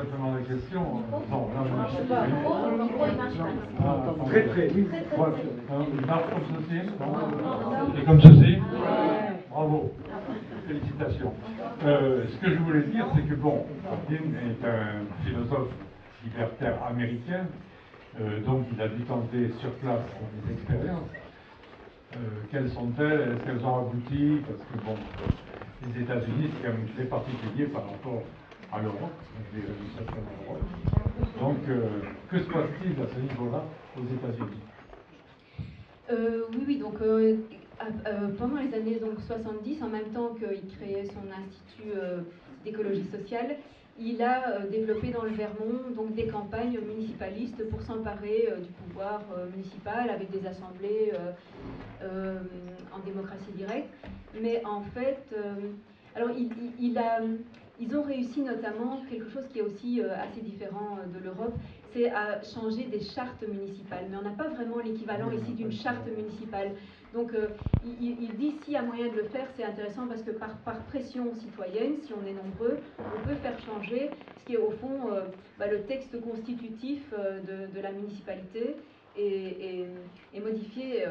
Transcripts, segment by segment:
simplement la question. Non, là, très près, oui. Une marche comme ceci. Et comme ceci. Bravo. Félicitations. Ce que je voulais dire, c'est que bon, Martin est un philosophe libertaire américain, donc il a dû tenter sur place des expériences. Quelles sont-elles? Est-ce qu'elles ont abouti? Parce que bon, les États-Unis, c'est quand même très particulier par rapport à l'Europe, les législations de l'Europe. Donc, que se passe-t-il à ce niveau-là aux États-Unis? Oui, donc pendant les années 70, en même temps qu'il créait son institut d'écologie sociale, il a développé dans le Vermont donc, des campagnes municipalistes pour s'emparer du pouvoir municipal avec des assemblées en démocratie directe. Mais en fait, alors ils ont réussi notamment quelque chose qui est aussi assez différent de l'Europe, c'est à changer des chartes municipales. Mais on n'a pas vraiment l'équivalent ici d'une charte municipale. Donc il dit s'il y a moyen de le faire, c'est intéressant parce que par pression citoyenne, si on est nombreux, on peut faire changer ce qui est au fond le texte constitutif de la municipalité et modifier,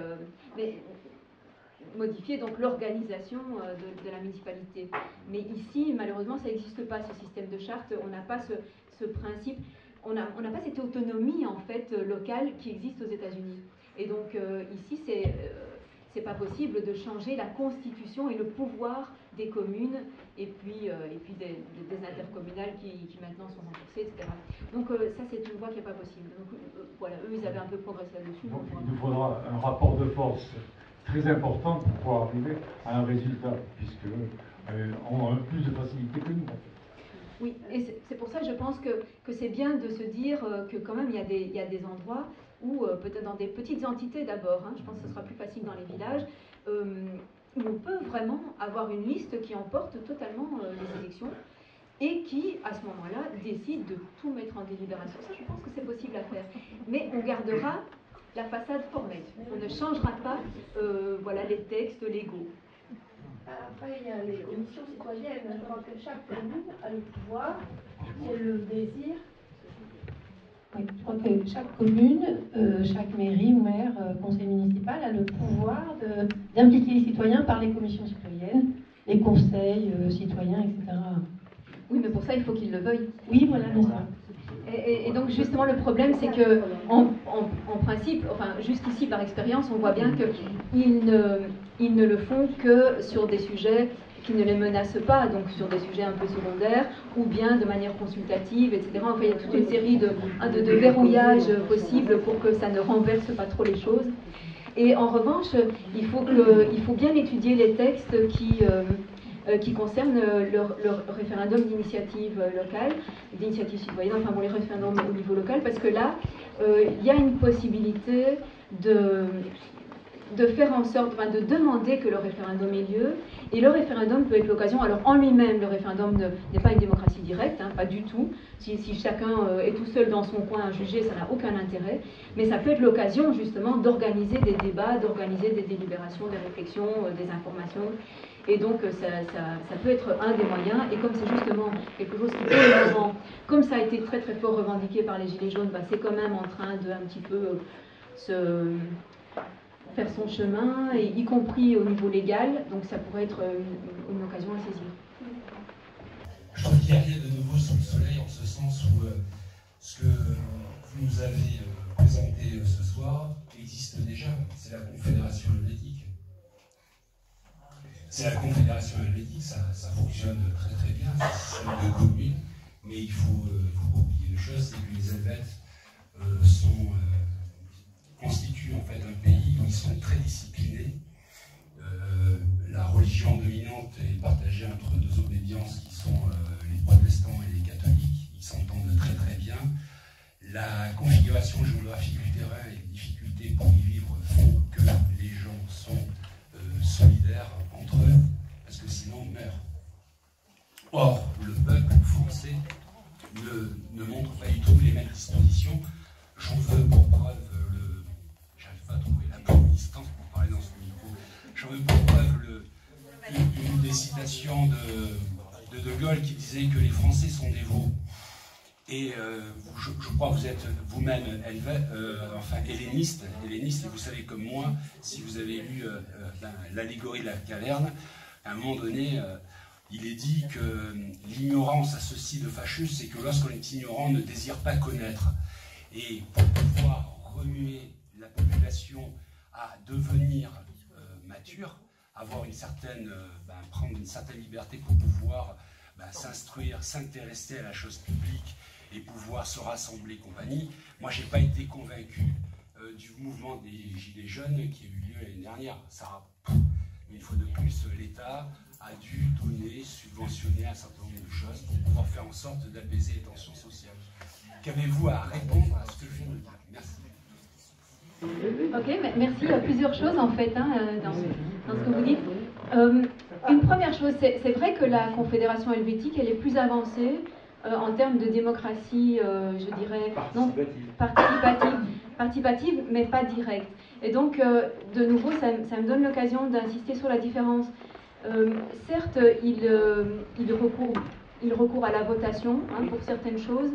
modifier donc l'organisation de la municipalité. Mais ici, malheureusement, ça n'existe pas ce système de charte, on n'a pas ce principe, on n'a pas cette autonomie en fait locale qui existe aux États-Unis. Et donc ici, c'est pas possible de changer la constitution et le pouvoir des communes et puis des intercommunales qui maintenant sont renforcées, etc. Donc ça, c'est une voie qui n'est pas possible. Donc voilà, eux, ils avaient un peu progressé là-dessus. Donc il nous faudra un rapport de force très important pour pouvoir arriver à un résultat, puisqu'on a plus de facilité que nous. Oui, et c'est pour ça que je pense que c'est bien de se dire que quand même il y a des endroits où, peut-être dans des petites entités d'abord, je pense que ce sera plus facile dans les villages, où on peut vraiment avoir une liste qui emporte totalement les élections et qui, à ce moment-là, décide de tout mettre en délibération. Ça, je pense que c'est possible à faire. Mais on gardera la façade formelle. On ne changera pas les textes légaux. Après, il y a les commissions citoyennes. Je crois que chaque commune a le pouvoir, c'est le désir. Oui, je crois que chaque commune, chaque mairie ou maire, conseil municipal a le pouvoir d'impliquer les citoyens par les commissions citoyennes, les conseils citoyens, etc. Oui, mais pour ça, il faut qu'ils le veuillent. Oui, voilà, bien sûr. Et donc justement le problème c'est que en principe, enfin juste ici par expérience, on voit bien qu'ils ne le font que sur des sujets qui ne les menacent pas, donc sur des sujets un peu secondaires, ou bien de manière consultative, etc. Enfin, il y a toute une série de verrouillages possibles pour que ça ne renverse pas trop les choses. Et en revanche, il faut bien étudier les textes qui concernent le référendum d'initiative locale, d'initiative citoyenne, enfin bon, les référendums au niveau local, parce que là, il y a une possibilité de faire en sorte, enfin, de demander que le référendum ait lieu, et le référendum peut être l'occasion, alors en lui-même, le référendum n'est pas une démocratie directe, pas du tout, si chacun est tout seul dans son coin à juger, ça n'a aucun intérêt, mais ça peut être l'occasion justement d'organiser des débats, d'organiser des délibérations, des réflexions, des informations, et donc ça peut être un des moyens, et comme c'est justement quelque chose qui, pour le moment, comme ça a été très très fort revendiqué par les Gilets jaunes, c'est quand même en train de un petit peu faire son chemin, et y compris au niveau légal, donc ça pourrait être une occasion à saisir. Je trouve qu'il n'y a rien de nouveau sous le soleil, en ce sens où ce que vous nous avez présenté ce soir existe déjà, c'est la Confédération helvétique. C'est la Confédération helvétique, ça fonctionne très très bien, c'est un système de communes, mais il faut pas oublier une chose, c'est que les Helvètes constituent en fait un pays où ils sont très disciplinés. La religion dominante est partagée entre deux obédiences qui sont les protestants et les catholiques. Ils s'entendent très très bien. La configuration géographique du terrain et les difficultés pour y vivre font que les gens sont solidaires entre eux, parce que sinon on meurt. Or, le peuple français ne montre pas du tout les mêmes dispositions. J'en veux pour preuve j'arrive pas à trouver la bonne distance pour parler dans ce micro. J'en veux pour preuve une des citations de Gaulle qui disait que les Français sont des veaux. Et je crois que vous êtes vous-même helléniste, et vous savez comme moi, si vous avez lu l'allégorie de la caverne, à un moment donné, il est dit que l'ignorance a ceci de fâcheux, c'est que lorsqu'on est ignorant, on ne désire pas connaître. Et pour pouvoir remuer la population à devenir mature, avoir une certaine, prendre une certaine liberté pour pouvoir s'instruire, s'intéresser à la chose publique et pouvoir se rassembler compagnie. Moi, je n'ai pas été convaincu du mouvement des Gilets jaunes qui a eu lieu l'année dernière. Ça, une fois de plus, l'État a dû donner, subventionner un certain nombre de choses pour pouvoir faire en sorte d'apaiser les tensions sociales. Qu'avez-vous à répondre à ce que je viens de dire? Merci. Ok, merci. Il y a plusieurs choses en fait dans ce que vous dites. Une première chose, c'est vrai que la Confédération helvétique, elle est plus avancée en termes de démocratie, je dirais, participative, mais pas directe. Et donc, de nouveau, ça me donne l'occasion d'insister sur la différence. Certes, il recourt à la votation pour certaines choses.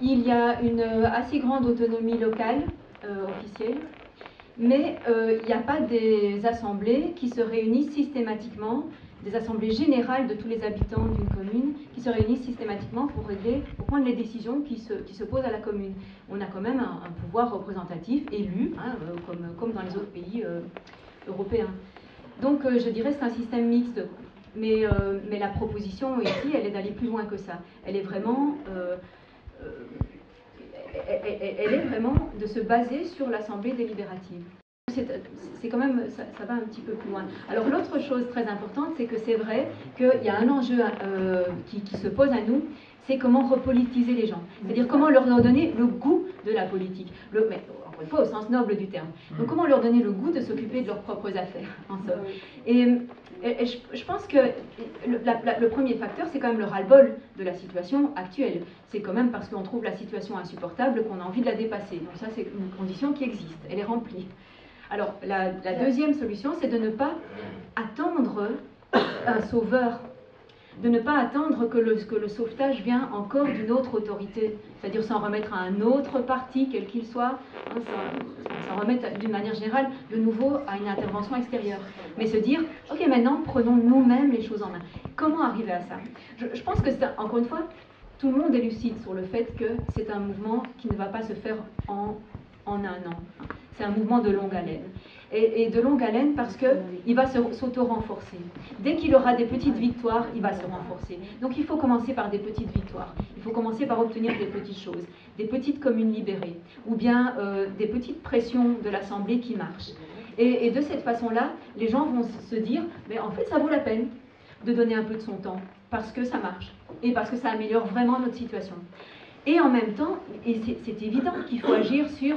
Il y a une assez grande autonomie locale, officielle, mais il n'y a pas des assemblées qui se réunissent systématiquement, des assemblées générales de tous les habitants d'une commune qui se réunissent systématiquement pour prendre les décisions qui se posent à la commune. On a quand même un pouvoir représentatif élu, comme dans les autres pays européens. Donc je dirais que c'est un système mixte, mais la proposition ici, elle est d'aller plus loin que ça. Elle est vraiment de se baser sur l'Assemblée délibérative. C'est quand même, ça va un petit peu plus loin. Alors l'autre chose très importante, c'est que c'est vrai qu'il y a un enjeu qui se pose à nous, c'est comment repolitiser les gens. C'est-à-dire comment leur donner le goût de la politique. Mais encore une fois, au sens noble du terme. Donc comment leur donner le goût de s'occuper de leurs propres affaires, en somme. Et je pense que le premier facteur, c'est quand même le ras-le-bol de la situation actuelle. C'est quand même parce qu'on trouve la situation insupportable qu'on a envie de la dépasser. Donc ça, c'est une condition qui existe, elle est remplie. Alors, la deuxième solution, c'est de ne pas attendre un sauveur, de ne pas attendre que le sauvetage vienne encore d'une autre autorité, c'est-à-dire s'en remettre à un autre parti, quel qu'il soit, s'en remettre d'une manière générale de nouveau à une intervention extérieure. Mais se dire, ok, maintenant, prenons nous-mêmes les choses en main. Comment arriver à ça? Je pense que, encore une fois, tout le monde est lucide sur le fait que c'est un mouvement qui ne va pas se faire en un an. C'est un mouvement de longue haleine. Et de longue haleine parce qu'il va s'auto-renforcer. Dès qu'il aura des petites victoires, il va se renforcer. Donc il faut commencer par des petites victoires. Il faut commencer par obtenir des petites choses, des petites communes libérées, ou bien des petites pressions de l'Assemblée qui marchent. Et de cette façon-là, les gens vont se dire, mais en fait ça vaut la peine de donner un peu de son temps, parce que ça marche, et parce que ça améliore vraiment notre situation. Et en même temps, et c'est évident qu'il faut agir sur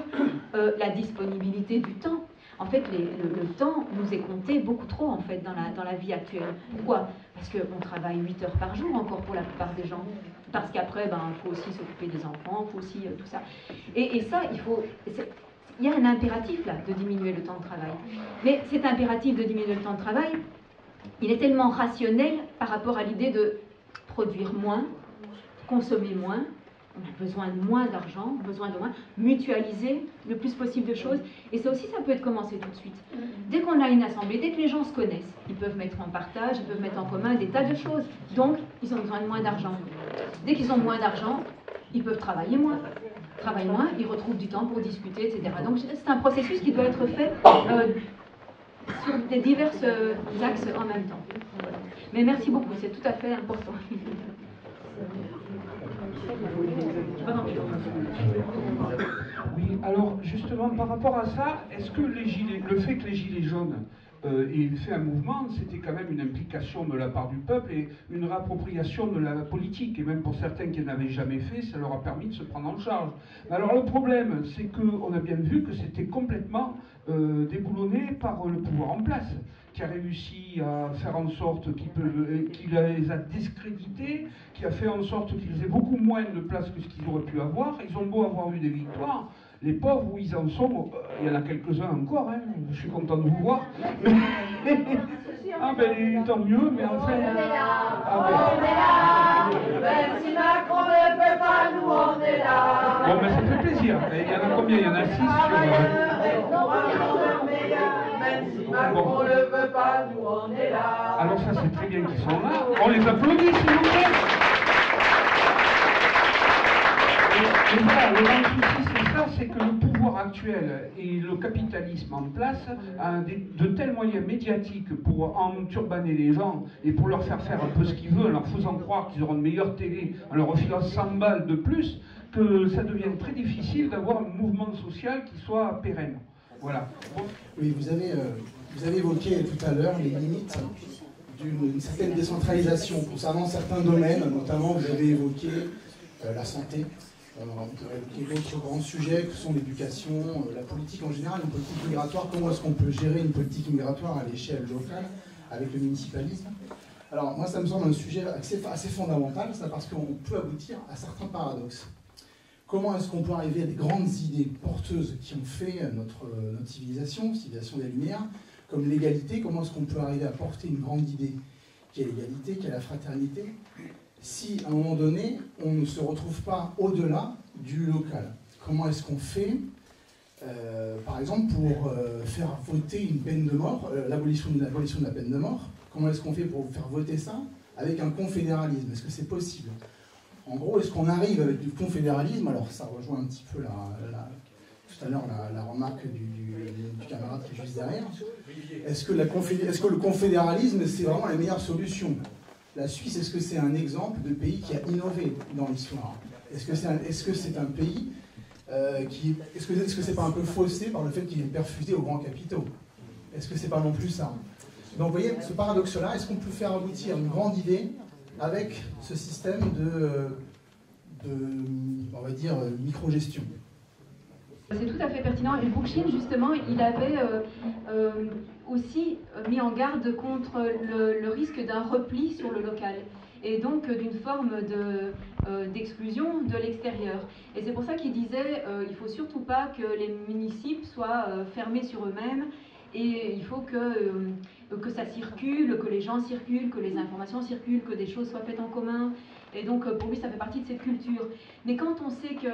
la disponibilité du temps. En fait, le temps nous est compté beaucoup trop en fait, dans la vie actuelle. Pourquoi? Parce qu'on travaille 8 heures par jour encore pour la plupart des gens. Parce qu'après, il faut aussi s'occuper des enfants, il faut aussi tout ça. Et ça, il y a un impératif là de diminuer le temps de travail. Mais cet impératif de diminuer le temps de travail, il est tellement rationnel par rapport à l'idée de produire moins, consommer moins. On a besoin de moins d'argent, besoin de moins, mutualiser le plus possible de choses. Et ça aussi, ça peut être commencé tout de suite. Dès qu'on a une assemblée, dès que les gens se connaissent, ils peuvent mettre en partage, ils peuvent mettre en commun des tas de choses. Donc, ils ont besoin de moins d'argent. Dès qu'ils ont moins d'argent, ils peuvent travailler moins. Travaillent moins, ils retrouvent du temps pour discuter, etc. Donc, c'est un processus qui doit être fait sur des divers axes en même temps. Voilà. Mais merci beaucoup, c'est tout à fait important. Oui, alors justement par rapport à ça, est-ce que le fait que les Gilets jaunes aient fait un mouvement, c'était quand même une implication de la part du peuple et une réappropriation de la politique, et même pour certains qui n'avaient jamais fait, ça leur a permis de se prendre en charge. Mais alors le problème, c'est qu'on a bien vu que c'était complètement déboulonné par le pouvoir en place, qui a réussi à faire en sorte qu'il les a discrédités, qui a fait en sorte qu'ils aient beaucoup moins de place que ce qu'ils auraient pu avoir. Ils ont beau avoir eu des victoires, les pauvres où ils en sont, il y en a quelques-uns encore, hein, je suis content de vous voir. Ah ben tant mieux, mais enfin... Même si Macron ne peut pas nous Bon, mais ça fait plaisir. Il y en a combien? Il y en a 6 sur... Bon. On le veut pas, nous on est là. Alors ça, c'est très bien qu'ils sont là. On les applaudit, s'il vous plaît. Et voilà, le grand souci, c'est ça, c'est que le pouvoir actuel et le capitalisme en place a de tels moyens médiatiques pour enturbaner les gens et pour leur faire un peu ce qu'ils veulent, en leur faisant croire qu'ils auront une meilleure télé, en leur refilant 100 balles de plus, que ça devient très difficile d'avoir un mouvement social qui soit pérenne. Voilà. Oui, vous avez évoqué tout à l'heure les limites d'une certaine décentralisation concernant certains domaines, notamment vous avez évoqué la santé. On pourrait évoquer d'autres grands sujets que sont l'éducation, la politique en général, une politique migratoire. Comment est-ce qu'on peut gérer une politique migratoire à l'échelle locale avec le municipalisme? Alors moi ça me semble un sujet assez fondamental, ça, parce qu'on peut aboutir à certains paradoxes. Comment est-ce qu'on peut arriver à des grandes idées porteuses qui ont fait notre civilisation des Lumières, comme l'égalité? Comment est-ce qu'on peut arriver à porter une grande idée qui est l'égalité, qui est la fraternité, si à un moment donné, on ne se retrouve pas au-delà du local? Comment est-ce qu'on fait, par exemple, pour faire voter une peine de mort, l'abolition de la peine de mort? Comment est-ce qu'on fait pour faire voter ça avec un confédéralisme? Est-ce que c'est possible? En gros, est-ce qu'on arrive avec du confédéralisme? Alors ça rejoint un petit peu tout à l'heure la remarque du camarade qui est juste derrière. Est-ce que le confédéralisme, c'est vraiment la meilleure solution? La Suisse, est-ce que c'est un exemple de pays qui a innové dans l'histoire? Est-ce que c'est un pays est-ce que c'est pas un peu faussé par le fait qu'il est perfusé aux grands capitaux? Est-ce que c'est pas non plus ça? Donc vous voyez, ce paradoxe-là, est-ce qu'on peut faire aboutir une grande idée avec ce système on va dire, micro-gestion? C'est tout à fait pertinent. Et Bookchin, justement, il avait aussi mis en garde contre le risque d'un repli sur le local et donc d'une forme d'exclusion de l'extérieur. Et c'est pour ça qu'il disait il ne faut surtout pas que les municipes soient fermés sur eux-mêmes, et il faut que ça circule, que les gens circulent, que les informations circulent, que des choses soient faites en commun. Et donc pour lui, ça fait partie de cette culture. Mais quand on sait que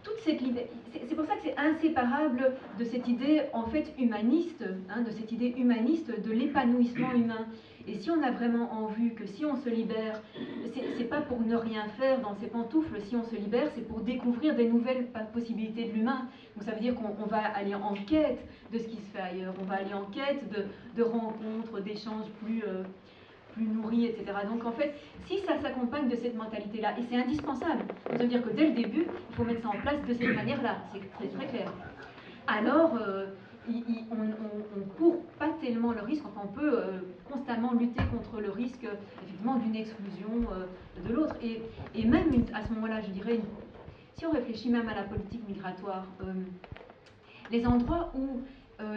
toute cette idée, c'est pour ça que c'est inséparable de cette idée en fait humaniste, de cette idée humaniste de l'épanouissement humain. Et si on a vraiment en vue que si on se libère, c'est pas pour ne rien faire dans ses pantoufles, si on se libère, c'est pour découvrir des nouvelles possibilités de l'humain. Donc ça veut dire qu'on va aller en quête de ce qui se fait ailleurs, on va aller en quête de rencontres, d'échanges plus nourris, etc. Donc en fait, si ça s'accompagne de cette mentalité-là, et c'est indispensable, ça veut dire que dès le début, il faut mettre ça en place de cette manière-là, c'est très clair. Alors, on ne court pas tellement le risque, enfin on peut constamment lutter contre le risque, effectivement, d'une exclusion de l'autre. Et même à ce moment-là, je dirais, si on réfléchit même à la politique migratoire, les endroits où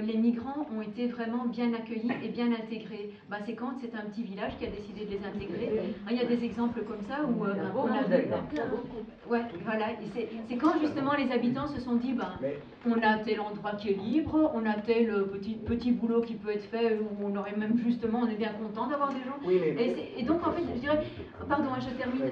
les migrants ont été vraiment bien accueillis et bien intégrés, c'est quand c'est un petit village qui a décidé de les intégrer. Il y a des exemples comme ça où on a vu... Ouais, voilà. C'est quand justement les habitants se sont dit on a tel endroit qui est libre, on a tel petit boulot qui peut être fait, où on aurait même justement, on est bien content d'avoir des gens. Oui, et donc en fait, je dirais, pardon, je termine.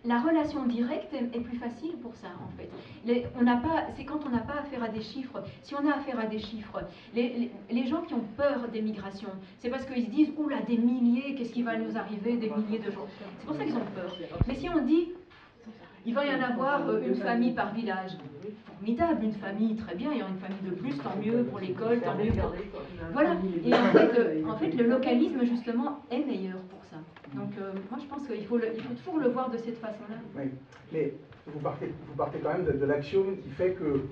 La relation directe est plus facile pour ça, en fait. C'est quand on n'a pas affaire à des chiffres. Si on a affaire à des chiffres, les gens qui ont peur des migrations, c'est parce qu'ils se disent « Oula, des milliers, qu'est-ce qui va nous arriver, des milliers de gens ?» C'est pour ça qu'ils ont peur. Mais si on dit « Il va y en avoir une famille par village », formidable, une famille, très bien, il y a une famille de plus, tant mieux pour l'école, tant mieux pour... Voilà. Et en fait, le localisme, justement, est meilleur pour ça. Donc moi je pense qu'il faut toujours le voir de cette façon-là. Oui, mais vous partez quand même de l'axiome qui fait que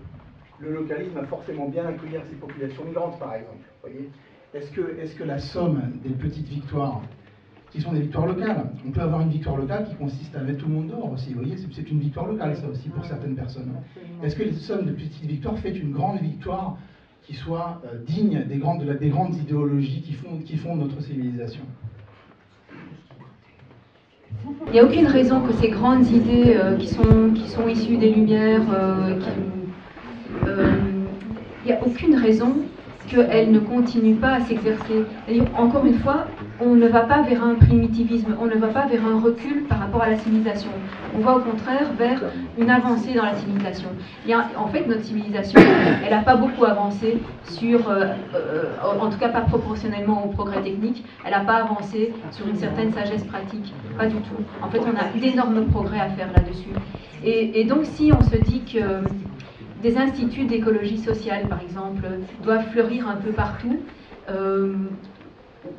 le localisme va forcément bien accueillir ces populations migrantes, par exemple. Voyez, est-ce que la somme des petites victoires, qui sont des victoires locales, on peut avoir une victoire locale qui consiste à mettre tout le monde dehors aussi, vous voyez, c'est une victoire locale ça aussi pour certaines personnes. Est-ce que les sommes de petites victoires fait une grande victoire qui soit digne des grandes idéologies qui font notre civilisation? Il n'y a aucune raison que ces grandes idées qui sont issues des Lumières, il n'y a aucune raison qu'elles ne continuent pas à s'exercer. Encore une fois, on ne va pas vers un primitivisme, on ne va pas vers un recul par rapport à la civilisation. On va au contraire vers une avancée dans la civilisation. En fait, notre civilisation, elle n'a pas beaucoup avancé sur, en tout cas pas proportionnellement au progrès technique, elle n'a pas avancé sur une certaine sagesse pratique, pas du tout. En fait, on a d'énormes progrès à faire là-dessus. Et donc, si on se dit que des instituts d'écologie sociale, par exemple, doivent fleurir un peu partout,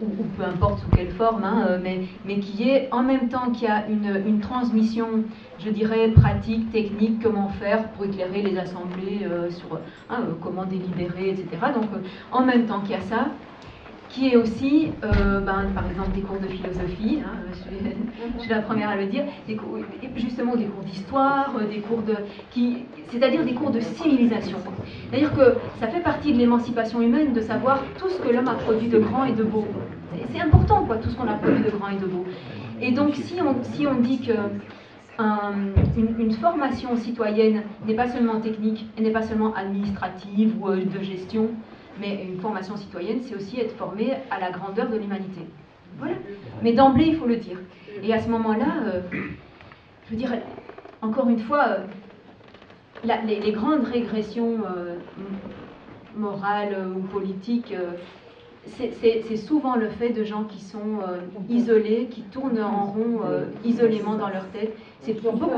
ou peu importe sous quelle forme, hein, mais qui est en même temps qu'il y a une transmission, je dirais, pratique, technique, comment faire pour éclairer les assemblées sur comment délibérer, etc. Donc en même temps qu'il y a ça, qui est aussi, par exemple, des cours de philosophie, hein, je suis la première à le dire, justement des cours d'histoire, des cours c'est-à-dire des cours de civilisation. C'est-à-dire que ça fait partie de l'émancipation humaine de savoir tout ce que l'homme a produit de grand et de beau. C'est important, quoi, tout ce qu'on a produit de grand et de beau. Et donc, si on dit que une formation citoyenne n'est pas seulement technique, elle n'est pas seulement administrative ou de gestion, mais une formation citoyenne, c'est aussi être formé à la grandeur de l'humanité. Voilà. Mais d'emblée, il faut le dire. Et à ce moment-là, je veux dire, encore une fois, les grandes régressions morales ou politiques, c'est souvent le fait de gens qui sont isolés, qui tournent en rond isolément dans leur tête. C'est beaucoup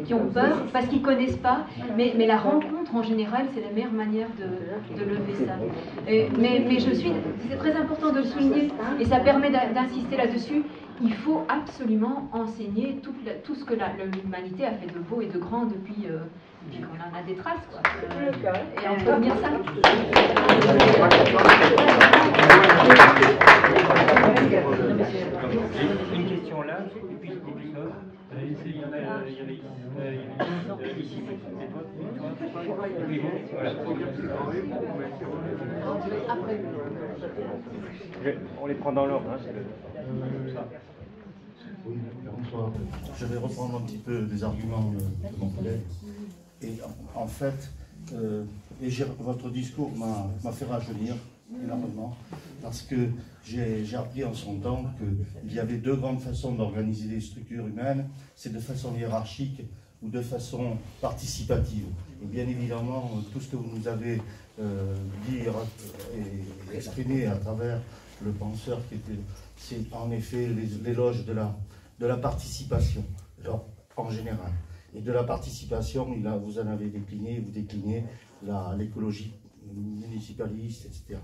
qui ont peur parce qu'ils ne connaissent pas, mais la rencontre en général, c'est la meilleure manière de lever ça. Mais c'est très important de le souligner et ça permet d'insister là-dessus. Il faut absolument enseigner tout ce que l'humanité a fait de beau et de grand depuis qu'on en a des traces, quoi. Et entretenir ça. Une question là, et puis quelque chose. Il y en a ici, c'est toi, et puis voilà. On les prend dans l'ordre, hein, Oui, bonsoir. Je vais reprendre un petit peu des arguments de mon collègue. Et en fait, votre discours m'a fait rajeunir énormément, parce que j'ai appris en son temps qu'il y avait deux grandes façons d'organiser les structures humaines, c'est de façon hiérarchique ou de façon participative. Et bien évidemment, tout ce que vous nous avez dit et exprimé à travers le penseur, c'est en effet l'éloge de la participation, genre, en général. Et de la participation, vous en avez décliné, vous déclinez l'écologie municipaliste, etc.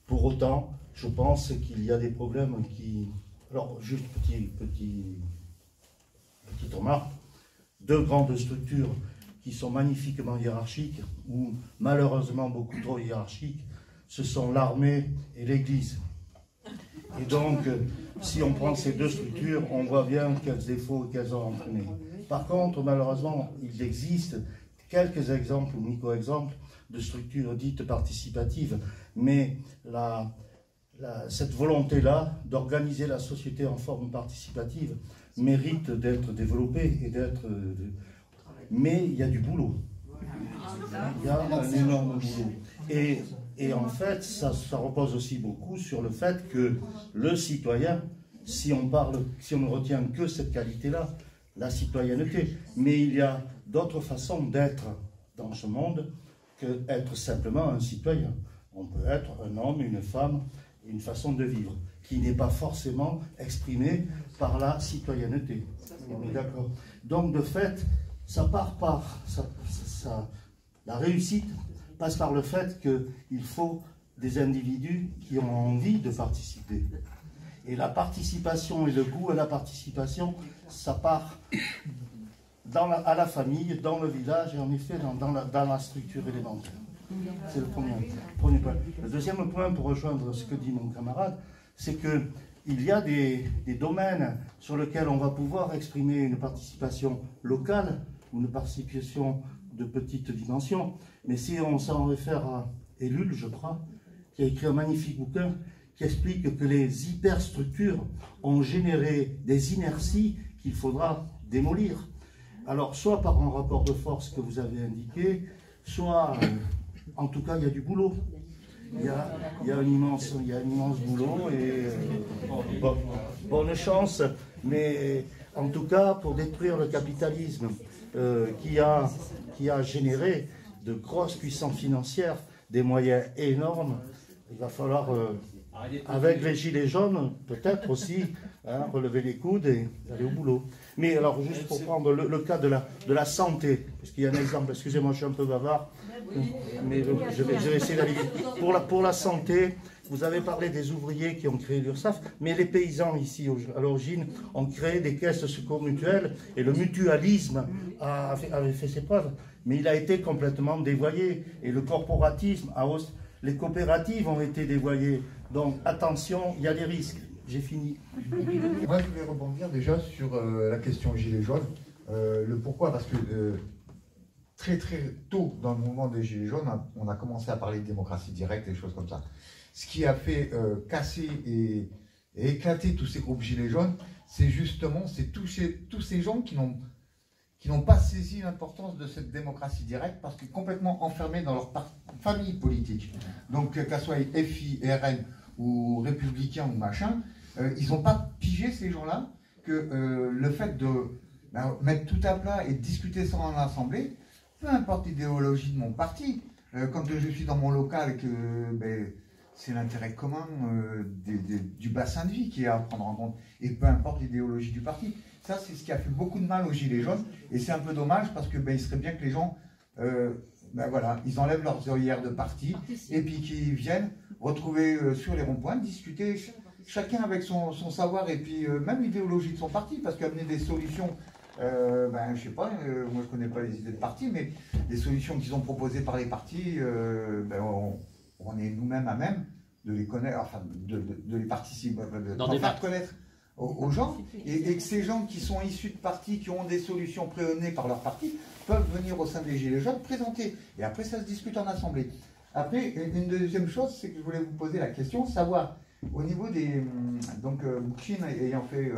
Pour autant, je pense qu'il y a des problèmes qui... Alors, juste petite remarque, deux grandes structures qui sont magnifiquement hiérarchiques, ou malheureusement beaucoup trop hiérarchiques, ce sont l'armée et l'Église. Et donc, si on prend ces deux structures, on voit bien quels défauts qu'elles ont entraînés. Par contre, malheureusement, il existe quelques exemples ou micro-exemples de structures dites participatives, mais cette volonté-là d'organiser la société en forme participative mérite d'être développée et d'être... Mais il y a du boulot. Il y a un énorme boulot. Et en fait, ça repose aussi beaucoup sur le fait que le citoyen, si on ne retient que cette qualité-là, la citoyenneté, mais il y a d'autres façons d'être dans ce monde que être simplement un citoyen. On peut être un homme, une femme, une façon de vivre, qui n'est pas forcément exprimée par la citoyenneté. On est d'accord. Donc de fait, ça part par... la réussite passe par le fait qu'il faut des individus qui ont envie de participer. Et la participation et le goût à la participation, ça part à la famille, dans le village et en effet dans la structure élémentaire. C'est le premier point. Le deuxième point, pour rejoindre ce que dit mon camarade, c'est qu'il y a des domaines sur lesquels on va pouvoir exprimer une participation locale ou une participation de petite dimension. Mais si on s'en réfère à Ellul, je crois, qui a écrit un magnifique bouquin qui explique que les hyperstructures ont généré des inerties qu'il faudra démolir. Alors, soit par un rapport de force que vous avez indiqué, soit, en tout cas, il y a du boulot. Il y a un immense boulot et bonne chance. Mais en tout cas pour détruire le capitalisme qui a généré de grosses puissances financières, des moyens énormes. Il va falloir, avec les gilets jaunes, peut-être aussi, relever les coudes et aller au boulot. Mais alors, juste pour prendre le cas de la santé, parce qu'il y a un exemple, excusez-moi, je suis un peu bavard, mais je vais essayer d'aller vite. Pour la santé, vous avez parlé des ouvriers qui ont créé l'URSSAF, mais les paysans ici, à l'origine, ont créé des caisses de secours mutuelles, et le mutualisme avait fait ses preuves, mais il a été complètement dévoyé, et le corporatisme, les coopératives ont été dévoyées. Donc attention, il y a des risques. J'ai fini. Moi, je voulais rebondir déjà sur la question Gilets jaunes. Le pourquoi, parce que très tôt dans le mouvement des Gilets jaunes, on a commencé à parler de démocratie directe et des choses comme ça. Ce qui a fait casser et éclater tous ces groupes Gilets jaunes, c'est justement tous ces gens qui n'ont pas saisi l'importance de cette démocratie directe parce qu'ils sont complètement enfermés dans leur famille politique. Donc, qu'elle soit FI, RN ou républicains ou machin, ils n'ont pas pigé, ces gens-là, que le fait de mettre tout à plat et de discuter ça en assemblée, peu importe l'idéologie de mon parti, quand je suis dans mon local et que c'est l'intérêt commun du bassin de vie qui est à prendre en compte, et peu importe l'idéologie du parti. Ça, c'est ce qui a fait beaucoup de mal aux Gilets jaunes, et c'est un peu dommage parce que il serait bien que les gens, voilà, ils enlèvent leurs œillères de parti, et puis qu'ils viennent retrouver sur les ronds-points, discuter chacun avec son savoir, et puis même l'idéologie de son parti, parce qu'amener des solutions, je sais pas, moi je connais pas les idées de parti, mais les solutions qu'ils ont proposées par les partis, on est nous-mêmes à même de les connaître, enfin de les participer, de faire connaître aux gens, et que ces gens qui sont issus de partis, qui ont des solutions préhonées par leur parti, peuvent venir au sein des Gilets jaunes présenter, et après ça se discute en assemblée. Après, une deuxième chose, c'est que je voulais vous poser la question, savoir, au niveau des... Donc, Bookchin ayant fait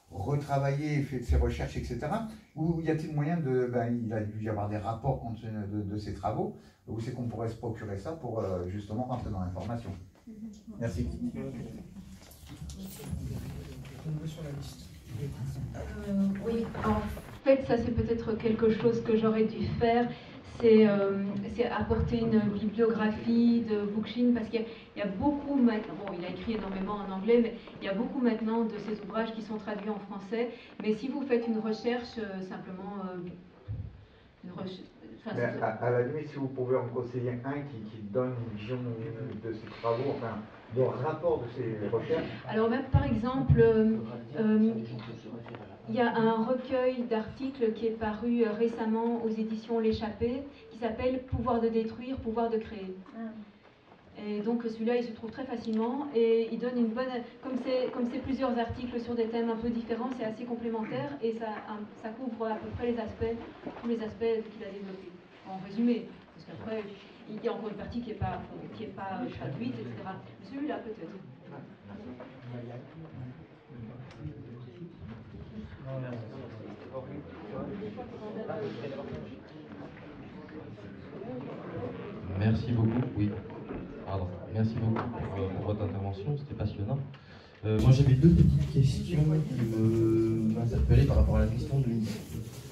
retravailler, fait ses recherches, etc., où y a-t-il moyen de... il a dû y avoir des rapports compte tenu de ses travaux, où c'est qu'on pourrait se procurer ça pour justement rentrer dans l'information. Merci. Oui, en fait, ça c'est peut-être quelque chose que j'aurais dû faire, c'est apporter une bibliographie de Bookchin, parce qu'il y a beaucoup maintenant, bon, il a écrit énormément en anglais, mais il y a beaucoup maintenant de ses ouvrages qui sont traduits en français, mais si vous faites une recherche, simplement une recherche... À la limite, si vous pouvez en conseiller un qui donne une vision de ses travaux, enfin, de rapport de ses recherches. Alors même par exemple, il y a un recueil d'articles qui est paru récemment aux éditions L'Échappée, qui s'appelle « Pouvoir de détruire, pouvoir de créer ». Et donc celui-là, il se trouve très facilement et il donne une bonne... Comme c'est plusieurs articles sur des thèmes un peu différents, c'est assez complémentaire et ça couvre à peu près tous les aspects qu'il a développés. En résumé, parce qu'après, il y a encore une partie qui n'est pas traduite, etc. Mais celui-là, peut-être. Merci beaucoup, oui. Pardon. Merci beaucoup pour votre intervention, c'était passionnant. Moi j'avais deux petites questions qui m'interpellaient par rapport à la question de...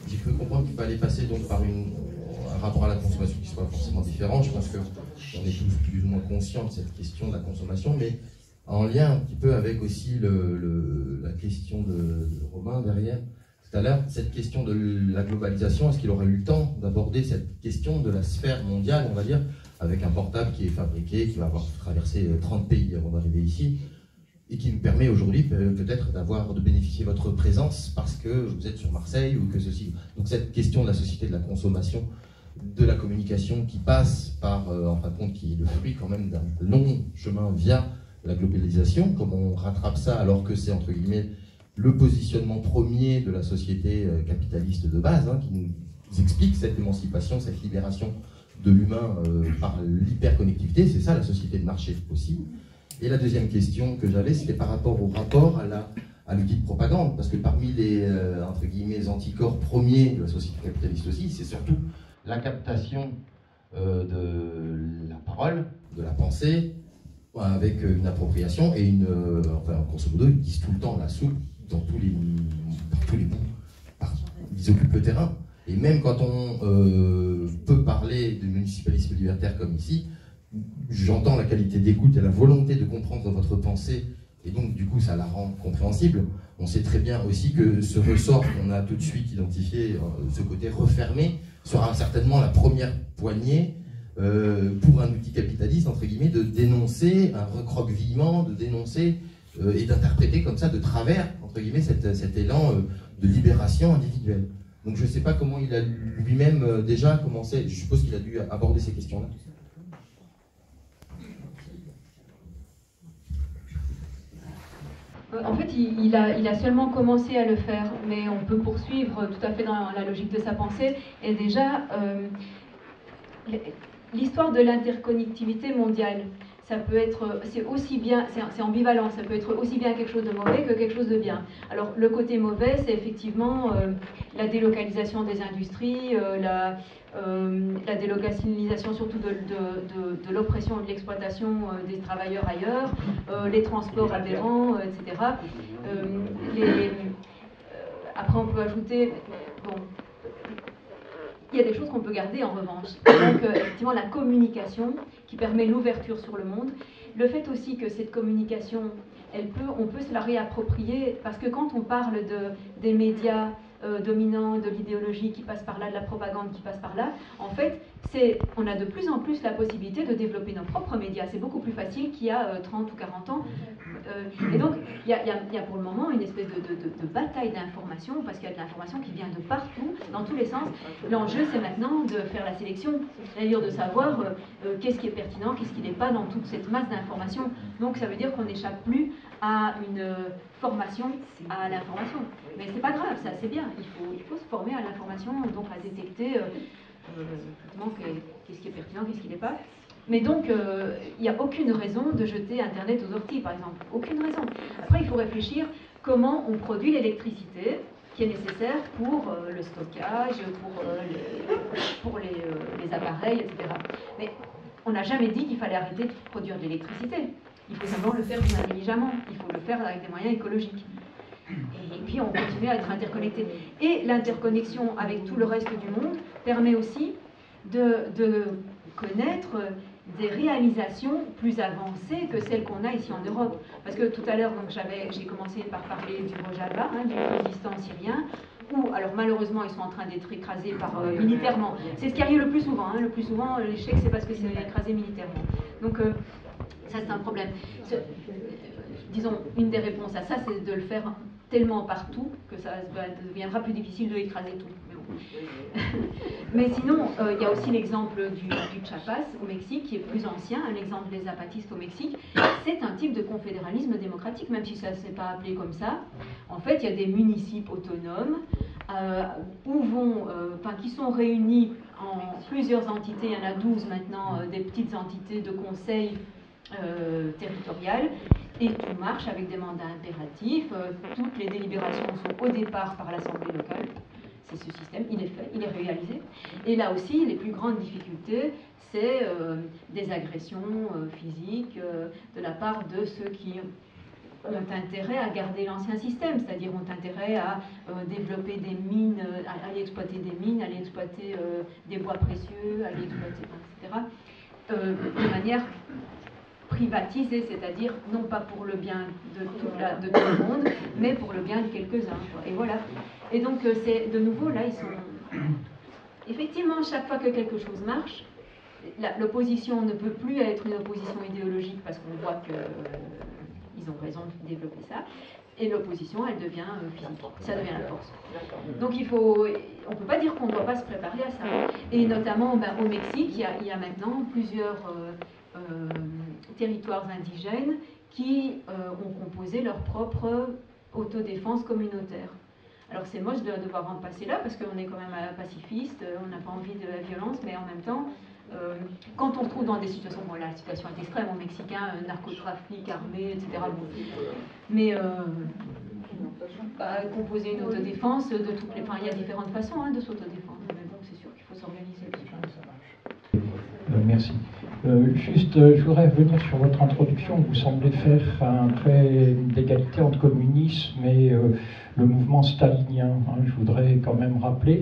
J'ai cru comprendre qu'il fallait passer donc par un rapport à la consommation qui soit forcément différent. Je pense qu'on est tous plus ou moins conscients de cette question de la consommation, mais en lien un petit peu avec aussi la question de Romain derrière, tout à l'heure, cette question de la globalisation, est-ce qu'il aurait eu le temps d'aborder cette question de la sphère mondiale, on va dire, avec un portable qui est fabriqué, qui va avoir traversé 30 pays avant d'arriver ici, et qui nous permet aujourd'hui peut-être de bénéficier de votre présence parce que vous êtes sur Marseille ou que ceci. Donc cette question de la société de la consommation, de la communication qui passe par, en fin de compte, qui est le fruit quand même d'un long chemin via la globalisation, comment on rattrape ça alors que c'est entre guillemets le positionnement premier de la société capitaliste de base, qui nous explique cette émancipation, cette libération de l'humain par l'hyperconnectivité, c'est ça la société de marché aussi. Et la deuxième question que j'avais, c'était par rapport au rapport à l'outil de propagande, parce que parmi les entre guillemets anticorps premiers de la société capitaliste aussi, c'est surtout la captation de la parole, de la pensée, avec une appropriation et enfin grosso modo, ils disent tout le temps la soupe dans tous les bouts, ils occupent le terrain. Et même quand on peut parler de municipalisme libertaire comme ici, j'entends la qualité d'écoute et la volonté de comprendre votre pensée, et donc du coup ça la rend compréhensible. On sait très bien aussi que ce ressort qu'on a tout de suite identifié, ce côté refermé, sera certainement la première poignée pour un outil capitaliste, entre guillemets, de dénoncer un recroquevillement, de dénoncer et d'interpréter comme ça de travers, entre guillemets, cet élan de libération individuelle. Donc je ne sais pas comment il a lui-même déjà commencé, je suppose qu'il a dû aborder ces questions-là. En fait, il a seulement commencé à le faire, mais on peut poursuivre tout à fait dans la logique de sa pensée. Et déjà, l'histoire de l'interconnectivité mondiale, ça peut être, c'est aussi bien, c'est ambivalent, ça peut être aussi bien quelque chose de mauvais que quelque chose de bien. Alors le côté mauvais, c'est effectivement la délocalisation des industries, la délocalisation surtout de l'oppression et de l'exploitation des travailleurs ailleurs, les transports aberrants, etc. Après on peut ajouter, bon, il y a des choses qu'on peut garder en revanche. Donc effectivement la communication qui permet l'ouverture sur le monde. Le fait aussi que cette communication, on peut se la réapproprier, parce que quand on parle des médias dominants, de l'idéologie qui passe par là, de la propagande qui passe par là, en fait, on a de plus en plus la possibilité de développer nos propres médias. C'est beaucoup plus facile qu'il y a 30 ou 40 ans. Et donc, il y a pour le moment une espèce de bataille d'information, parce qu'il y a de l'information qui vient de partout, dans tous les sens. L'enjeu, c'est maintenant de faire la sélection, c'est-à-dire de savoir qu'est-ce qui est pertinent, qu'est-ce qui n'est pas dans toute cette masse d'informations. Donc, ça veut dire qu'on n'échappe plus à une formation à l'information. Mais c'est pas grave, ça c'est bien. Il faut se former à l'information, donc à détecter qu'est-ce qui est pertinent, qu'est-ce qui n'est pas. Mais donc, il n'y a aucune raison de jeter Internet aux orties, par exemple. Aucune raison. Après, il faut réfléchir comment on produit l'électricité qui est nécessaire pour le stockage, pour les appareils, etc. Mais on n'a jamais dit qu'il fallait arrêter de produire de l'électricité. Il faut simplement le faire plus intelligemment. Il faut le faire avec des moyens écologiques. Et puis on continue à être interconnecté. Et l'interconnexion avec tout le reste du monde permet aussi de connaître des réalisations plus avancées que celles qu'on a ici en Europe. Parce que tout à l'heure, j'ai commencé par parler du Rojava, du résistant syrien, où, alors malheureusement, ils sont en train d'être écrasés militairement. C'est ce qui arrive le plus souvent. Le plus souvent, l'échec, c'est parce que c'est écrasé militairement. Donc, ça, c'est un problème. Disons, une des réponses à ça, c'est de le faire tellement partout que ça deviendra plus difficile de écraser tout. Mais sinon, il y a aussi l'exemple du Chiapas au Mexique, qui est plus ancien, un exemple des zapatistes au Mexique. C'est un type de confédéralisme démocratique, même si ça ne s'est pas appelé comme ça. En fait, il y a des municipes autonomes qui sont réunis en plusieurs entités. Il y en a 12 maintenant, des petites entités de conseils territoriales. Et tout marche avec des mandats impératifs. Toutes les délibérations sont au départ par l'Assemblée locale. C'est ce système, il est fait, il est réalisé. Et là aussi, les plus grandes difficultés, c'est des agressions physiques de la part de ceux qui ont intérêt à garder l'ancien système, c'est-à-dire ont intérêt à développer des mines, à aller exploiter des mines, à aller exploiter des bois précieux, à aller exploiter, etc. De manière privatisée, c'est-à-dire non pas pour le bien de tout le monde, mais pour le bien de quelques-uns. Et voilà. Et donc, c'est de nouveau, là, ils sont... Effectivement, chaque fois que quelque chose marche, l'opposition ne peut plus être une opposition idéologique parce qu'on voit qu'ils ont raison de développer ça. Et l'opposition, elle devient physique. Ça devient la force. Donc, on ne peut pas dire qu'on ne doit pas se préparer à ça. Et notamment, au Mexique, il y a maintenant plusieurs territoires indigènes qui ont composé leur propre autodéfense communautaire. Alors c'est moche de devoir en passer là, parce qu'on est quand même pacifiste, on n'a pas envie de la violence, mais en même temps, quand on se trouve dans des situations, bon la situation est extrême au Mexicain, narcotrafic, armé, etc. Bon. Mais composer une autodéfense de toutes les... Enfin, il y a différentes façons de s'autodéfendre, mais bon, c'est sûr qu'il faut s'organiser. Merci. Je voudrais revenir sur votre introduction. Vous semblez faire un trait d'égalité entre communisme et le mouvement stalinien. Je voudrais quand même rappeler...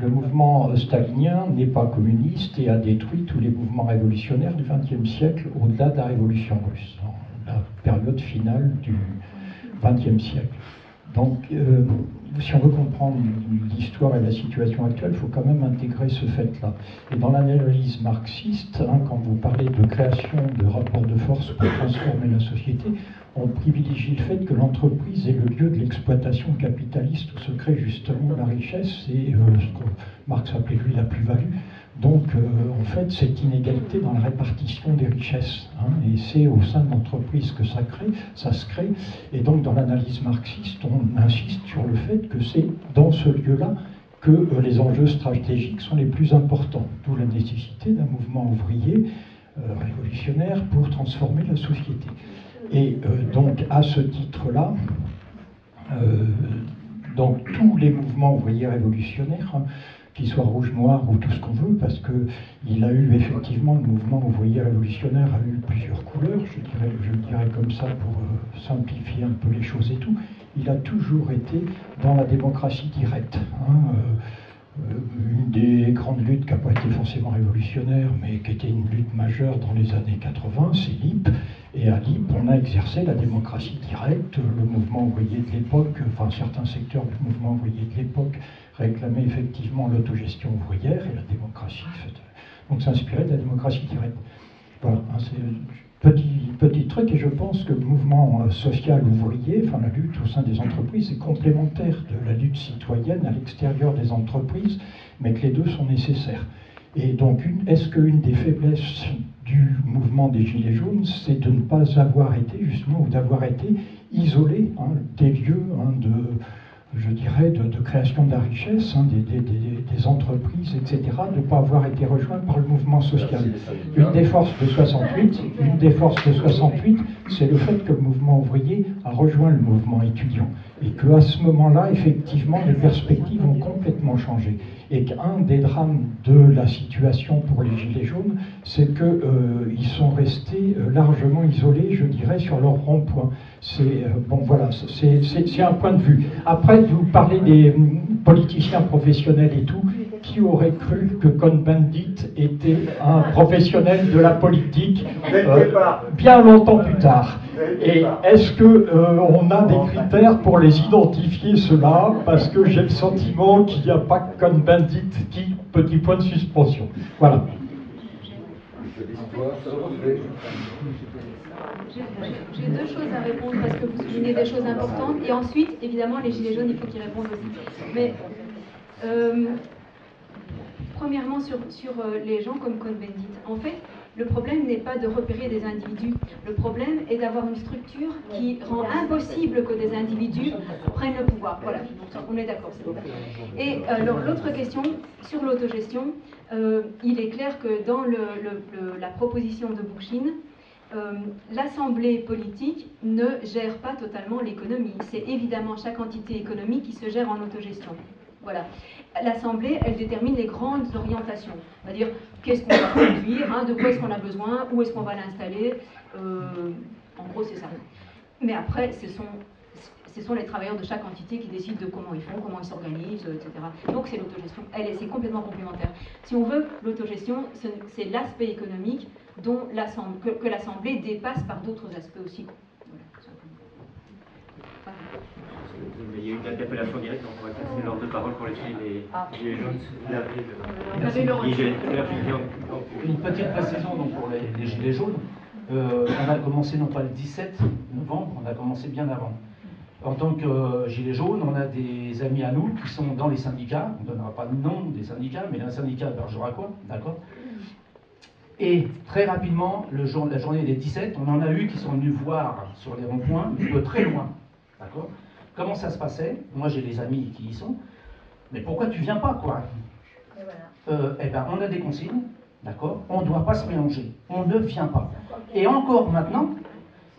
Le mouvement stalinien n'est pas communiste et a détruit tous les mouvements révolutionnaires du XXe siècle au-delà de la révolution russe, la période finale du XXe siècle. Donc, si on veut comprendre l'histoire et la situation actuelle, il faut quand même intégrer ce fait-là. Et dans l'analyse marxiste, quand vous parlez de création de rapports de force pour transformer la société, on privilégie le fait que l'entreprise est le lieu de l'exploitation capitaliste où se crée justement la richesse et ce que Marx appelait lui la plus-value. Donc, en fait, cette inégalité dans la répartition des richesses. Et c'est au sein de l'entreprise que ça se crée. Et donc, dans l'analyse marxiste, on insiste sur le fait que c'est dans ce lieu-là que les enjeux stratégiques sont les plus importants. D'où la nécessité d'un mouvement ouvrier révolutionnaire pour transformer la société. Et donc, à ce titre-là, donc tous les mouvements ouvriers révolutionnaires, qu'ils soient rouge, noir ou tout ce qu'on veut, parce qu'il a eu effectivement, le mouvement ouvrier révolutionnaire a eu plusieurs couleurs, je le dirais comme ça pour simplifier un peu les choses et tout. Il a toujours été dans la démocratie directe. Une des grandes luttes qui n'a pas été forcément révolutionnaire, mais qui était une lutte majeure dans les années 80, c'est l'IP. Et à l'IP, on a exercé la démocratie directe. Le mouvement ouvrier de l'époque, enfin certains secteurs du mouvement ouvrier de l'époque réclamaient effectivement l'autogestion ouvrière et la démocratie. Donc s'inspirer de la démocratie directe. Voilà, c'est petit truc, et je pense que le mouvement social ouvrier, enfin la lutte au sein des entreprises, est complémentaire de la lutte citoyenne à l'extérieur des entreprises, mais que les deux sont nécessaires. Et donc, est-ce qu'une des faiblesses du mouvement des Gilets jaunes, c'est de ne pas avoir été, justement, ou d'avoir été isolé des lieux je dirais, de création de la richesse, des entreprises, etc., de ne pas avoir été rejoint par le mouvement social. Une des forces de 68, c'est le fait que le mouvement ouvrier a rejoint le mouvement étudiant. Et qu'à ce moment-là, effectivement, les perspectives ont complètement changé. Et qu'un des drames de la situation pour les Gilets jaunes, c'est qu'ils sont restés largement isolés, je dirais, sur leur rond-point. Bon, voilà, c'est un point de vue. Après, vous parlez des politiciens professionnels et tout. Qui aurait cru que Cohn-Bendit était un professionnel de la politique bien longtemps plus tard? Et est-ce qu'on a des critères pour les identifier, ceux-là? Parce que j'ai le sentiment qu'il n'y a pas que Cohn-Bendit qui, petit point de suspension. Voilà. J'ai deux choses à répondre parce que vous soulignez des choses importantes. Et ensuite, évidemment, les Gilets jaunes, il faut qu'ils répondent aussi. Mais... premièrement, sur les gens comme Cohn-Bendit, en fait, le problème n'est pas de repérer des individus. Le problème est d'avoir une structure qui rend impossible que des individus prennent le pouvoir. Voilà, on est d'accord. Et alors, l'autre question, sur l'autogestion, il est clair que dans la proposition de Bookchin, l'Assemblée politique ne gère pas totalement l'économie. C'est évidemment chaque entité économique qui se gère en autogestion. Voilà. L'Assemblée, elle détermine les grandes orientations. C'est-à-dire, qu'est-ce qu'on va produire, de quoi est-ce qu'on a besoin, où est-ce qu'on va l'installer. En gros, c'est ça. Mais après, ce sont les travailleurs de chaque entité qui décident de comment ils font, comment ils s'organisent, etc. Donc, c'est l'autogestion. C'est complètement complémentaire. Si on veut, l'autogestion, c'est l'aspect économique dont que l'Assemblée dépasse par d'autres aspects aussi. Il y a une interpellation directe, donc on va passer l'ordre de parole pour laisser les Gilets jaunes. Une petite précision donc, pour les Gilets jaunes. On a commencé non pas le 17 novembre, on a commencé bien avant. En tant que Gilets jaunes, on a des amis à nous qui sont dans les syndicats, on ne donnera pas le nom des syndicats, mais un syndicat bergeracois, d'accord. Et très rapidement, la journée des 17, on en a eu qui sont venus voir sur les ronds-points, de très loin, d'accord. Comment ça se passait? Moi, j'ai des amis qui y sont. Mais pourquoi tu viens pas, quoi? Eh ben, on a des consignes, d'accord? On ne doit pas se mélanger. On ne vient pas. Et encore maintenant,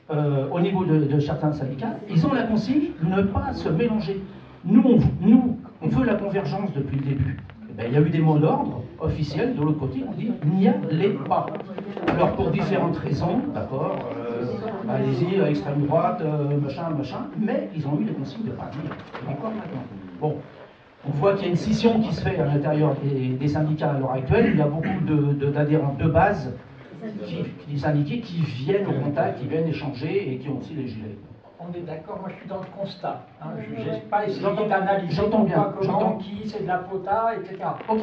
au niveau de certains syndicats, ils ont la consigne de ne pas se mélanger. Nous, on veut la convergence depuis le début. Eh Ben, il y a eu des mots d'ordre officiels de l'autre côté qui disent n'y allez pas. Alors pour différentes raisons, d'accord, allez-y, extrême droite, machin, mais ils ont eu les consignes de pas venir. Encore maintenant. Bon, on voit qu'il y a une scission qui se fait à l'intérieur des syndicats à l'heure actuelle. Il y a beaucoup d'adhérents de base, des syndiqués qui viennent au contact, qui viennent échanger et qui ont aussi les gilets. On est d'accord, moi je suis dans le constat. Hein. Je n'ai pas essayé d'analyser comment, qui, c'est de la pota, etc. Ok.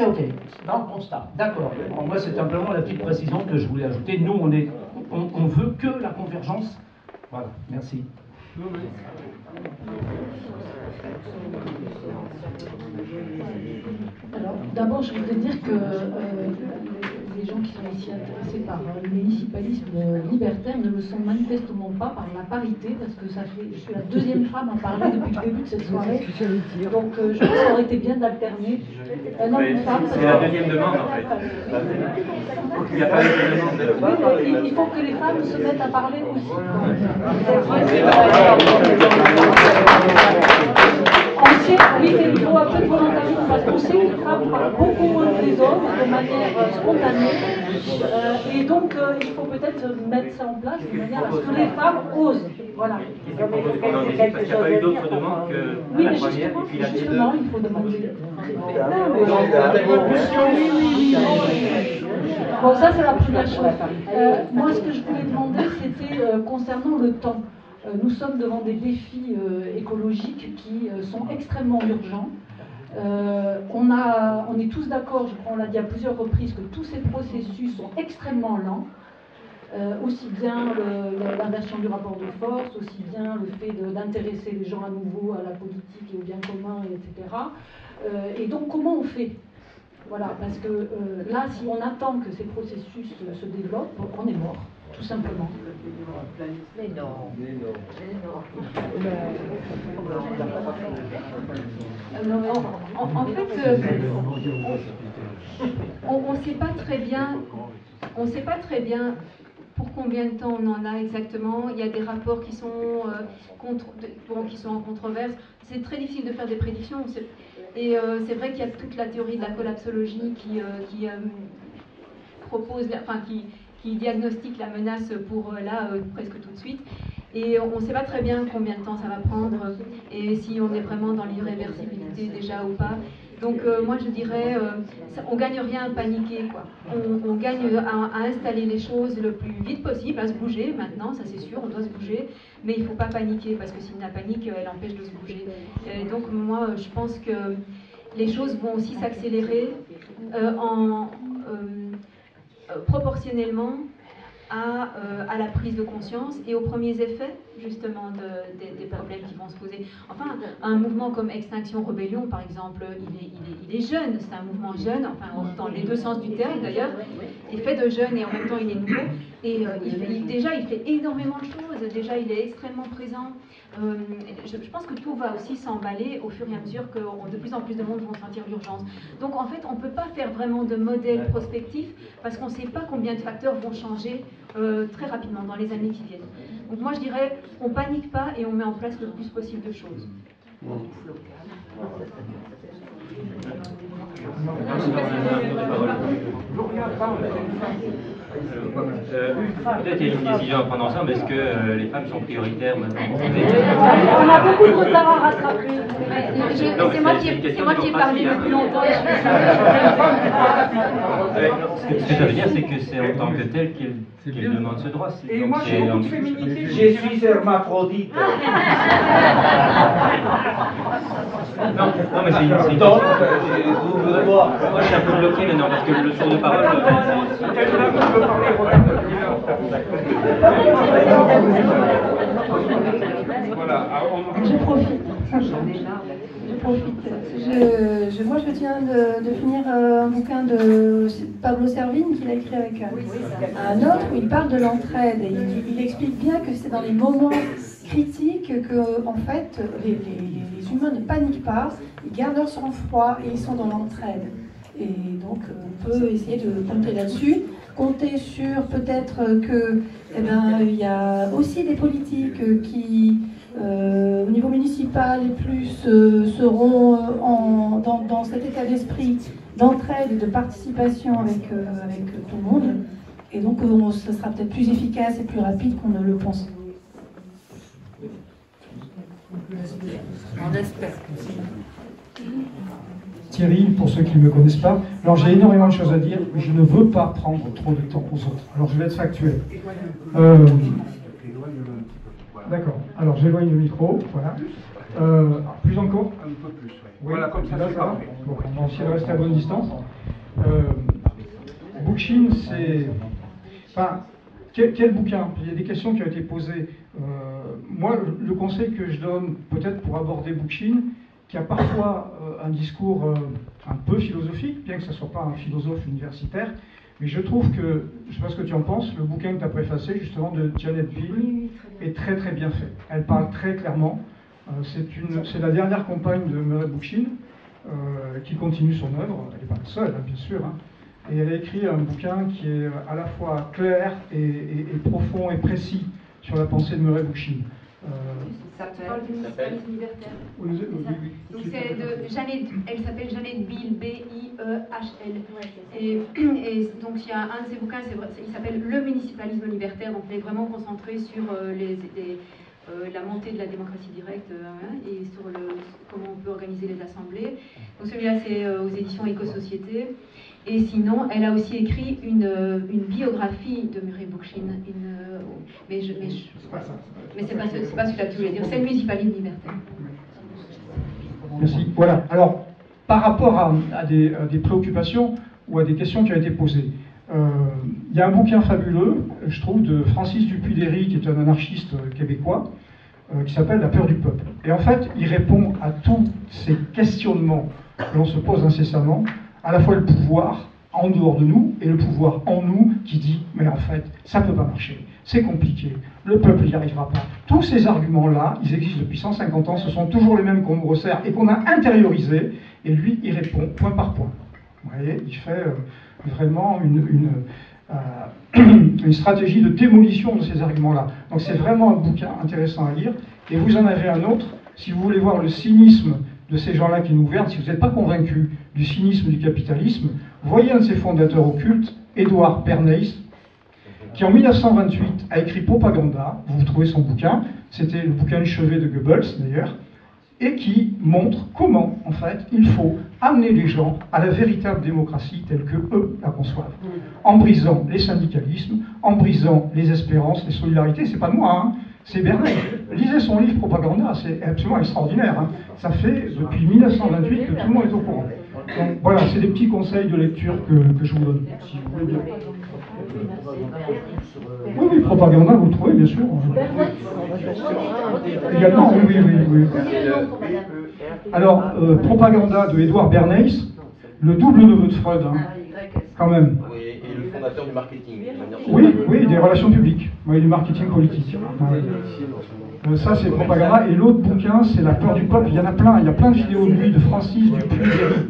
Dans le constat. D'accord. Moi c'est simplement la petite précision que je voulais ajouter. Nous on veut que la convergence. Voilà, merci. Alors, d'abord, je voudrais dire que les gens qui sont ici intéressés par le municipalisme libertaire ne le sont manifestement pas par la parité, parce que je suis la deuxième femme à parler depuis le début de cette soirée. Donc, je pense qu'il aurait été bien d'alterner un homme et une femme. C'est la deuxième demande, en fait. Il n'y a pas eu de demande. Oui, mais il faut que les femmes se mettent à parler aussi. Oui, mais il faut un peu de volontarisme parce qu'on sait que les femmes parlent beaucoup moins que les hommes de manière spontanée. Et donc, il faut peut-être mettre ça en place de manière à ce que les femmes osent. Voilà. Il n'y a pas eu d'autres demandes que la première et puis la deuxième. Justement, il faut demander. Bon, ça, c'est la première chose. Moi, ce que je voulais demander, c'était concernant le temps. Nous sommes devant des défis écologiques qui sont extrêmement urgents. On est tous d'accord, je crois, on l'a dit à plusieurs reprises, que tous ces processus sont extrêmement lents. Aussi bien l'inversion du rapport de force, aussi bien le fait d'intéresser les gens à nouveau à la politique et au bien commun, etc. Et donc, comment on fait ? Voilà, parce que là, si on attend que ces processus se développent, on est mort. Tout simplement. Mais non. En fait, on ne sait pas très bien pour combien de temps on en a exactement. Il y a des rapports qui sont en controverse. C'est très difficile de faire des prédictions. Et c'est vrai qu'il y a toute la théorie de la collapsologie qui propose, qui diagnostique la menace pour presque tout de suite. Et on ne sait pas très bien combien de temps ça va prendre et si on est vraiment dans l'irréversibilité déjà ou pas. Donc moi je dirais, on ne gagne rien à paniquer, quoi. On gagne à installer les choses le plus vite possible, à se bouger maintenant, ça c'est sûr, on doit se bouger, mais il ne faut pas paniquer parce que si la panique, elle empêche de se bouger. Et donc moi je pense que les choses vont aussi s'accélérer proportionnellement à la prise de conscience et aux premiers effets justement des problèmes qui vont se poser. Enfin, un mouvement comme Extinction Rebellion, par exemple, il est jeune, c'est un mouvement jeune, enfin dans les deux sens du terme d'ailleurs, il est fait de jeunes et en même temps il est nouveau, et il fait énormément de choses, déjà il est extrêmement présent. Je pense que tout va aussi s'emballer au fur et à mesure que de plus en plus de monde vont sentir l'urgence. Donc en fait, on ne peut pas faire vraiment de modèle prospectif parce qu'on ne sait pas combien de facteurs vont changer très rapidement dans les années qui viennent. Donc moi je dirais, on panique pas et on met en place le plus possible de choses. Peut-être qu'il y a une décision à prendre ensemble. Est-ce que les femmes sont prioritaires maintenant? On a beaucoup de retard à rattraper. C'est moi qui ai parlé depuis longtemps. Ce que ça veut dire, c'est que c'est en tant que tel qu'il demande ce droit. Et moi, j'ai beaucoup de féminité. Je suis hermaphrodite. Non, mais c'est une donc, moi, je suis un peu bloqué maintenant parce que le tour de parole. Je profite. Moi, je viens de finir un bouquin de Pablo Servigne qu'il a écrit avec un autre où il parle de l'entraide. Et il explique bien que c'est dans les moments critiques que, en fait, les humains ne paniquent pas, ils gardent leur sang-froid et ils sont dans l'entraide. Et donc, on peut essayer de compter là-dessus, compter sur peut-être que, il y a aussi des politiques qui Au niveau municipal, les plus seront dans cet état d'esprit d'entraide et de participation avec tout le monde. Et donc, ce sera peut-être plus efficace et plus rapide qu'on ne le pense. On espère. Thierry, pour ceux qui ne me connaissent pas. Alors j'ai énormément de choses à dire, mais je ne veux pas prendre trop de temps aux autres. Alors je vais être factuel. D'accord. Alors j'éloigne le micro. Voilà. Plus encore ? Un peu plus, oui. Voilà, comme ça, c'est parfait. Bon, on va essayer de rester à bonne distance. Bookchin, c'est... Enfin, quel bouquin ? Il y a des questions qui ont été posées. Moi, le conseil que je donne, peut-être pour aborder Bookchin, qui a parfois un discours un peu philosophique, bien que ce ne soit pas un philosophe universitaire, mais je trouve que, je ne sais pas ce que tu en penses, le bouquin que tu as préfacé, justement, de Janet Biel, est très très bien fait. Elle parle très clairement. C'est la dernière compagne de Murray Bookchin, qui continue son œuvre. Elle n'est pas la seule, hein, bien sûr. Hein. Et elle a écrit un bouquin qui est à la fois clair et profond et précis sur la pensée de Murray Bookchin. Ça parle du municipalisme libertaire. Donc elle s'appelle Janet Biel, B-I-E-H-L. Et donc il y a un de ses bouquins, il s'appelle Le municipalisme libertaire. Donc il est vraiment concentré sur la montée de la démocratie directe et sur comment on peut organiser les assemblées. Donc celui-là c'est aux éditions Éco-Société. Et sinon, elle a aussi écrit une biographie de Murray Bookchin. Mais c'est pas celui-là que je voulais dire. C'est le municipalisme libertaire. Merci. Voilà. Alors, par rapport à des préoccupations ou à des questions qui ont été posées, il y a un bouquin fabuleux, je trouve, de Francis Dupuy-Derry, qui est un anarchiste québécois, qui s'appelle La peur du peuple. Et en fait, il répond à tous ces questionnements que l'on se pose incessamment, à la fois le pouvoir en dehors de nous et le pouvoir en nous qui dit « mais en fait, ça ne peut pas marcher, c'est compliqué, le peuple n'y arrivera pas ». Tous ces arguments-là, ils existent depuis 150 ans, ce sont toujours les mêmes qu'on nous resserre et qu'on a intériorisés, et lui, il répond point par point. Vous voyez, il fait vraiment une stratégie de démolition de ces arguments-là. Donc c'est vraiment un bouquin intéressant à lire, et vous en avez un autre, si vous voulez voir le cynisme de ces gens-là qui nous gouvernent, si vous n'êtes pas convaincu du cynisme du capitalisme, voyez un de ses fondateurs occultes, Edward Bernays, qui en 1928 a écrit Propaganda, vous trouvez son bouquin, c'était le bouquin du chevet de Goebbels d'ailleurs, et qui montre comment, en fait, il faut amener les gens à la véritable démocratie telle que eux la conçoivent. En brisant les syndicalismes, en brisant les espérances, les solidarités, c'est pas moi, hein, c'est Bernays. Lisez son livre Propaganda, c'est absolument extraordinaire. Hein. Ça fait depuis 1928 que tout le monde est au courant. Donc voilà, c'est des petits conseils de lecture que je vous donne, si vous voulez bien. Oui, Propaganda, vous le trouvez, bien sûr. Également, oui. Alors, Propaganda de Edward Bernays, le double neveu de Freud, hein, quand même. Oui, et le fondateur du marketing. Oui, des relations publiques, oui, du marketing politique. Ça, c'est Propaganda. Et l'autre bouquin, c'est La peur du peuple. Il y en a plein. Il y a plein de vidéos de lui, de Francis Dupuy-Derry.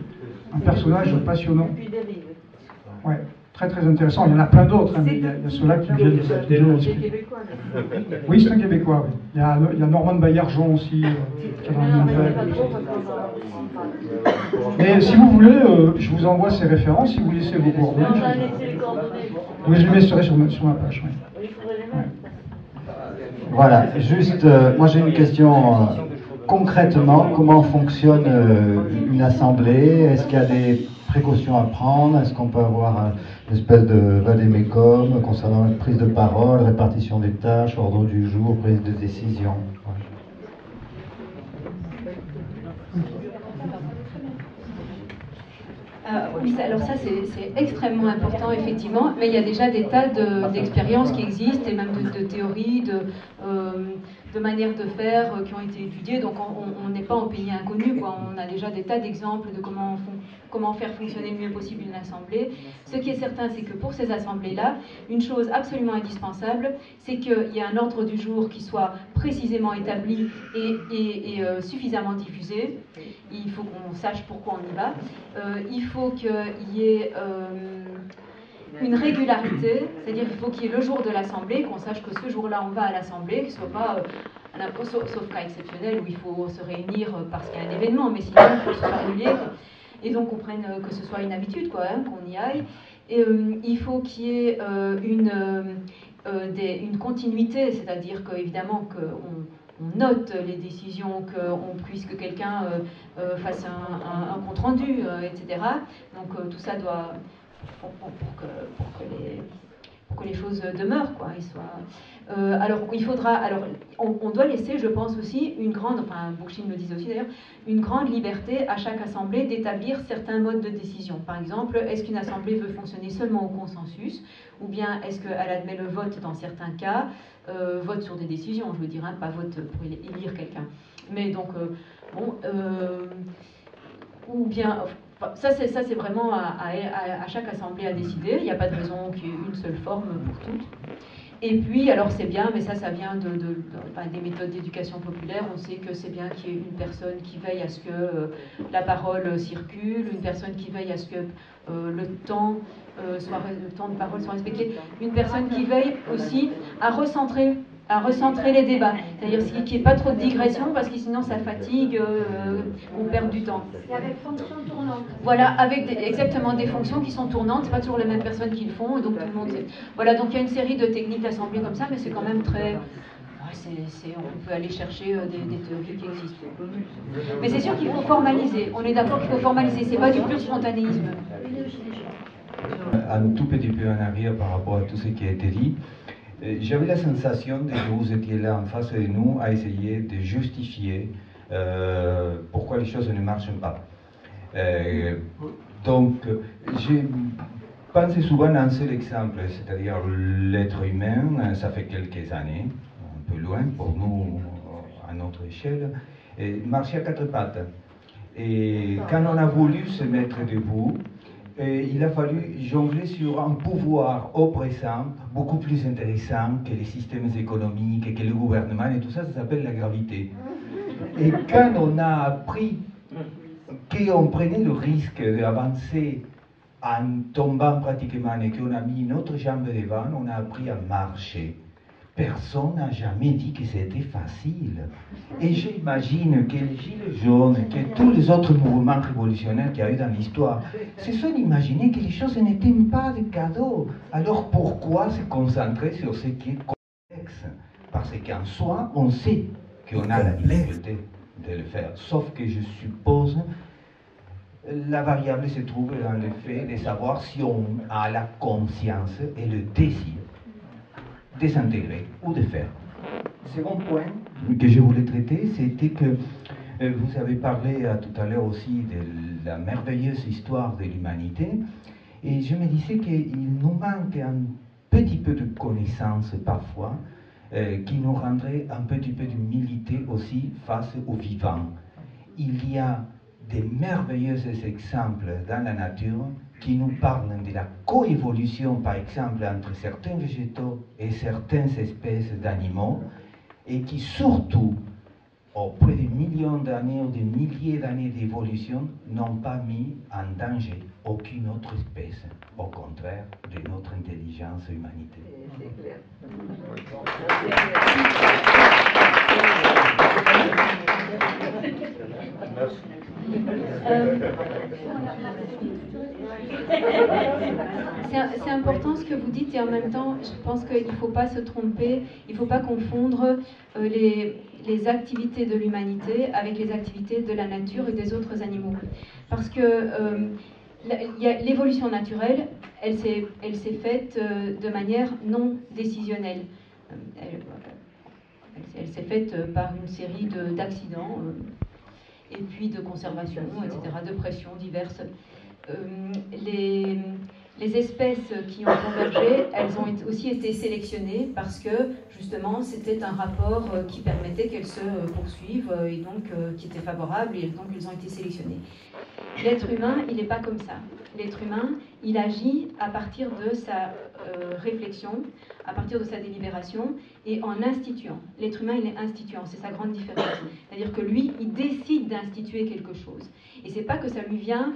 Un personnage passionnant. Ouais, très très intéressant. Il y en a plein d'autres, hein, mais il y a ceux-là qui viennent de l'esprit. Oui, c'est un Québécois. Oui. Il y a Norman Baillargeon aussi. Qui est dans le même veille. Mais si vous voulez, je vous envoie ces références, si vous laissez vos coordonnées. Oui, je les mets sur ma page. Oui. Ouais. Voilà, juste, moi j'ai une question. Concrètement, comment fonctionne une assemblée? Est-ce qu'il y a des précautions à prendre? Est-ce qu'on peut avoir une espèce de vade-mecum concernant la prise de parole, répartition des tâches, ordre du jour, prise de décision? Oui, alors ça c'est extrêmement important effectivement, mais il y a déjà des tas d'expériences qui existent et même de théories, de manières de faire qui ont été étudiées, donc on n'est pas en pays inconnu, quoi. On a déjà des tas d'exemples de comment faire fonctionner le mieux possible une assemblée. Ce qui est certain, c'est que pour ces assemblées-là, une chose absolument indispensable, c'est qu'il y ait un ordre du jour qui soit précisément établi et suffisamment diffusé. Il faut qu'on sache pourquoi on y va. Il faut qu'il y ait une régularité, c'est-à-dire qu'il faut qu'il y ait le jour de l'Assemblée, qu'on sache que ce jour-là on va à l'Assemblée, que ce ne soit pas sauf cas exceptionnel où il faut se réunir parce qu'il y a un événement, mais sinon il faut se réunir et donc qu'on prenne que ce soit une habitude, quoi, hein, qu'on y aille. Et il faut qu'il y ait une continuité, c'est-à-dire qu'évidemment qu'on note les décisions, que quelqu'un fasse un compte-rendu, etc. Donc tout ça doit, pour que les choses demeurent, quoi. Alors il faudra, on doit laisser, je pense aussi, une grande, enfin Bookchin le disait aussi d'ailleurs, une grande liberté à chaque assemblée d'établir certains modes de décision. Par exemple, est-ce qu'une assemblée veut fonctionner seulement au consensus, ou bien est-ce qu'elle admet le vote dans certains cas, vote sur des décisions, je veux dire, hein, pas vote pour élire quelqu'un. Mais donc, ou bien... Ça, c'est vraiment à chaque assemblée à décider. Il n'y a pas de raison qu'il y ait une seule forme pour toutes. Et puis, alors c'est bien, mais ça vient des méthodes d'éducation populaire. On sait que c'est bien qu'il y ait une personne qui veille à ce que la parole circule, une personne qui veille à ce que le temps de parole soit respecté, une personne qui veille aussi à recentrer les débats, c'est-à-dire qu'il n'y ait pas trop de digression parce que sinon ça fatigue, on perd du temps. Et avec fonction tournante. Voilà, avec exactement des fonctions qui sont tournantes, c'est pas toujours les mêmes personnes qui le font, et donc tout le monde sait. Voilà, donc il y a une série de techniques d'assemblée comme ça, mais c'est quand même très... on peut aller chercher des théories qui existent. Mais c'est sûr qu'il faut formaliser, on est d'accord qu'il faut formaliser, c'est pas du pur spontanéisme. Un tout petit peu en arrière par rapport à tout ce qui a été dit, j'avais la sensation que vous étiez là en face de nous à essayer de justifier pourquoi les choses ne marchent pas. Donc, j'ai pensé souvent à un seul exemple, c'est-à-dire l'être humain, ça fait quelques années, un peu loin pour nous, à notre échelle, marcher à quatre pattes. Et quand on a voulu se mettre debout, il a fallu jongler sur un pouvoir oppressant, beaucoup plus intéressant que les systèmes économiques et que le gouvernement, et tout ça, ça s'appelle la gravité. Et quand on a appris qu'on prenait le risque d'avancer en tombant pratiquement et qu'on a mis notre jambe devant, on a appris à marcher. Personne n'a jamais dit que c'était facile. Et j'imagine que les Gilets jaunes, que tous les autres mouvements révolutionnaires qu'il y a eu dans l'histoire, se sont imaginés que les choses n'étaient pas des cadeaux. Alors pourquoi se concentrer sur ce qui est complexe? Parce qu'en soi, on sait qu'on a la difficulté de le faire. Sauf que je suppose, la variable se trouve dans le fait de savoir si on a la conscience et le désir de s'intégrer ou de faire. Second point que je voulais traiter, c'était que vous avez parlé tout à l'heure aussi de la merveilleuse histoire de l'humanité, et je me disais qu'il nous manque un petit peu de connaissances parfois, qui nous rendrait un petit peu d'humilité aussi face aux vivants. Il y a des merveilleux exemples dans la nature qui nous parlent de la coévolution, par exemple, entre certains végétaux et certaines espèces d'animaux, et qui surtout, auprès des millions d'années ou des milliers d'années d'évolution, n'ont pas mis en danger aucune autre espèce, au contraire de notre intelligence humanité. C'est clair. Merci. C'est important ce que vous dites, et en même temps, je pense qu'il ne faut pas se tromper, il ne faut pas confondre les activités de l'humanité avec les activités de la nature et des autres animaux. Parce que l'évolution naturelle, elle s'est faite de manière non décisionnelle. Elle s'est faite par une série d'accidents, et puis de conservation, etc., de pressions diverses. Les espèces qui ont convergé, elles ont aussi été sélectionnées parce que, justement, c'était un rapport qui permettait qu'elles se poursuivent et donc qui était favorable, et donc elles ont été sélectionnées. L'être humain, il n'est pas comme ça. L'être humain, il agit à partir de sa réflexion, à partir de sa délibération, et en instituant. L'être humain, il est instituant, c'est sa grande différence. C'est-à-dire que lui, il décide d'instituer quelque chose. Et c'est pas que ça lui vient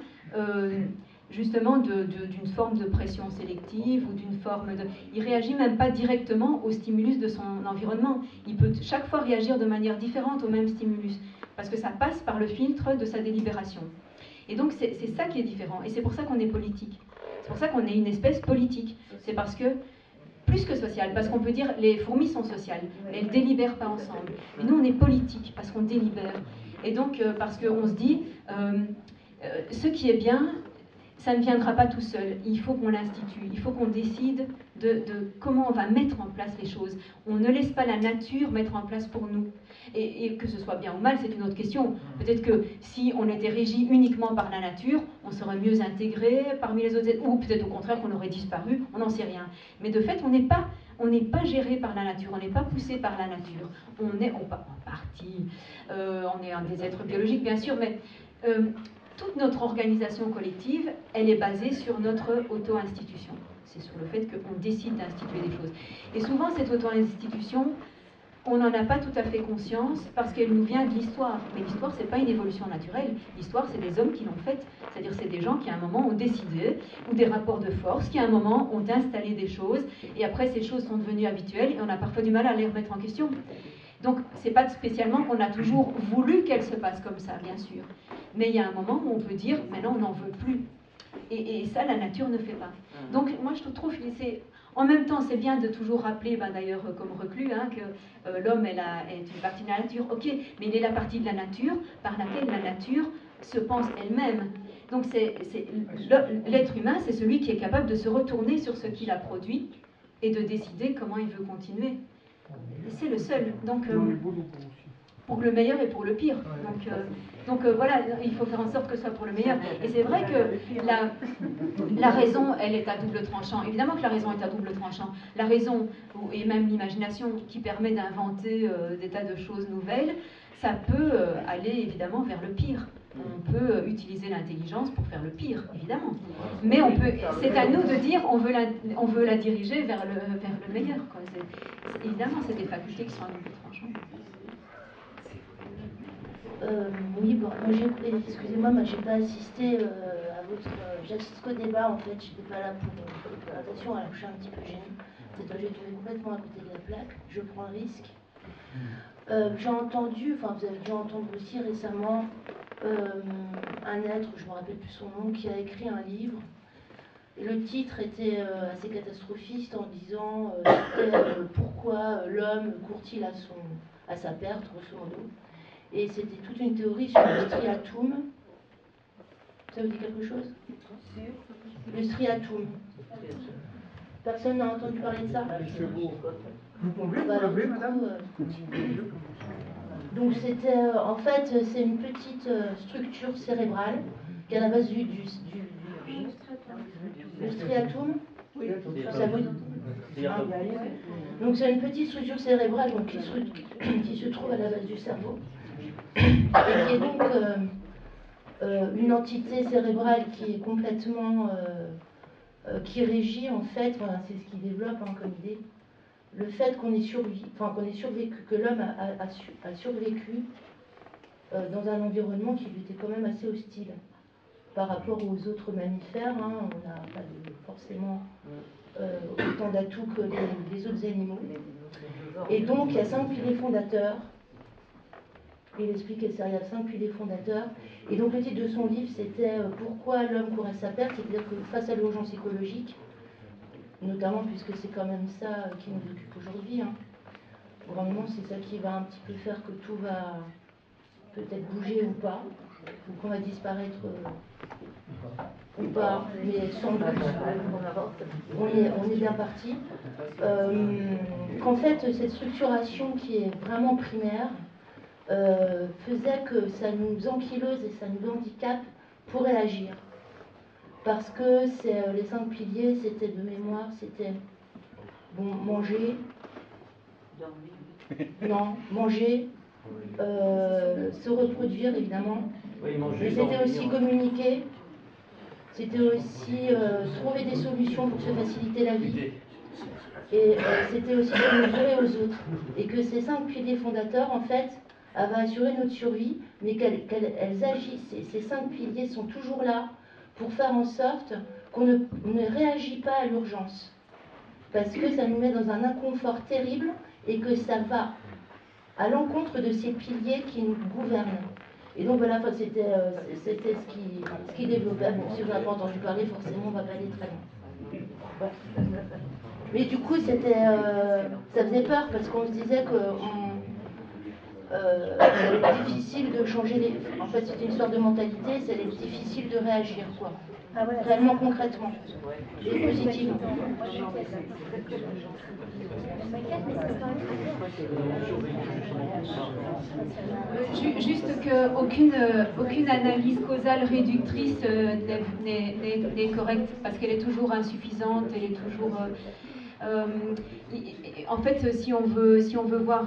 justement d'une forme de pression sélective ou d'une forme de... Il réagit même pas directement au stimulus de son environnement. Il peut chaque fois réagir de manière différente au même stimulus, parce que ça passe par le filtre de sa délibération. Et donc c'est ça qui est différent, et c'est pour ça qu'on est politique. C'est pour ça qu'on est une espèce politique. C'est parce que, plus que sociale, parce qu'on peut dire les fourmis sont sociales, mais elles ne délibèrent pas ensemble. Et nous on est politique, parce qu'on délibère. Et donc parce qu'on se dit, ce qui est bien, ça ne viendra pas tout seul, il faut qu'on l'institue, il faut qu'on décide de comment on va mettre en place les choses. On ne laisse pas la nature mettre en place pour nous. Et que ce soit bien ou mal, c'est une autre question. Peut-être que si on était régi uniquement par la nature, on serait mieux intégré parmi les autres êtres, ou peut-être au contraire qu'on aurait disparu, on n'en sait rien. Mais de fait, on n'est pas géré par la nature, on n'est pas poussé par la nature. On est en partie, on est des êtres biologiques bien sûr, mais toute notre organisation collective, elle est basée sur notre auto-institution. C'est sur le fait qu'on décide d'instituer des choses. Et souvent, cette auto-institution, on n'en a pas tout à fait conscience parce qu'elle nous vient de l'histoire. Mais l'histoire, c'est pas une évolution naturelle. L'histoire, c'est des hommes qui l'ont faite. C'est-à-dire, c'est des gens qui, à un moment, ont décidé, ou des rapports de force, qui, à un moment, ont installé des choses. Et après, ces choses sont devenues habituelles et on a parfois du mal à les remettre en question. Donc, c'est pas spécialement qu'on a toujours voulu qu'elles se passent comme ça, bien sûr. Mais il y a un moment où on peut dire, maintenant, on n'en veut plus. Et ça, la nature ne fait pas. Donc, moi, je trouve que c'est... En même temps, c'est bien de toujours rappeler, d'ailleurs comme Reclus, que l'homme est une partie de la nature, ok, mais il est la partie de la nature par laquelle la nature se pense elle-même. Donc l'être humain, c'est celui qui est capable de se retourner sur ce qu'il a produit et de décider comment il veut continuer. C'est le seul. Donc, pour le meilleur et pour le pire. Donc voilà, il faut faire en sorte que ce soit pour le meilleur. Et c'est vrai que la raison, elle est à double tranchant. Évidemment que la raison est à double tranchant. La raison, et même l'imagination qui permet d'inventer des tas de choses nouvelles, ça peut aller évidemment vers le pire. On peut utiliser l'intelligence pour faire le pire, évidemment. Mais c'est à nous de dire on veut la diriger vers le meilleur. Évidemment, c'est des facultés qui sont à double tranchant. Oui, bon, excusez-moi, moi j'ai pas assisté à votre... J'assiste qu'au débat en fait, j'étais pas là pour la présentation, alors je suis un petit peu gênée. J'ai tombé complètement à côté de la plaque, je prends le risque. J'ai entendu, enfin vous avez dû entendre aussi récemment, un être, je ne me rappelle plus son nom, qui a écrit un livre. Et le titre était assez catastrophiste en disant pourquoi l'homme court-il à sa perte, grosso modo. Et c'était toute une théorie sur le striatum. Ça vous dit quelque chose? Le striatum. Personne n'a entendu parler de ça? Vous pouvez vous lever, madame? Donc c'était, en fait, c'est une petite structure cérébrale qui est à la base du striatum. Oui. Ça vous... Donc c'est une petite structure cérébrale donc, qui se trouve à la base du cerveau. Et qui est donc une entité cérébrale qui est complètement... qui régit en fait, voilà, c'est ce qu'il développe comme idée, le fait qu'on ait survécu, que l'homme a survécu dans un environnement qui lui était quand même assez hostile par rapport aux autres mammifères. Hein, on n'a pas forcément autant d'atouts que les autres animaux. Et donc il y a 5 piliers fondateurs. Il expliquait ça, il y a 5 piliers fondateurs. Et donc le titre de son livre, c'était Pourquoi l'homme court à sa perte, c'est-à-dire que face à l'urgence écologique, notamment puisque c'est quand même ça qui nous occupe aujourd'hui, hein, probablement c'est ça qui va un petit peu faire que tout va peut-être bouger ou pas, ou qu'on va disparaître ou pas, mais sans doute on est bien parti. Qu'en fait cette structuration qui est vraiment primaire faisait que ça nous ankylose et ça nous handicape pour réagir. Parce que les 5 piliers, c'était de mémoire, c'était bon, manger, non, manger, se reproduire évidemment, oui, mais c'était aussi communiquer, c'était aussi trouver des solutions pour se faciliter la vie, et c'était aussi se mesurer aux autres. Et que ces 5 piliers fondateurs, en fait, avaient assuré notre survie, mais qu'elles agissent, et ces 5 piliers sont toujours là pour faire en sorte qu'on ne réagit pas à l'urgence. Parce que ça nous met dans un inconfort terrible et que ça va à l'encontre de ces piliers qui nous gouvernent. Et donc voilà, c'était ce qui développait. Bon, si vous n'avez pas entendu parler, forcément, on ne va pas aller très loin. Ouais. Mais du coup, ça faisait peur parce qu'on se disait que c'est difficile de changer les... En fait, c'est une sorte de mentalité, c'est difficile de réagir, quoi. Ah ouais, réellement, concrètement. Et positivement. Juste qu'aucune analyse causale réductrice n'est correcte parce qu'elle est toujours insuffisante, elle est toujours... en fait, si on veut voir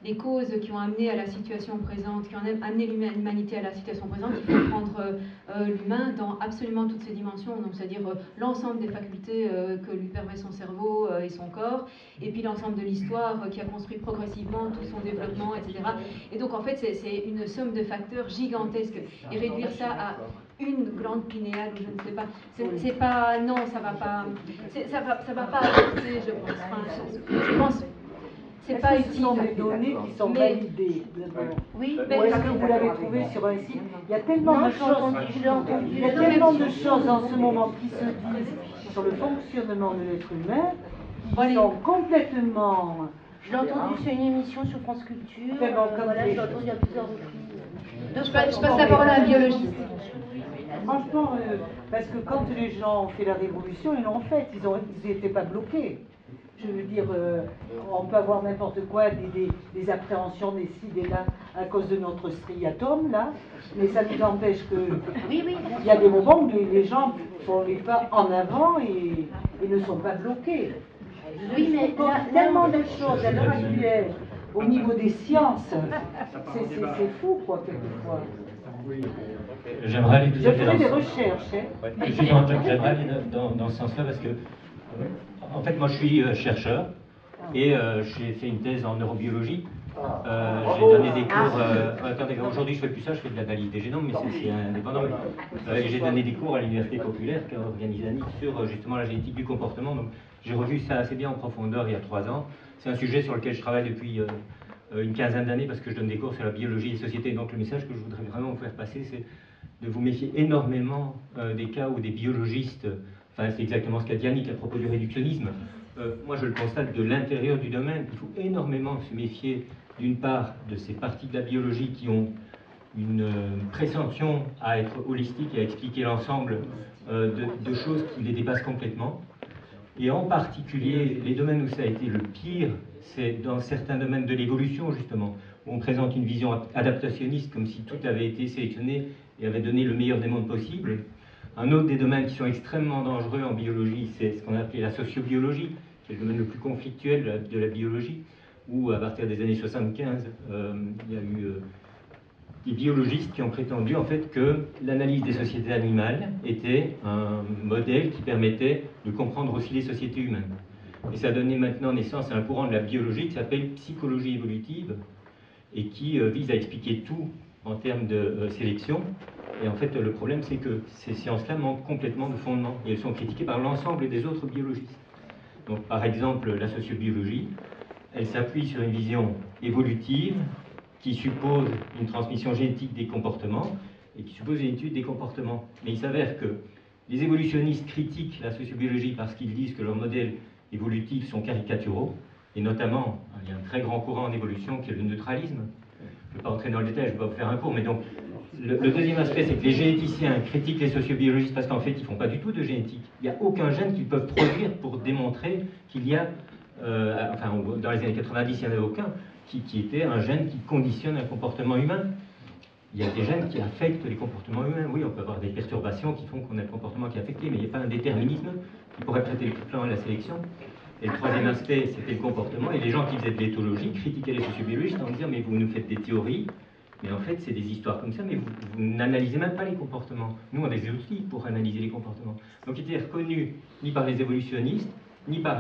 les causes qui ont amené à la situation présente, qui ont amené l'humanité à la situation présente, il faut prendre l'humain dans absolument toutes ses dimensions, donc c'est-à-dire l'ensemble des facultés que lui permet son cerveau et son corps, et puis l'ensemble de l'histoire qui a construit progressivement tout son développement, etc. Et donc en fait, c'est une somme de facteurs gigantesques, et réduire ça à une glande pinéale, ou je ne sais pas, c'est pas, non, ça va pas apporter, je pense. Enfin, je pense. C'est pas utile. Ce sont des données qui sont validées. Oui, mais est-ce que vous l'avez trouvé sur un site? Il y a tellement de choses. Il y a tellement de choses en ce moment qui se disent sur le fonctionnement de l'être humain qui sont complètement. Je l'ai entendu sur une émission sur France Culture. Voilà, je l'ai entendu il y a plusieurs reprises. Je passe la parole à un biologiste. Franchement, parce que quand les gens ont fait la révolution, ils l'ont faite. Ils n'étaient pas bloqués. Je veux dire, on peut avoir n'importe quoi, des appréhensions, des ci, des là, à cause de notre striatum, là, mais ça nous empêche que... Oui, oui. Il y a des moments où les gens font les pas en avant et ne sont pas bloqués. Oui, mais tellement de choses à l'heure actuelle, au niveau des sciences, c'est fou, quoi, quelquefois. J'aimerais aller tout à fait des recherches. Hein. Ouais, j'aimerais aller dans ce sens-là parce que... En fait, moi, je suis chercheur et j'ai fait une thèse en neurobiologie. J'ai donné des cours. Attendez, aujourd'hui, je fais plus ça, je fais de l'analyse des génomes, mais c'est indépendant. J'ai donné des cours à l'Université populaire qui a organisé Annick sur justement la génétique du comportement. Donc, j'ai revu ça assez bien en profondeur il y a 3 ans. C'est un sujet sur lequel je travaille depuis une quinzaine d'années parce que je donne des cours sur la biologie et société. Donc, le message que je voudrais vraiment vous faire passer, c'est de vous méfier énormément des cas où des biologistes. Enfin, c'est exactement ce qu'a dit Annick à propos du réductionnisme. Moi, je le constate de l'intérieur du domaine. Il faut énormément se méfier, d'une part, de ces parties de la biologie qui ont une prétention à être holistique et à expliquer l'ensemble de choses qui les dépassent complètement. Et en particulier, les domaines où ça a été le pire, c'est dans certains domaines de l'évolution, justement, où on présente une vision adaptationniste, comme si tout avait été sélectionné et avait donné le meilleur des mondes possibles. Un autre des domaines qui sont extrêmement dangereux en biologie, c'est ce qu'on a appelé la sociobiologie, qui est le domaine le plus conflictuel de la biologie, où à partir des années 75, il y a eu des biologistes qui ont prétendu en fait que l'analyse des sociétés animales était un modèle qui permettait de comprendre aussi les sociétés humaines. Et ça a donné maintenant naissance à un courant de la biologie qui s'appelle psychologie évolutive et qui vise à expliquer tout en termes de sélection. Et en fait, le problème, c'est que ces sciences-là manquent complètement de fondement et elles sont critiquées par l'ensemble des autres biologistes. Donc, par exemple, la sociobiologie, elle s'appuie sur une vision évolutive qui suppose une transmission génétique des comportements et qui suppose une étude des comportements. Mais il s'avère que les évolutionnistes critiquent la sociobiologie parce qu'ils disent que leurs modèles évolutifs sont caricaturaux, et notamment, il y a un très grand courant en évolution qui est le neutralisme. Je ne vais pas entrer dans le détail, je ne vais pas vous faire un cours, mais donc, le deuxième aspect, c'est que les généticiens critiquent les sociobiologistes parce qu'en fait, ils ne font pas du tout de génétique. Il n'y a aucun gène qu'ils peuvent produire pour démontrer qu'il y a, enfin, dans les années 90, il n'y en avait aucun, qui était un gène qui conditionne un comportement humain. Il y a des gènes qui affectent les comportements humains. Oui, on peut avoir des perturbations qui font qu'on a le comportement qui est affecté, mais il n'y a pas un déterminisme qui pourrait prêter le plan à la sélection. Et le troisième aspect, c'était le comportement. Et les gens qui faisaient de l'éthologie critiquaient les sociobiologistes en disant « mais vous nous faites des théories, mais en fait c'est des histoires comme ça, mais vous n'analysez même pas les comportements. Nous, on a des outils pour analyser les comportements. » Donc il était reconnu ni par les évolutionnistes, ni par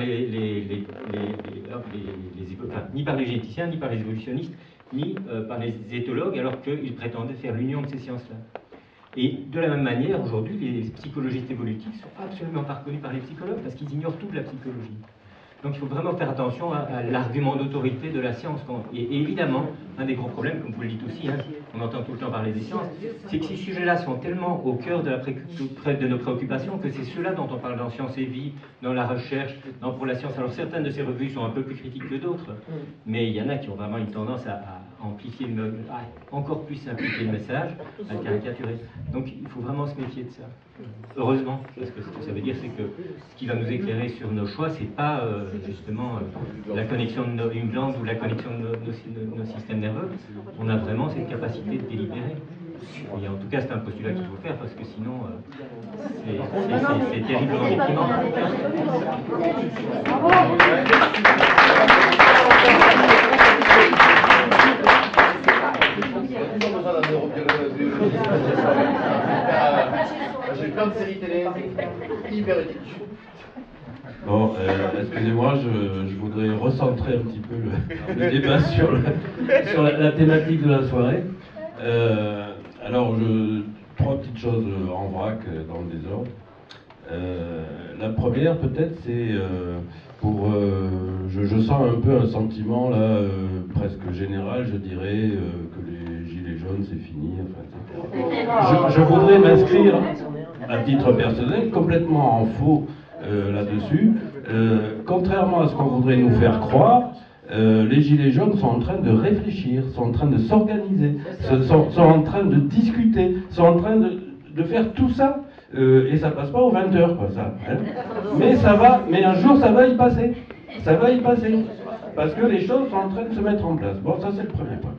ni par les généticiens, ni par les évolutionnistes, ni par les éthologues, alors qu'ils prétendaient faire l'union de ces sciences-là. Et de la même manière, aujourd'hui, les psychologistes évolutifs ne sont absolument pas reconnus par les psychologues parce qu'ils ignorent toute la psychologie. Donc il faut vraiment faire attention à l'argument d'autorité de la science. Et évidemment, un des gros problèmes, comme vous le dites aussi, hein, on entend tout le temps parler des sciences, c'est que ces sujets-là sont tellement au cœur de nos préoccupations que c'est ceux-là dont on parle dans Science et Vie, dans la recherche, pour la science. Alors certaines de ces revues sont un peu plus critiques que d'autres, mais il y en a qui ont vraiment une tendance à amplifier, à encore plus simplifier le message, à le caricaturer. Donc il faut vraiment se méfier de ça. Heureusement, parce que ce que ça veut dire, c'est que ce qui va nous éclairer sur nos choix, c'est pas justement la connexion de une glande ou la connexion de nos systèmes nerveux. On a vraiment cette capacité de délibérer. Et en tout cas, c'est un postulat qu'il faut faire, parce que sinon, c'est terriblement déprimant. J'ai plein de séries télé hyper éthiques. Bon, excusez-moi, je voudrais recentrer un petit peu le débat sur la thématique de la soirée. Alors, trois petites choses en vrac, dans le désordre. La première, peut-être, c'est je sens un peu un sentiment, là, presque général, je dirais, que les gilets jaunes, c'est fini, enfin, etc. Je voudrais m'inscrire, à titre personnel, complètement en faux là-dessus. Contrairement à ce qu'on voudrait nous faire croire, les gilets jaunes sont en train de réfléchir, sont en train de s'organiser, sont en train de discuter, sont en train de faire tout ça. Et ça passe pas aux 20h, quoi, ça. Hein. Mais ça va, mais un jour ça va y passer. Ça va y passer. Parce que les choses sont en train de se mettre en place. Bon, ça c'est le premier point.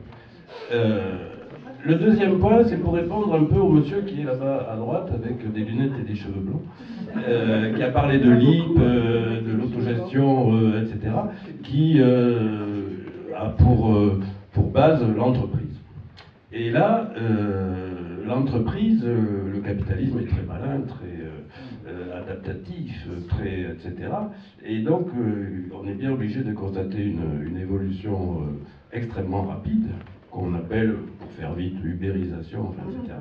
Le deuxième point, c'est pour répondre un peu au monsieur qui est là-bas à droite, avec des lunettes et des cheveux blancs, qui a parlé de l'IP, de l'autogestion, etc., qui a pour base l'entreprise. Et là, l'entreprise, le capitalisme est très malin, très adaptatif, très, etc. Et donc, on est bien obligé de constater une évolution extrêmement rapide, qu'on appelle, pour faire vite, ubérisation, enfin, etc.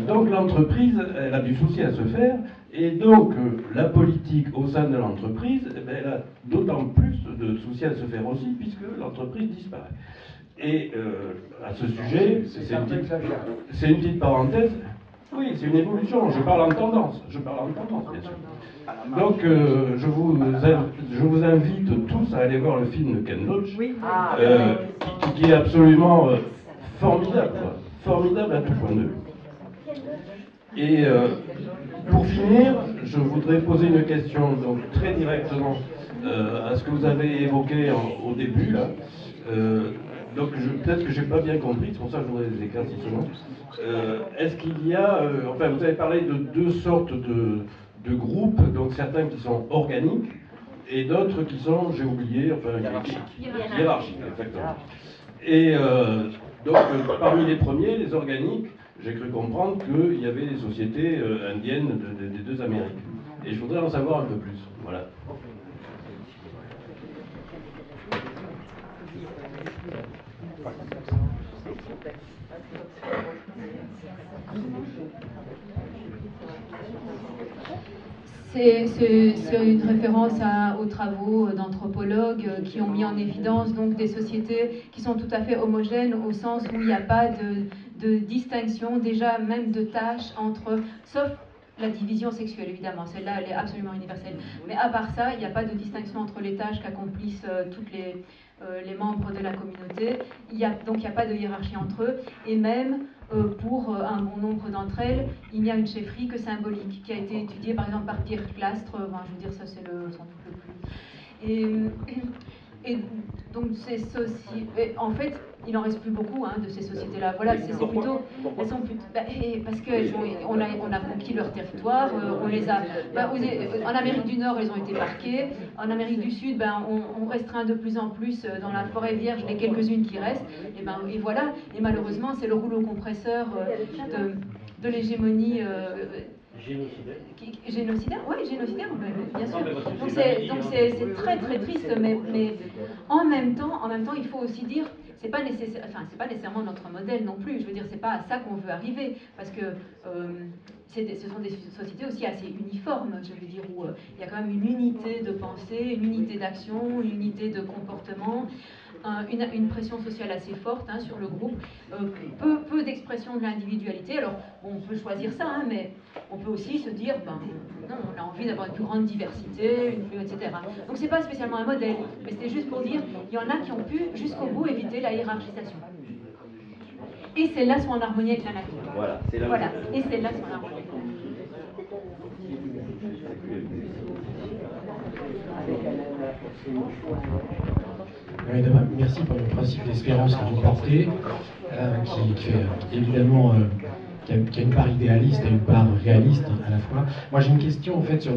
Donc l'entreprise, elle a du souci à se faire, et donc la politique au sein de l'entreprise, elle a d'autant plus de soucis à se faire aussi, puisque l'entreprise disparaît. Et à ce sujet, c'est une petite parenthèse. Oui, c'est une évolution. Je parle en tendance. Bien sûr. Donc, je vous invite tous à aller voir le film de Ken Loach, qui est absolument formidable, quoi. Formidable à tout point de vue. Et pour finir, je voudrais poser une question donc très directement à ce que vous avez évoqué au début là. Donc peut-être que j'ai pas bien compris, c'est pour ça que je voudrais des éclaircissements. Est-ce qu'il y a, enfin vous avez parlé de deux sortes de groupes, donc certains qui sont organiques et d'autres qui sont, j'ai oublié, enfin hiérarchiques, exactement. Et donc parmi les premiers, les organiques, j'ai cru comprendre qu'il y avait des sociétés indiennes des deux Amériques. Et je voudrais en savoir un peu plus. Voilà. C'est une référence aux travaux d'anthropologues qui ont mis en évidence donc des sociétés qui sont tout à fait homogènes au sens où il n'y a pas de distinction, déjà même de tâches entre, sauf la division sexuelle évidemment, celle-là elle est absolument universelle. Mais à part ça, il n'y a pas de distinction entre les tâches qu'accomplissent toutes les membres de la communauté. Donc il n'y a pas de hiérarchie entre eux, et même pour un bon nombre d'entre elles, il n'y a une chefferie que symbolique, qui a été étudiée par exemple par Pierre Clastre, enfin, je veux dire ça c'est sans doute le plus. Et donc ces sociétés, en fait, il n'en reste plus beaucoup de ces sociétés-là. Voilà, c'est plutôt, elles sont plutôt, parce qu'on a conquis leur territoire, on les a. En Amérique du Nord, elles ont été parquées. En Amérique du Sud, on restreint de plus en plus dans la forêt vierge les quelques-unes qui restent. Et voilà. Et malheureusement, c'est le rouleau compresseur de l'hégémonie. Génocidaire, oui, génocidaire, bien sûr. Donc c'est très très triste, mais en même temps, il faut aussi dire c'est pas nécessairement notre modèle non plus. Je veux dire, c'est pas à ça qu'on veut arriver, parce que ce sont des sociétés aussi assez uniformes, je veux dire, où il y a quand même une unité de pensée, une unité d'action, une unité de comportement, une pression sociale assez forte sur le groupe, peu d'expression de l'individualité. Alors, on peut choisir ça, mais on peut aussi se dire, non, on a envie d'avoir une plus grande diversité, etc. Donc, c'est pas spécialement un modèle, mais c'était juste pour dire, il y en a qui ont pu, jusqu'au bout, éviter la hiérarchisation. Et celles-là sont en harmonie avec la nature. Voilà, c'est là. Voilà, et celles-là sont en harmonie avec la nature. Oui, merci pour le principe d'espérance que vous portez, qui est évidemment qui a une part idéaliste et une part réaliste à la fois. Moi, j'ai une question en fait sur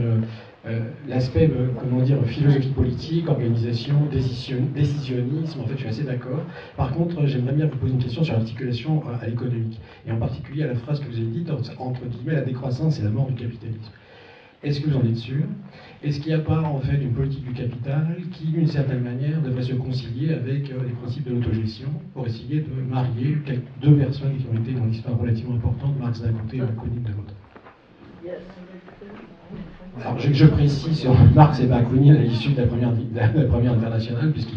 l'aspect, comment dire, philosophie politique, organisation, décisionnisme. En fait, je suis assez d'accord. Par contre, j'aimerais bien vous poser une question sur l'articulation à l'économique, et en particulier à la phrase que vous avez dite entre guillemets, la décroissance et la mort du capitalisme. Est-ce que vous en êtes sûr? Est-ce qu'il n'y a pas en fait une politique du capital qui, d'une certaine manière, devrait se concilier avec les principes de l'autogestion pour essayer de marier deux personnes qui ont été dans l'histoire relativement importante, Marx d'un côté et Bakounine de l'autre? Alors, je précise sur Marx et Bakounine à l'issue de la première internationale, puisque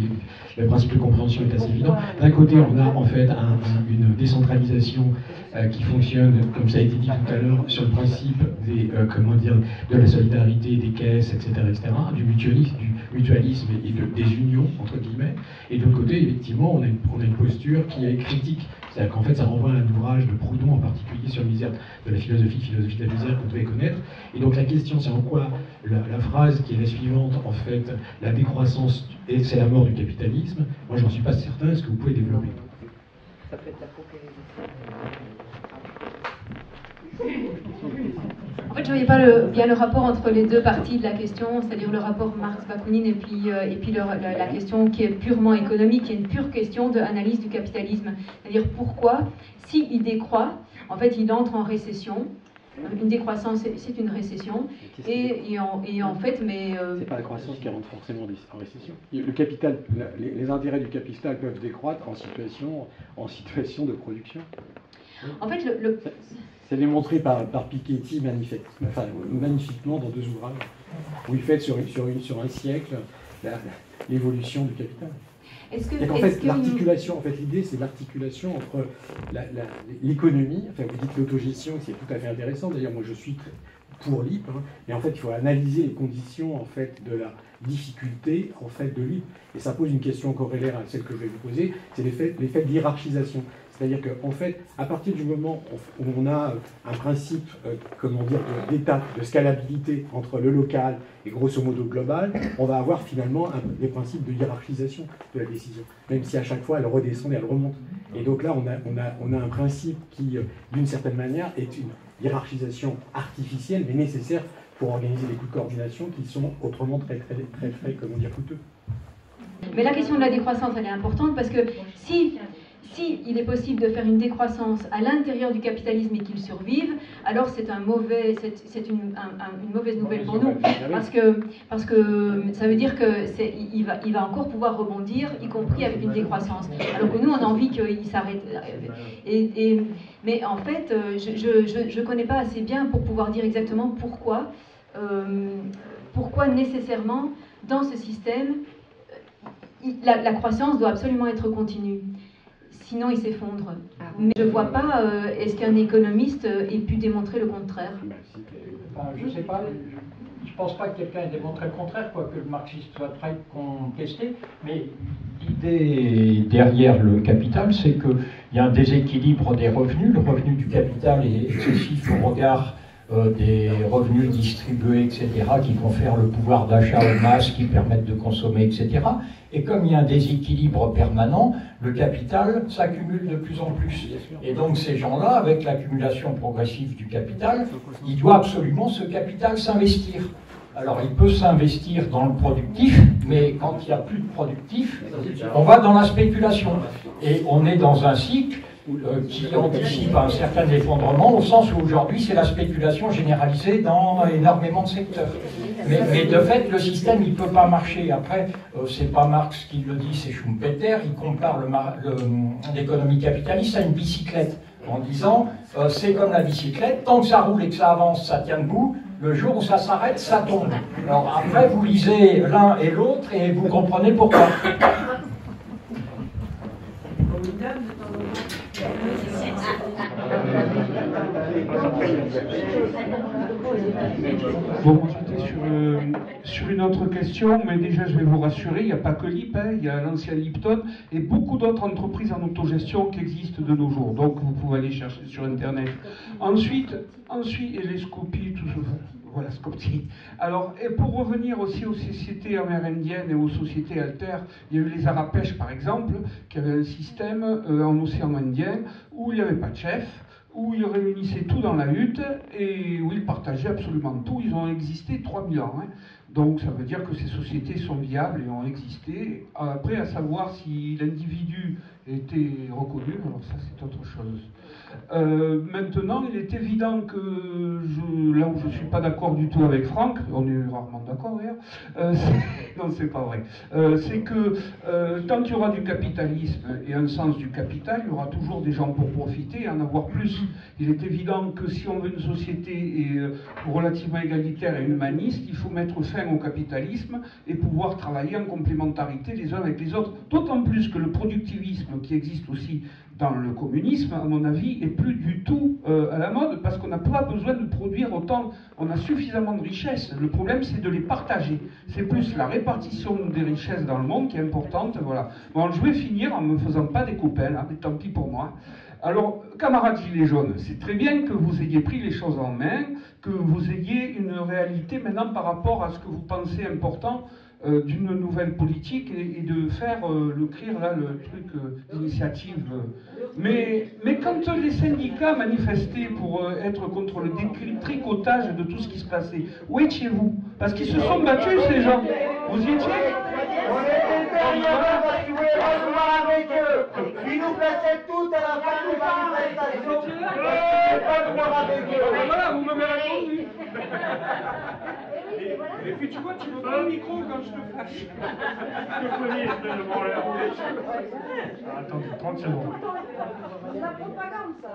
le principe de compréhension est assez évident. D'un côté, on a en fait une décentralisation qui fonctionne, comme ça a été dit tout à l'heure, sur le principe de la solidarité, des caisses, etc., du mutualisme et des unions, entre guillemets. Et de l'autre côté, effectivement, on a une posture qui est critique. C'est-à-dire qu'en fait, ça renvoie à un ouvrage de Proudhon, en particulier sur la misère de la philosophie de la misère, que vous devez connaître. Et donc la question, c'est en quoi la phrase qui est la suivante, en fait, la décroissance, et c'est la mort du capitalisme. Moi, j'en suis pas certain. Est-ce que vous pouvez développer? Ça fait de la En fait, je ne voyais pas bien le rapport entre les deux parties de la question, c'est-à-dire le rapport Marx-Bakounine et puis la question qui est purement économique, qui est une pure question d'analyse du capitalisme. C'est-à-dire pourquoi, s'il décroît, en fait, il entre en récession. Une décroissance, c'est une récession. Et en fait, mais... C'est pas la croissance qui rentre forcément en récession. Le capital, les intérêts du capital peuvent décroître en situation de production. En fait, c'est démontré par Piketty magnifiquement dans deux ouvrages, où il fait sur un siècle l'évolution du capital. En fait, l'articulation, en fait, l'idée, c'est l'articulation entre l'économie, enfin, vous dites l'autogestion, c'est tout à fait intéressant, d'ailleurs, moi je suis pour l'IP, mais en fait, il faut analyser les conditions, en fait, de la difficulté, en fait, de l'IP, et ça pose une question corrélaire à celle que je vais vous poser, c'est l'effet de hiérarchisation. C'est-à-dire qu'en fait, à partir du moment où on a un principe, d'état, de scalabilité entre le local et grosso modo global, on va avoir finalement des principes de hiérarchisation de la décision, même si à chaque fois elle redescend et elle remonte. Et donc là, on a un principe qui, d'une certaine manière, est une hiérarchisation artificielle, mais nécessaire pour organiser des coûts de coordination qui sont autrement très coûteux. Mais la question de la décroissance, elle est importante parce que si il est possible de faire une décroissance à l'intérieur du capitalisme et qu'il survive, alors c'est une mauvaise nouvelle pour nous, parce que ça veut dire qu'il va encore pouvoir rebondir, y compris avec une décroissance. Alors que nous, on a envie qu'il s'arrête. Mais en fait, je ne connais pas assez bien pour pouvoir dire exactement pourquoi nécessairement, dans ce système, la croissance doit absolument être continue. Sinon, il s'effondre. Mais je ne vois pas, est-ce qu'un économiste ait pu démontrer le contraire? Je ne sais pas. Je ne pense pas que quelqu'un ait démontré le contraire, quoique le marxisme soit très contesté. Mais l'idée derrière le capital, c'est qu'il y a un déséquilibre des revenus. Le revenu du capital est excessif au regard des revenus distribués, etc., qui confèrent le pouvoir d'achat aux masses, qui permettent de consommer, etc. Et comme il y a un déséquilibre permanent, le capital s'accumule de plus en plus. Et donc ces gens-là, avec l'accumulation progressive du capital, il doit absolument ce capital s'investir. Alors il peut s'investir dans le productif, mais quand il n'y a plus de productif, on va dans la spéculation. Et on est dans un cycle qui anticipe un certain effondrement, au sens où aujourd'hui c'est la spéculation généralisée dans énormément de secteurs. Mais de fait, le système il ne peut pas marcher. Après, c'est pas Marx qui le dit, c'est Schumpeter, il compare l'économie capitaliste à une bicyclette, en disant c'est comme la bicyclette, tant que ça roule et que ça avance, ça tient debout, le jour où ça s'arrête, ça tombe. Alors après, vous lisez l'un et l'autre et vous comprenez pourquoi. Bon, j'étais sur une autre question, mais déjà je vais vous rassurer, il n'y a pas que LIP, hein, il y a l'ancien Lipton et beaucoup d'autres entreprises en autogestion qui existent de nos jours. Donc vous pouvez aller chercher sur Internet. Ensuite et les Scoopy, tout ça. Voilà, Scopti. Alors, et pour revenir aussi aux sociétés amérindiennes et aux sociétés altères, il y a eu les Arapèches, par exemple, qui avaient un système en océan Indien où il n'y avait pas de chef, où ils réunissaient tout dans la hutte et où ils partageaient absolument tout. Ils ont existé 3000 ans. Hein. Donc, ça veut dire que ces sociétés sont viables et ont existé. Après, à savoir si l'individu était reconnu, alors ça, c'est autre chose. Maintenant, il est évident que là où je ne suis pas d'accord du tout avec Franck, on est rarement d'accord d'ailleurs, non c'est pas vrai, c'est que tant qu'il y aura du capitalisme et un sens du capital, il y aura toujours des gens pour profiter et en avoir plus. Il est évident que si on veut une société relativement égalitaire et humaniste, il faut mettre fin au capitalisme et pouvoir travailler en complémentarité les uns avec les autres. D'autant plus que le productivisme qui existe aussi dans le communisme, à mon avis, est plus du tout à la mode, parce qu'on n'a pas besoin de produire autant, on a suffisamment de richesses. Le problème, c'est de les partager. C'est plus la répartition des richesses dans le monde qui est importante, voilà. Bon, je vais finir en ne me faisant pas des copains, là, mais tant pis pour moi. Alors, camarades gilets jaunes, c'est très bien que vous ayez pris les choses en main, que vous ayez une réalité maintenant par rapport à ce que vous pensez important d'une nouvelle politique et de faire écrire là le truc d'initiative. Mais quand les syndicats manifestaient pour être contre le détricotage de tout ce qui se passait, où étiez-vous? Parce qu'ils se sont battus ces gens. Vous y étiez? On était derrière parce qu'ils voulaient pas se voir avec eux. Ils nous plaçaient toutes à la fin de manifestation. On ne voulait pas se voir avec eux. Voilà, vous m'avez répondu. Et puis tu vois, tu me prends le micro quand je te fâche. Attendez, 30 secondes. C'est la propagande, ça.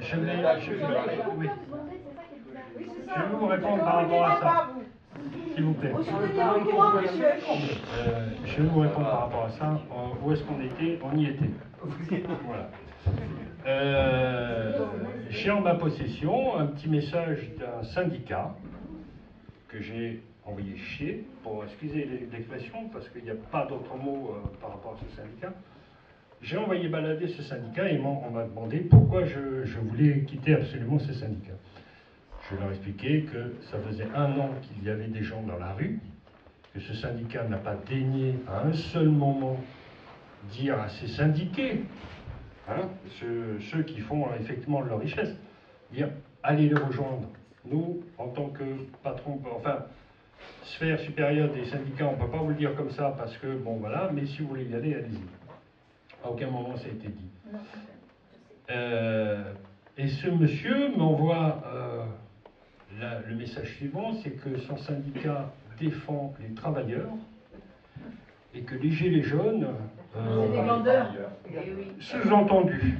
Je vais vous répondre par rapport à ça. S'il vous plaît. Je vais vous répondre par rapport à ça. Où est-ce qu'on était? On y était. Voilà. J'ai en ma possession un petit message d'un syndicat que j'ai envoyé chier, pour excuser l'expression, parce qu'il n'y a pas d'autre mot par rapport à ce syndicat. J'ai envoyé balader ce syndicat et on m'a demandé pourquoi je voulais quitter absolument ce syndicat. Je leur ai expliqué que ça faisait 1 an qu'il y avait des gens dans la rue, que ce syndicat n'a pas daigné à un seul moment dire à ses syndiqués, hein, ceux qui font effectivement leur richesse, dire allez les rejoindre. Nous, en tant que patron, enfin, sphère supérieure des syndicats, on ne peut pas vous le dire comme ça parce que, bon voilà, mais si vous voulez y aller, allez-y. À aucun moment ça a été dit. Et ce monsieur m'envoie le message suivant, c'est que son syndicat défend les travailleurs et que les gilets jaunes, sous-entendu,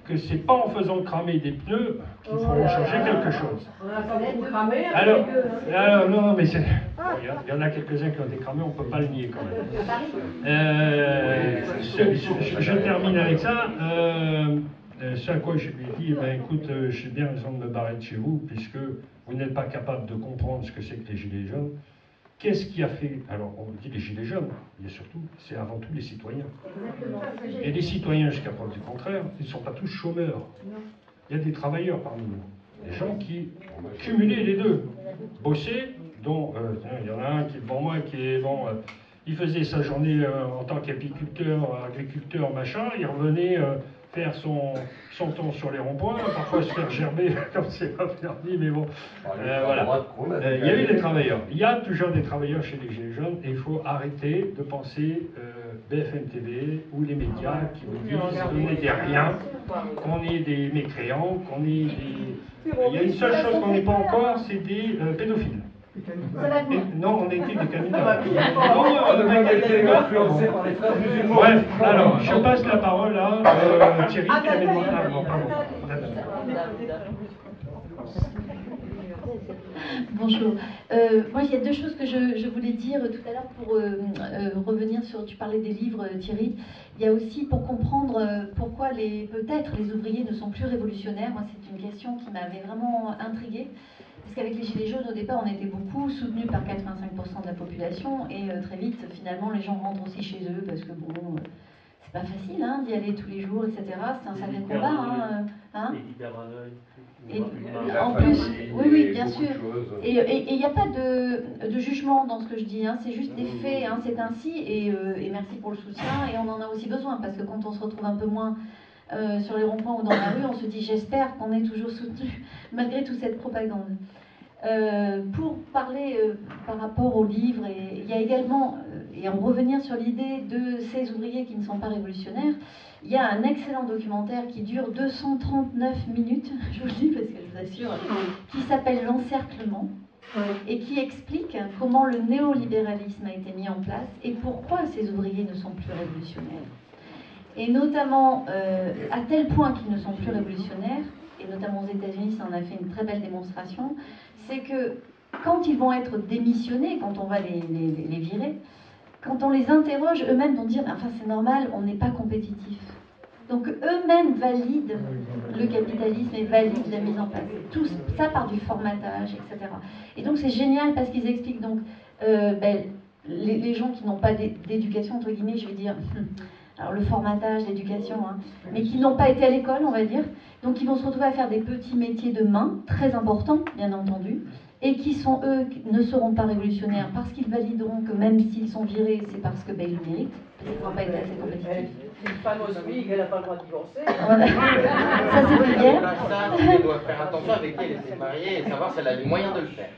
que c'est pas en faisant cramer des pneus qu'il faut changer quelque chose. On a pas beaucoup cramé. Alors, non, mais c'est... Il y en a quelques-uns qui ont été cramés, on ne peut pas le nier quand même. Je termine avec ça. Ce à quoi je lui ai dit, ben, écoute, j'ai bien raison de me barrer de chez vous, puisque vous n'êtes pas capable de comprendre ce que c'est que les gilets jaunes. Qu'est-ce qui a fait... Alors, on dit les gilets jaunes, mais surtout, c'est avant tout les citoyens. Et les citoyens, jusqu'à preuve du contraire, ils ne sont pas tous chômeurs. Il y a des travailleurs parmi nous. Des gens qui cumulaient les deux. Bosser, dont il y en a un qui est devant moi, qui est... Bon, il faisait sa journée en tant qu'apiculteur, agriculteur, machin, il revenait... faire son temps sur les ronds-points, parfois se faire gerber comme c'est pas permis, mais bon, voilà. Il y a eu des travailleurs. Il y a toujours des travailleurs chez les Gilets jaunes et il faut arrêter de penser BFM TV ou les médias qui vous disent qu'on n'est des riens, qu'on est des mécréants, qu'on est des... Il y a une seule chose qu'on n'est pas encore, c'est des pédophiles. Non, on a été des cannibales. Non, on a été influencés par les frères musulmans. Bref, alors, je passe la parole à Thierry qui avait demandé avant. Bonjour. Moi, il y a deux choses que je voulais dire tout à l'heure pour revenir sur... Tu parlais des livres, Thierry. Il y a aussi pour comprendre pourquoi peut-être les ouvriers ne sont plus révolutionnaires. Moi, c'est une question qui m'avait vraiment intriguée. Parce qu'avec les Gilets jaunes, au départ, on était beaucoup soutenus par 85% de la population. Et très vite, finalement, les gens rentrent aussi chez eux parce que, bon... c'est pas facile d'y aller tous les jours, etc. C'est un sacré combat. Et en plus, oui, bien sûr. Et il n'y a pas de jugement dans ce que je dis. C'est juste des faits. C'est ainsi. Et merci pour le soutien. Et on en a aussi besoin parce que quand on se retrouve un peu moins sur les ronds-points ou dans la rue, on se dit j'espère qu'on est toujours soutenu malgré toute cette propagande. Pour parler par rapport aux livres, il y a également, et en revenir sur l'idée de ces ouvriers qui ne sont pas révolutionnaires, il y a un excellent documentaire qui dure 239 minutes, je vous le dis parce que je vous assure, qui s'appelle L'Encerclement, et qui explique comment le néolibéralisme a été mis en place et pourquoi ces ouvriers ne sont plus révolutionnaires. Et notamment, à tel point qu'ils ne sont plus révolutionnaires, et notamment aux États-Unis, ça en a fait une très belle démonstration, c'est que quand ils vont être démissionnés, quand on va les virer, quand on les interroge, eux-mêmes vont dire enfin c'est normal, on n'est pas compétitif. Donc eux-mêmes valident le capitalisme et valident la mise en place. Tout ça part du formatage, etc. Et donc c'est génial parce qu'ils expliquent donc les gens qui n'ont pas d'éducation, entre guillemets, je vais dire, alors le formatage, l'éducation, mais qui n'ont pas été à l'école, on va dire, donc ils vont se retrouver à faire des petits métiers de main, très importants, bien entendu, et qui sont, eux, ne seront pas révolutionnaires parce qu'ils valideront que même s'ils sont virés, c'est parce que ils le méritent, parce qu'ils n'ont pas été assez compétitifs. Une femme au SMIC, elle n'a pas le droit de divorcer. Voilà. Ça, c'est hier. Elle doit faire attention avec qui elle s'est mariée et savoir si elle a les moyens de le faire.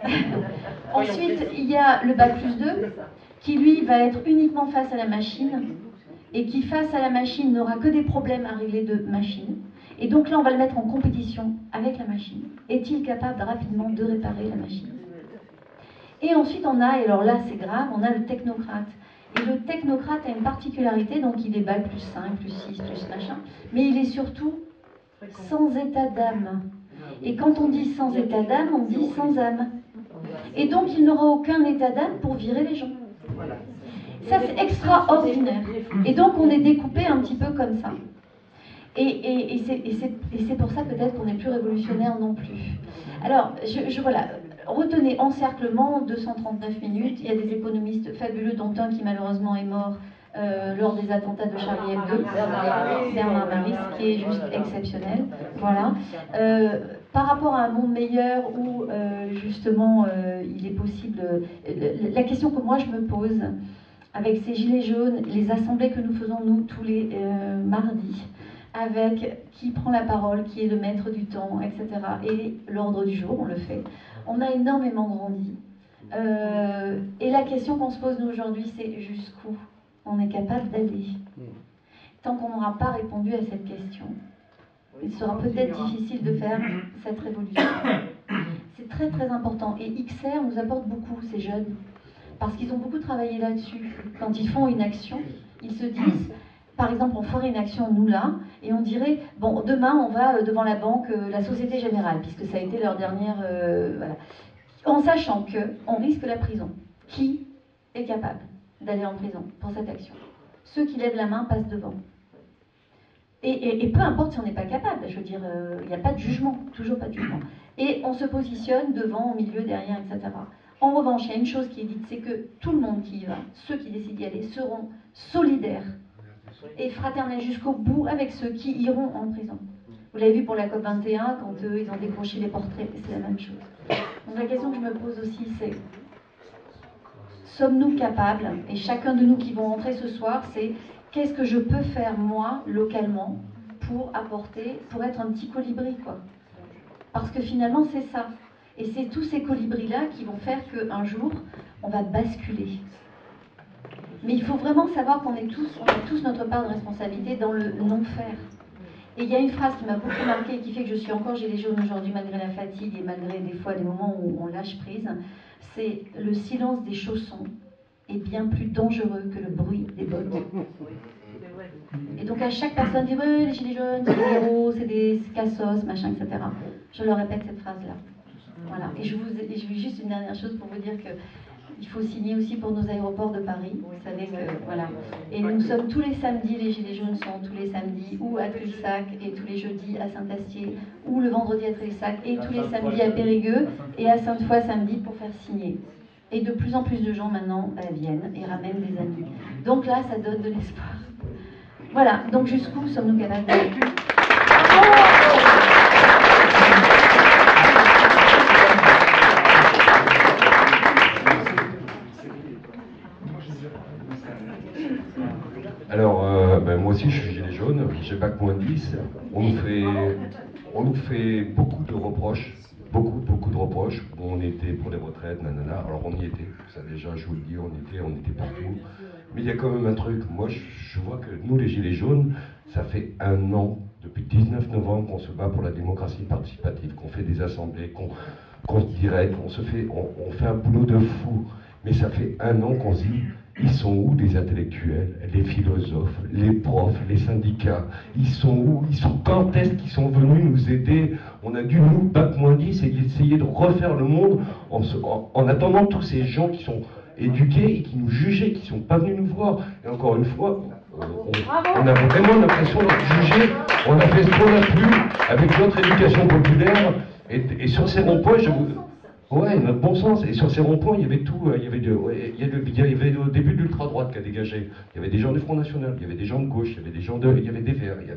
Ensuite, il y a le Bac+2, qui lui va être uniquement face à la machine, et qui face à la machine n'aura que des problèmes à régler de machine. Et donc là, on va le mettre en compétition avec la machine. Est-il capable rapidement de réparer la machine? Et ensuite, on a, et alors là, c'est grave, on a le technocrate. Et le technocrate a une particularité, donc il est Bac +5, +6, plus machin, mais il est surtout sans état d'âme. Et quand on dit sans état d'âme, on dit sans âme. Et donc, il n'aura aucun état d'âme pour virer les gens. Ça, c'est extraordinaire. Et donc, on est découpé un petit peu comme ça. Et c'est pour ça peut-être qu'on n'est plus révolutionnaire non plus. Alors, voilà, retenez encerclement, 239 minutes. Il y a des économistes fabuleux, dont un qui malheureusement est mort lors des attentats de Charlie Hebdo, Bernard Maris, qui est juste exceptionnel. Voilà. Par rapport à un monde meilleur où justement il est possible... la question que moi je me pose avec ces gilets jaunes, les assemblées que nous faisons nous tous les mardis, avec qui prend la parole, qui est le maître du temps, etc. Et l'ordre du jour, on le fait. On a énormément grandi. Et la question qu'on se pose nous aujourd'hui, c'est jusqu'où on est capable d'aller. Tant qu'on n'aura pas répondu à cette question, il sera peut-être difficile de faire cette révolution. C'est très très important. Et XR nous apporte beaucoup, ces jeunes, parce qu'ils ont beaucoup travaillé là-dessus. Quand ils font une action, ils se disent... Par exemple, on ferait une action, nous, là, et on dirait, bon, demain, on va devant la banque, la Société Générale, puisque ça a été leur dernière... voilà. En sachant qu'on risque la prison. Qui est capable d'aller en prison pour cette action? Ceux qui lèvent la main passent devant. Et peu importe si on n'est pas capable, je veux dire, il n'y a pas de jugement, toujours pas de jugement. Et on se positionne devant, au milieu, derrière, etc. En revanche, il y a une chose qui est dite, c'est que tout le monde qui y va, ceux qui décident d'y aller, seront solidaires et fraternels jusqu'au bout avec ceux qui iront en prison. Vous l'avez vu pour la COP21, quand ils ont décroché les portraits, c'est la même chose. Donc la question que je me pose aussi, c'est sommes-nous capables, et chacun de nous qui vont rentrer ce soir, c'est qu'est-ce que je peux faire moi, localement, pour apporter, pour être un petit colibri, quoi. Parce que finalement, c'est ça. Et c'est tous ces colibris-là qui vont faire qu'un jour, on va basculer. Mais il faut vraiment savoir qu'on a tous notre part de responsabilité dans le non-faire. Et il y a une phrase qui m'a beaucoup marquée, qui fait que je suis encore gilet jaune aujourd'hui, malgré la fatigue et malgré des fois des moments où on lâche prise, c'est « le silence des chaussons est bien plus dangereux que le bruit des bottes ». Et donc à chaque personne dit « ouais, les gilets jaunes, c'est des héros, c'est des cassos, machin, etc. » Je leur répète cette phrase-là. Voilà. Et je veux juste une dernière chose pour vous dire que il faut signer aussi pour nos aéroports de Paris. Vous savez que, voilà. Et nous sommes tous les samedis, les Gilets jaunes sont tous les samedis, ou à Trissac, et tous les jeudis à Saint-Astier, ou le vendredi à Trissac, et tous les samedis à Périgueux, et à Sainte-Foy samedi pour faire signer. Et de plus en plus de gens maintenant viennent et ramènent des amis. Donc là, ça donne de l'espoir. Voilà, donc jusqu'où sommes-nous capables d'aller ? Alors, moi aussi je suis gilet jaune, j'ai bac -10, on nous fait beaucoup de reproches, beaucoup de reproches. Bon, on était pour les retraites, nanana, alors on y était, ça déjà je vous le dis, on était partout. Mais il y a quand même un truc, moi je vois que nous les gilets jaunes, ça fait 1 an, depuis le 19 novembre qu'on se bat pour la démocratie participative, qu'on fait des assemblées, qu'on se direct, on fait un boulot de fou. Mais ça fait 1 an qu'on se dit, ils sont où les intellectuels, les philosophes, les profs, les syndicats? Ils sont où? Quand est-ce qu'ils sont venus nous aider? On a dû, nous, bac -10, et essayer de refaire le monde en attendant tous ces gens qui sont éduqués et qui nous jugeaient, qui ne sont pas venus nous voir. Et encore une fois, on a vraiment l'impression d'être jugés. On a fait ce qu'on a pu avec notre éducation populaire. Et sur ces ronds-points, ouais, notre bon sens. Et sur ces ronds-points, il y avait tout. Il y avait au début de l'ultra-droite qui a dégagé. Il y avait des gens du Front National, il y avait des gens de gauche, il y avait des gens il y avait des Verts, il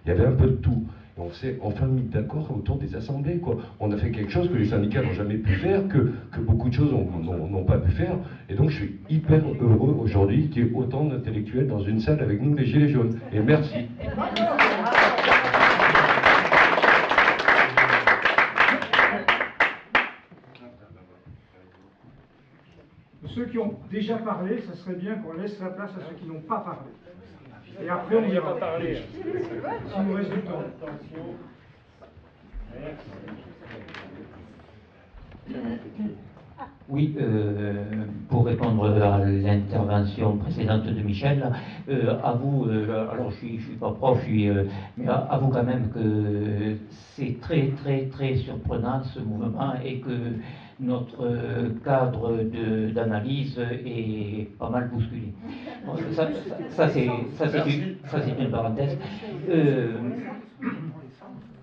y avait un peu de tout. Et on s'est enfin mis d'accord autour des assemblées, quoi. On a fait quelque chose que les syndicats n'ont jamais pu faire, que beaucoup de choses n'ont pas pu faire. Et donc je suis hyper heureux aujourd'hui qu'il y ait autant d'intellectuels dans une salle avec nous, les Gilets jaunes. Et merci. Ceux qui ont déjà parlé, ça serait bien qu'on laisse la place à ceux qui n'ont pas parlé. Et après, on ira parler. Si nous reste du temps. Oui, pour répondre à l'intervention précédente de Michel, avoue, alors je suis pas prof, mais avoue quand même que c'est très surprenant ce mouvement et que notre cadre d'analyse est pas mal bousculé. Bon, ça c'est une parenthèse.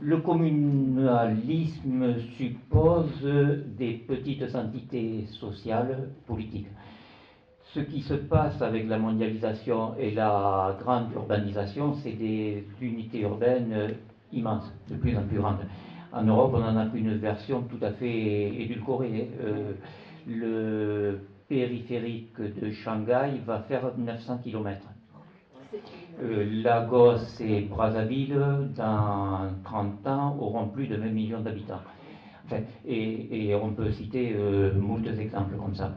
Le communalisme suppose des petites entités sociales, politiques. Ce qui se passe avec la mondialisation et la grande urbanisation, c'est des unités urbaines immenses, de plus en plus grandes. En Europe, on n'en a qu'une version tout à fait édulcorée. Le périphérique de Shanghai va faire 900 km. Lagos et Brazzaville, dans 30 ans, auront plus de 20 millions d'habitants. Enfin, et on peut citer moult exemples comme ça.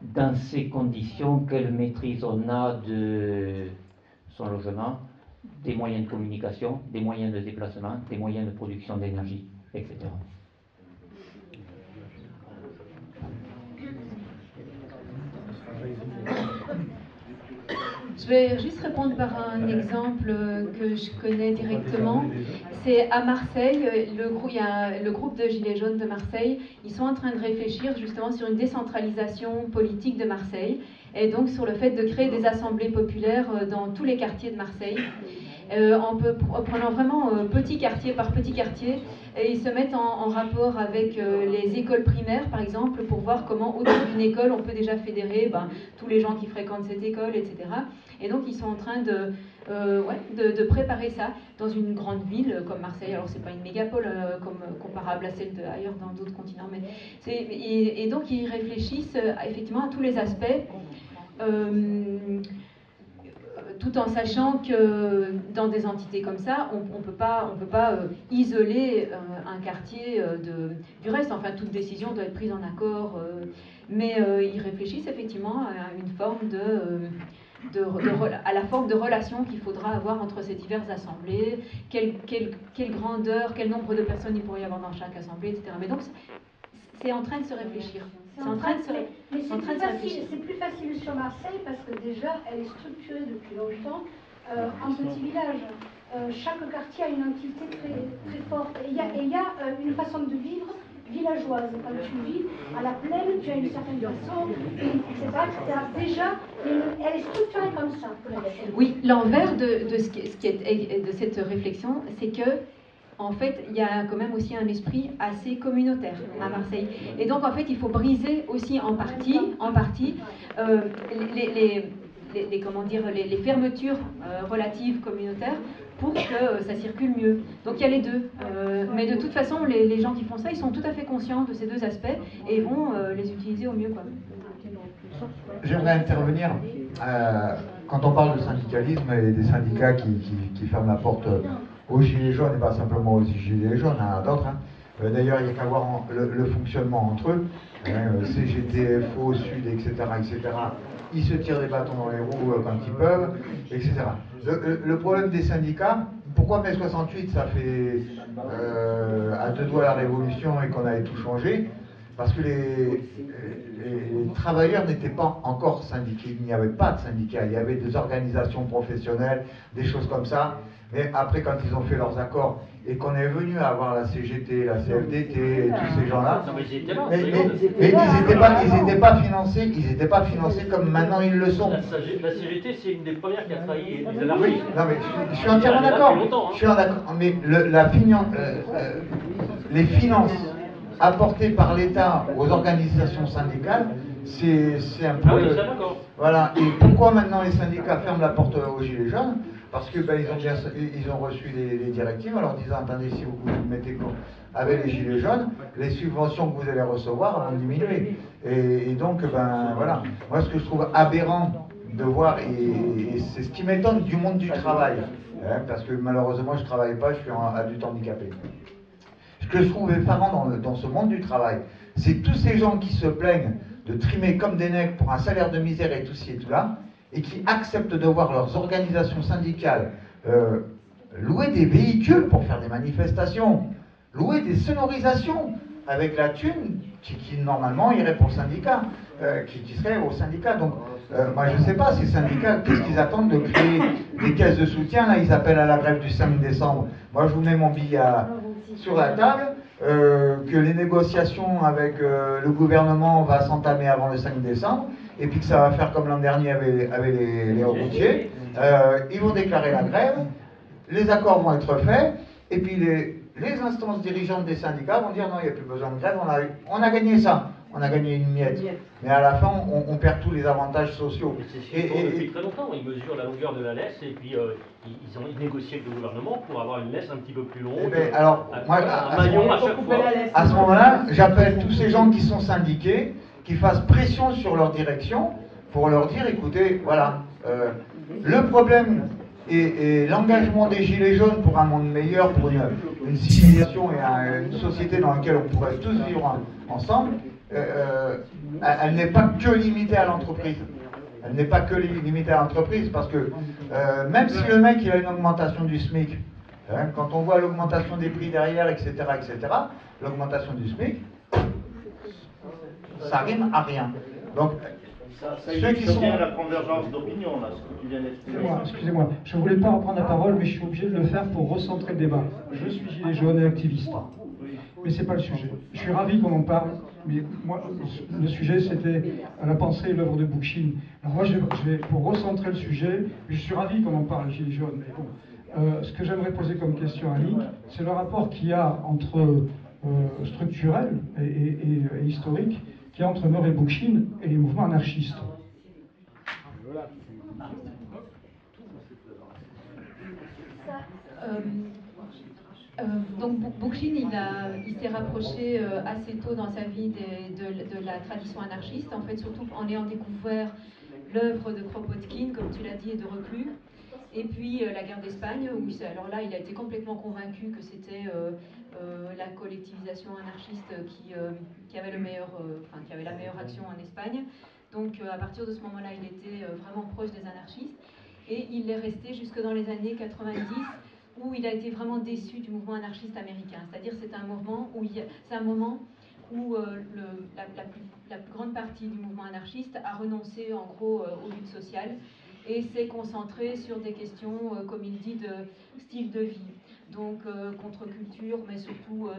Dans ces conditions, quelle maîtrise on a de son logement, des moyens de communication, des moyens de déplacement, des moyens de production d'énergie, etc. Je vais juste répondre par un exemple que je connais directement. C'est à Marseille, il y a le groupe de Gilets jaunes de Marseille, ils sont en train de réfléchir justement sur une décentralisation politique de Marseille et donc sur le fait de créer des assemblées populaires dans tous les quartiers de Marseille. En prenant vraiment petit quartier par petit quartier, et ils se mettent en rapport avec les écoles primaires, par exemple, pour voir comment, autour d'une école, on peut déjà fédérer tous les gens qui fréquentent cette école, etc. Et donc, ils sont en train de préparer ça dans une grande ville comme Marseille. Alors, c'est pas une mégapole comparable à celle ailleurs dans d'autres continents, mais et donc, ils réfléchissent effectivement à tous les aspects tout en sachant que dans des entités comme ça, on peut pas isoler un quartier du reste. Enfin, toute décision doit être prise en accord. Mais ils réfléchissent effectivement à une forme à la forme de relation qu'il faudra avoir entre ces diverses assemblées, quelle grandeur, quel nombre de personnes il pourrait y avoir dans chaque assemblée, etc. Mais donc, c'est en train de se réfléchir. Mais c'est plus facile sur Marseille parce que déjà, elle est structurée depuis longtemps en petit village. Chaque quartier a une entité très, très forte. Et il y a une façon de vivre villageoise. Quand tu vis à la plaine, tu as une certaine façon, etc. Déjà, elle est structurée comme ça. Oui, l'envers de cette réflexion, c'est que en fait, il y a quand même aussi un esprit assez communautaire à Marseille. Et donc, en fait, il faut briser aussi en partie les fermetures relatives communautaires pour que ça circule mieux. Donc, il y a les deux. Mais de toute façon, les gens qui font ça, ils sont tout à fait conscients de ces deux aspects et vont les utiliser au mieux, quoi. J'aimerais intervenir. Quand on parle de syndicalisme et des syndicats qui ferment la porte aux gilets jaunes, et pas simplement aux gilets jaunes, il y en a d'autres. D'ailleurs, il n'y a qu'à voir le fonctionnement entre eux. CGT, FO, Sud, etc., etc. Ils se tirent des bâtons dans les roues quand ils peuvent, etc. Le problème des syndicats, pourquoi mai 68, ça fait à deux doigts la révolution et qu'on avait tout changé? Parce que les travailleurs n'étaient pas encore syndiqués, il n'y avait pas de syndicats, il y avait des organisations professionnelles, des choses comme ça. Mais après, quand ils ont fait leurs accords et qu'on est venu à avoir la CGT, la CFDT et tous ces gens-là, mais ils n'étaient pas financés comme maintenant ils le sont. La CGT, c'est une des premières qui a trahi les anarchistes. Non, mais je suis entièrement d'accord. Je suis en accord. Mais les finances apportées par l'État aux organisations syndicales, c'est un peu. Ah oui, c'est d'accord. Voilà. Et pourquoi maintenant les syndicats ferment la porte aux gilets jaunes? Parce que ils ont reçu les directives en leur disant attendez, si vous vous mettez avec les gilets jaunes, les subventions que vous allez recevoir vont diminuer. Et donc voilà. Moi, ce que je trouve aberrant de voir, et c'est ce qui m'étonne du monde du travail, parce que malheureusement je ne travaille pas, je suis adulte handicapé. Ce que je trouve effarant dans ce monde du travail, c'est tous ces gens qui se plaignent de trimer comme des nègres pour un salaire de misère et tout ci et tout là, et qui acceptent de voir leurs organisations syndicales louer des véhicules pour faire des manifestations, louer des sonorisations avec la thune qui normalement irait pour le syndicat, qui serait au syndicat. Donc moi je ne sais pas, ces syndicats, qu'est-ce qu'ils attendent de créer des caisses de soutien? Là ils appellent à la grève du 5 décembre. Moi je vous mets mon billet sur la table, que les négociations avec le gouvernement vont s'entamer avant le 5 décembre, et puis que ça va faire comme l'an dernier avec les routiers. Ils vont déclarer la grève, les accords vont être faits, et puis les instances dirigeantes des syndicats vont dire non, il n'y a plus besoin de grève, on a gagné ça, on a gagné une miette. Mais à la fin, on perd tous les avantages sociaux. Depuis très longtemps, ils mesurent la longueur de la laisse, et puis ils ont négocié avec le gouvernement pour avoir une laisse un petit peu plus longue. Alors, moi, à ce moment-là, j'appelle tous ces gens qui sont syndiqués, qui fassent pression sur leur direction pour leur dire, écoutez, voilà, le problème et l'engagement des Gilets jaunes pour un monde meilleur, pour une civilisation et une société dans laquelle on pourrait tous vivre ensemble, elle n'est pas que limitée à l'entreprise. Elle n'est pas que limitée à l'entreprise, parce que même si le mec il a une augmentation du SMIC, quand on voit l'augmentation des prix derrière, etc., l'augmentation du SMIC, ça rime à rien. Donc, ceux qui sont à la convergence d'opinion, là, ce que tu viens d'expliquer. Excusez-moi, je ne voulais pas reprendre la parole, mais je suis obligé de le faire pour recentrer le débat. Je suis gilet jaune et activiste. Mais ce n'est pas le sujet. Je suis ravi qu'on en parle, mais moi, le sujet, c'était la pensée et l'œuvre de Bookchin. Alors moi, je vais pour recentrer le sujet, je suis ravi qu'on en parle, gilet jaune. Mais bon, ce que j'aimerais poser comme question à Nick, c'est le rapport qu'il y a entre structurel et historique, qu'il y a entre Murray Bookchin et les mouvements anarchistes. Donc Bookchin, il s'est rapproché assez tôt dans sa vie de la tradition anarchiste, en fait surtout en ayant découvert l'œuvre de Kropotkin, comme tu l'as dit, et de Reclus. Et puis la guerre d'Espagne, où alors là, il a été complètement convaincu que c'était la collectivisation anarchiste qui avait qui avait la meilleure action en Espagne. Donc à partir de ce moment-là, il était vraiment proche des anarchistes. Et il est resté jusque dans les années 90, où il a été vraiment déçu du mouvement anarchiste américain. C'est-à-dire c'est un moment où la plus grande partie du mouvement anarchiste a renoncé en gros aux luttes sociales et s'est concentré sur des questions, comme il dit, de style de vie. Donc contre-culture, mais surtout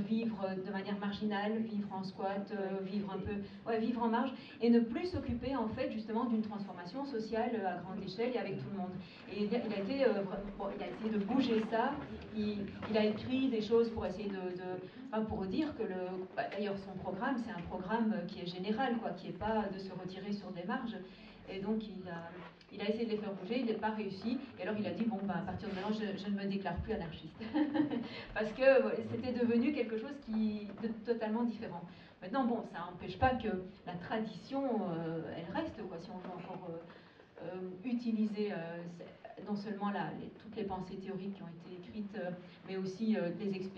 vivre de manière marginale, vivre en squat, vivre en marge, et ne plus s'occuper en fait justement d'une transformation sociale à grande échelle et avec tout le monde. Et il a essayé de bouger ça. Il a écrit des choses pour essayer pour dire que d'ailleurs son programme, c'est un programme qui est général, qui n'est pas de se retirer sur des marges. Et donc il a essayé de les faire bouger, il n'a pas réussi. Et alors il a dit, à partir de maintenant, je ne me déclare plus anarchiste. Parce que c'était devenu quelque chose de totalement différent. Maintenant, ça n'empêche pas que la tradition, elle reste, si on veut encore utiliser non seulement toutes les pensées théoriques qui ont été écrites, mais aussi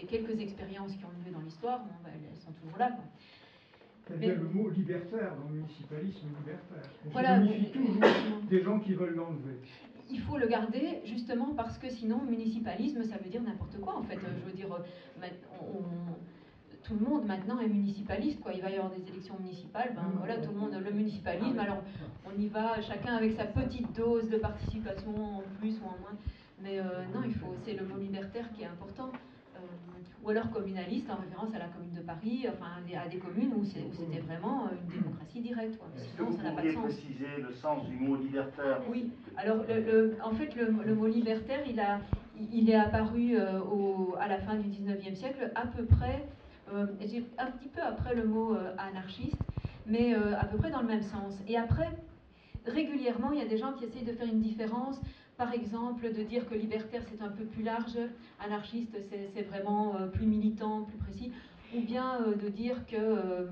quelques expériences qui ont eu lieu dans l'histoire, elles sont toujours là. Il y a le mot libertaire dans le municipalisme libertaire. On se bonifie toujours des gens qui veulent l'enlever. Il faut le garder justement parce que sinon, municipalisme, ça veut dire n'importe quoi en fait. Je veux dire, tout le monde maintenant est municipaliste, Il va y avoir des élections municipales, tout le monde, le municipalisme, alors on y va chacun avec sa petite dose de participation en plus ou en moins. Mais non, c'est le mot libertaire qui est important. Ou alors communaliste, en référence à la commune de Paris, à des communes où c'était vraiment une démocratie directe. Sinon, ça n'a pas de sens. Est-ce que vous pourriez préciser le sens du mot libertaire? Oui, alors en fait, le mot libertaire, il est apparu à la fin du 19e siècle, à peu près, un petit peu après le mot anarchiste, mais à peu près dans le même sens. Et après, régulièrement, il y a des gens qui essayent de faire une différence. Par exemple, de dire que libertaire, c'est un peu plus large, anarchiste, c'est vraiment plus militant, plus précis, ou bien de dire que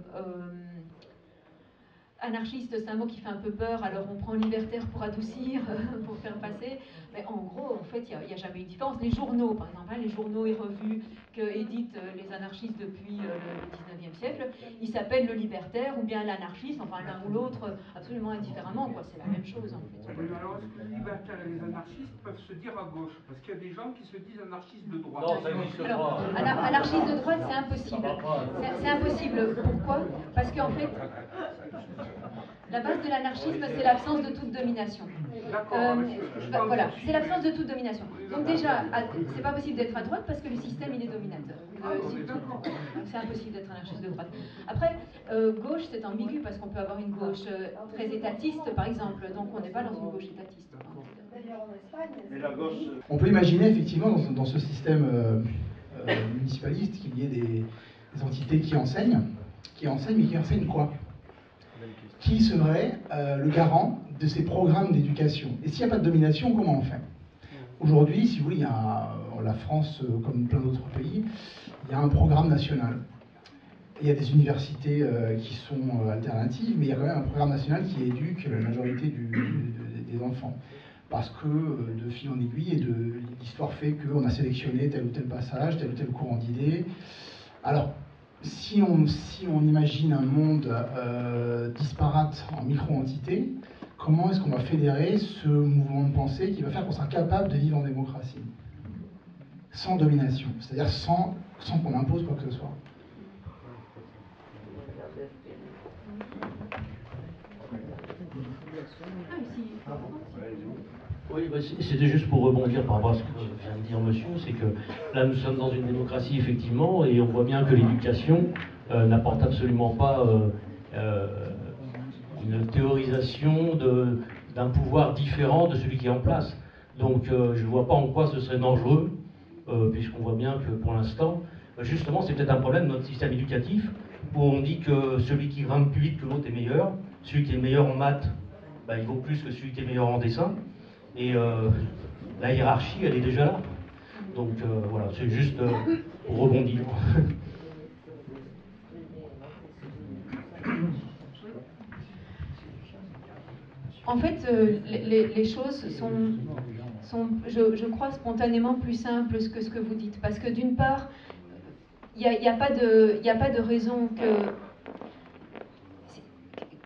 anarchiste, c'est un mot qui fait un peu peur, alors on prend libertaire pour adoucir, pour faire passer. Mais en gros, en fait, il n'y a jamais eu de différence. Les journaux, par exemple, les journaux et revues que éditent les anarchistes depuis le 19e siècle, ils s'appellent le libertaire ou bien l'anarchiste, l'un ou l'autre, absolument indifféremment, C'est la même chose, en fait. Oui, mais alors, est-ce que les libertaires et les anarchistes peuvent se dire à gauche? Parce qu'il y a des gens qui se disent anarchistes de droite. Non, ça existe pas. Anarchiste de droite, c'est impossible. C'est impossible. Pourquoi? Parce qu'en fait, la base de l'anarchisme, c'est l'absence de toute domination. Voilà, c'est l'absence de toute domination. Donc déjà, c'est pas possible d'être à droite parce que le système, il est dominateur. C'est impossible d'être anarchiste de droite. Après, gauche, c'est ambigu parce qu'on peut avoir une gauche très étatiste, par exemple. Donc on n'est pas dans une gauche étatiste. Mais la gauche... On peut imaginer effectivement dans ce système municipaliste qu'il y ait des entités qui enseignent, mais qui enseignent quoi? Qui serait le garant de ces programmes d'éducation? Et s'il n'y a pas de domination, comment on fait? Aujourd'hui, si vous voulez, il y a la France, comme plein d'autres pays, il y a un programme national. Il y a des universités qui sont alternatives, mais il y a quand même un programme national qui éduque la majorité des enfants. Parce que de fil en aiguille, et l'histoire fait qu'on a sélectionné tel ou tel passage, tel ou tel courant d'idées. Alors, si on imagine un monde disparate en micro-entités, comment est-ce qu'on va fédérer ce mouvement de pensée qui va faire qu'on sera capable de vivre en démocratie? Sans domination, c'est-à-dire sans qu'on impose quoi que ce soit. Oui, c'était juste pour rebondir par rapport à ce que vient de dire monsieur, c'est que là nous sommes dans une démocratie effectivement et on voit bien que l'éducation n'apporte absolument pas une théorisation d'un pouvoir différent de celui qui est en place. Donc je ne vois pas en quoi ce serait dangereux, puisqu'on voit bien que pour l'instant, justement c'est peut-être un problème de notre système éducatif, où on dit que celui qui grimpe plus vite que l'autre est meilleur, celui qui est meilleur en maths, il vaut plus que celui qui est meilleur en dessin. Et la hiérarchie, elle est déjà là. Donc voilà, c'est juste pour rebondir. En fait, les choses sont, je crois, spontanément plus simples que ce que vous dites. Parce que d'une part, il n'y a pas de raison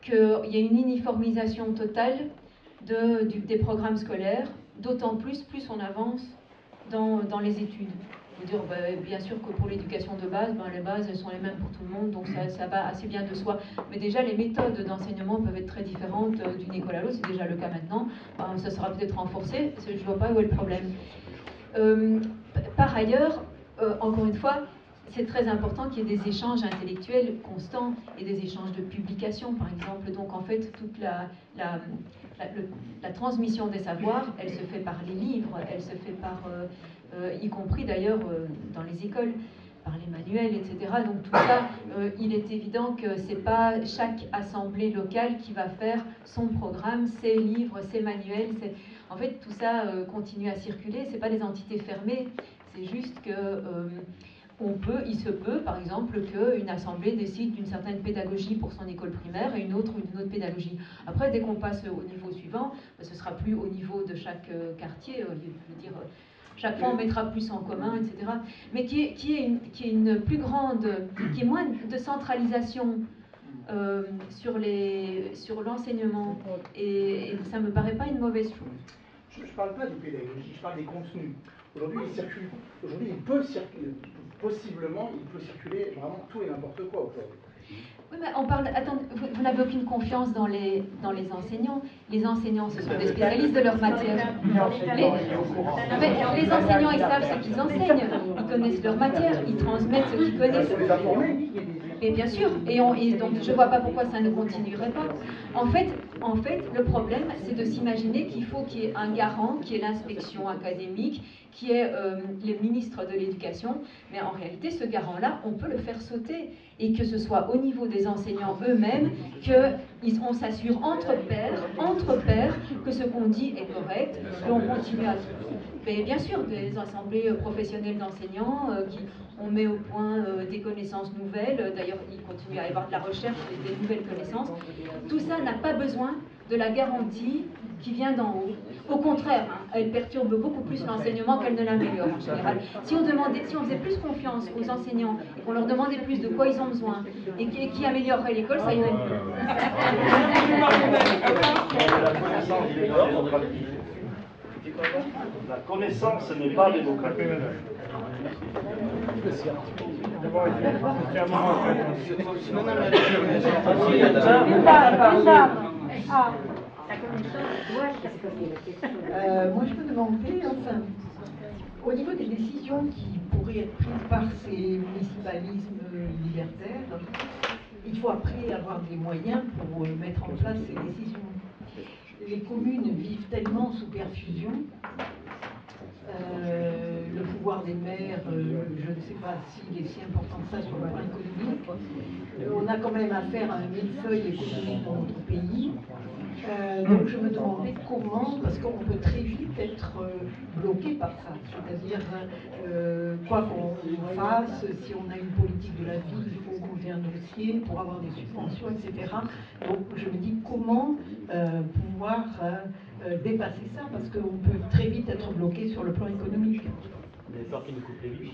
qu'il y ait une uniformisation totale des programmes scolaires, d'autant plus on avance dans les études. Je veux dire, bien sûr que pour l'éducation de base, les bases elles sont les mêmes pour tout le monde, donc ça va assez bien de soi. Mais déjà, les méthodes d'enseignement peuvent être très différentes d'une école à l'autre, c'est déjà le cas maintenant. Ça sera peut-être renforcé, je ne vois pas où est le problème. Par ailleurs, encore une fois, c'est très important qu'il y ait des échanges intellectuels constants et des échanges de publications, par exemple. Donc, en fait, toute la transmission des savoirs, elle se fait par les livres, elle se fait par, y compris d'ailleurs dans les écoles, par les manuels, etc. Donc, tout ça, il est évident que ce n'est pas chaque assemblée locale qui va faire son programme, ses livres, ses manuels. En fait, tout ça continue à circuler. Ce n'est pas des entités fermées, c'est juste que... il se peut, par exemple, qu'une assemblée décide d'une certaine pédagogie pour son école primaire et une autre pédagogie. Après, dès qu'on passe au niveau suivant, ce ne sera plus au niveau de chaque quartier. Je veux dire, chaque fois, on mettra plus en commun, etc. Mais qui est une plus grande, qui est moins de centralisation sur l'enseignement. Et ça ne me paraît pas une mauvaise chose. Je ne parle pas de pédagogie, je parle des contenus. Aujourd'hui, il peut circuler. Possiblement, il peut circuler vraiment tout et n'importe quoi. Oui, mais vous n'avez aucune confiance dans les enseignants. Les enseignants, ce sont des spécialistes de leur matière. Les enseignants, ils savent ce qu'ils enseignent. Ils connaissent leur matière, ils transmettent ce qu'ils connaissent. Et bien sûr, et donc je ne vois pas pourquoi ça ne continuerait pas. En fait, le problème, c'est de s'imaginer qu'il faut qu'il y ait un garant, qui est l'inspection académique, qui est les ministres de l'éducation. Mais en réalité, ce garant-là, on peut le faire sauter. Et que ce soit au niveau des enseignants eux-mêmes, qu'on s'assure entre pairs, que ce qu'on dit est correct, qu'on continue à... Mais bien sûr, des assemblées professionnelles d'enseignants, on met au point des connaissances nouvelles, d'ailleurs il continue à y avoir de la recherche et des nouvelles connaissances. Tout ça n'a pas besoin de la garantie qui vient d'en haut. Au contraire, elle perturbe beaucoup plus l'enseignement qu'elle ne l'améliore en général. Si on faisait plus confiance aux enseignants et qu'on leur demandait plus de quoi ils ont besoin et qui améliorerait l'école, ça irait mieux. La connaissance n'est pas démocratique. Moi, je me demandais, enfin, au niveau des décisions qui pourraient être prises par ces municipalismes libertaires, il faut après avoir des moyens pour mettre en place ces décisions. Les communes vivent tellement sous perfusion. Le pouvoir des maires, je ne sais pas s'il est si important que ça sur le plan économique. On a quand même affaire à un millefeuille économique dans notre pays. Donc je me demandais comment, parce qu'on peut très vite être bloqué par ça. C'est-à-dire, quoi qu'on fasse, si on a une politique de la ville, il faut monter un dossier pour avoir des subventions, etc. Donc je me dis comment pouvoir dépasser ça, parce qu'on peut très vite être bloqué sur le plan économique. Vous avez peur qu'ils nous coupent les billes?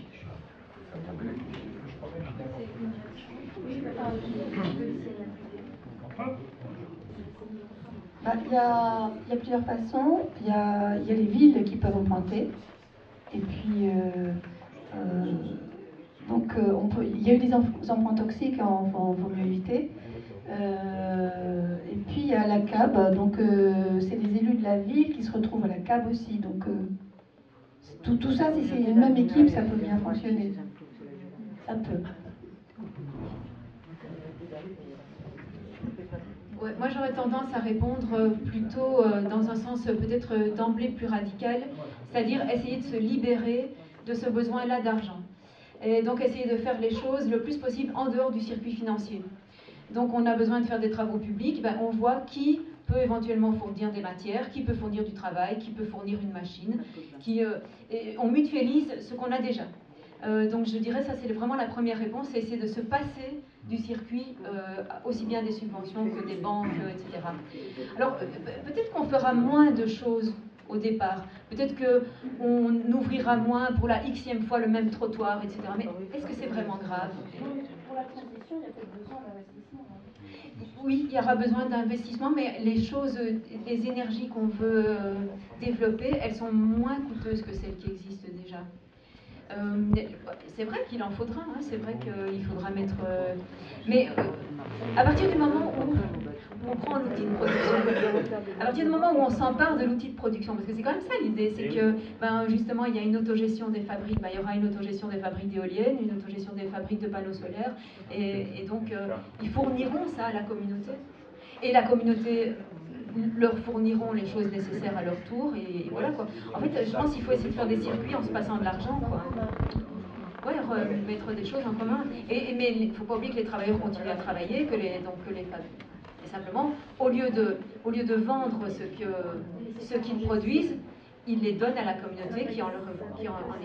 Il y a plusieurs façons. Il y a les villes qui peuvent emprunter. Et puis, il y a eu des emprunts toxiques, il faut mieux éviter. Et puis il y a la CAB, donc c'est des élus de la ville qui se retrouvent à la CAB aussi. Donc tout ça, si c'est une même équipe, ça peut bien fonctionner. Ça peut. Ouais, moi j'aurais tendance à répondre plutôt dans un sens peut-être d'emblée plus radical, c'est-à-dire essayer de se libérer de ce besoin-là d'argent. Et donc essayer de faire les choses le plus possible en dehors du circuit financier. Donc on a besoin de faire des travaux publics, on voit qui peut éventuellement fournir des matières, qui peut fournir du travail, qui peut fournir une machine, et on mutualise ce qu'on a déjà. Donc je dirais ça c'est vraiment la première réponse, c'est essayer de se passer du circuit aussi bien des subventions que des banques, etc. Alors peut-être qu'on fera moins de choses au départ. Peut-être qu'on ouvrira moins pour la xème fois le même trottoir, etc. Mais est-ce que c'est vraiment grave? Pour la transition, il y a peut-être besoin d'investissement. Oui, il y aura besoin d'investissement, mais les choses, les énergies qu'on veut développer, elles sont moins coûteuses que celles qui existent déjà. C'est vrai qu'il en faudra, hein, c'est vrai qu'il faudra mettre... mais à partir du moment où on prend l'outil de production, à partir du moment où on s'empare de l'outil de production, parce que c'est quand même ça l'idée, c'est que justement il y a une autogestion des fabriques, il y aura une autogestion des fabriques d'éoliennes, une autogestion des fabriques de panneaux solaires, et donc ils fourniront ça à la communauté. Et la communauté leur fourniront les choses nécessaires à leur tour, et voilà quoi. En fait, je pense qu'il faut essayer de faire des circuits en se passant de l'argent, quoi. Ouais, mettre des choses en commun. Mais il ne faut pas oublier que les travailleurs continuent à travailler, et simplement, au lieu de vendre ce qu'ils produisent, ils les donnent à la communauté qui en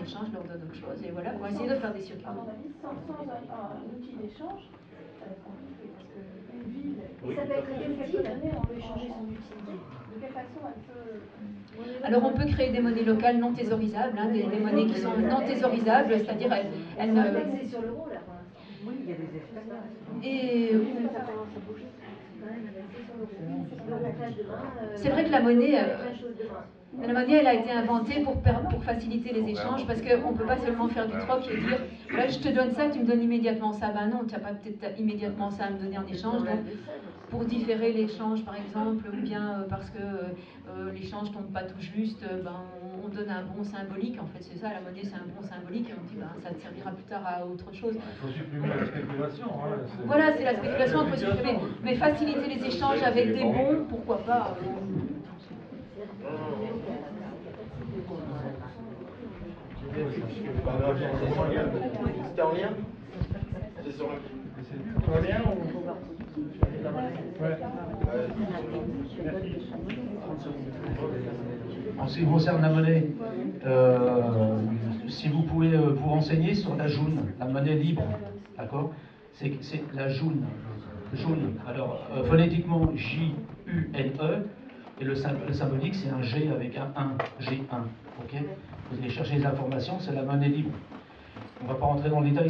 échange leur donne autre chose. Et voilà, on va essayer de faire des circuits. À mon avis, sans un outil d'échange, ça va être compliqué, parce qu'une ville, ça peut être quelle année on peut échanger son utilité. De quelle façon elle peut... Alors on peut créer des monnaies locales non thésaurisables, hein, des monnaies qui sont non thésaurisables, c'est-à-dire elles ne... C'est sur l'euro là pour l'instant. Oui, il y a des expériences. Et... ça commence à bouger. C'est vrai que la monnaie, elle a été inventée pour faciliter les échanges, parce qu'on ne peut pas seulement faire du troc et dire là, je te donne ça, tu me donnes immédiatement ça. Ben non, tu n'as pas peut-être immédiatement ça à me donner en échange. Donc, pour différer l'échange, par exemple, ou bien parce que l'échange ne tombe pas tout juste, on donne un bon symbolique. En fait, c'est ça, la monnaie, c'est un bon symbolique, et on dit ça te servira plus tard à autre chose. Il faut supprimer la spéculation. Hein, voilà, c'est la spéculation, on peut supprimer. Mais faciliter les échanges avec des bons, pourquoi pas. C'était en lien? C'est sur le... En lien En ce qui concerne la monnaie, si vous pouvez vous renseigner sur la Joune, la monnaie libre, d'accord? C'est la Joune. Joune. Alors, phonétiquement, J-U-N-E, et le symbolique, c'est un G avec un 1, G1. Ok? Vous allez chercher les informations, c'est la monnaie libre. On ne va pas rentrer dans le détail,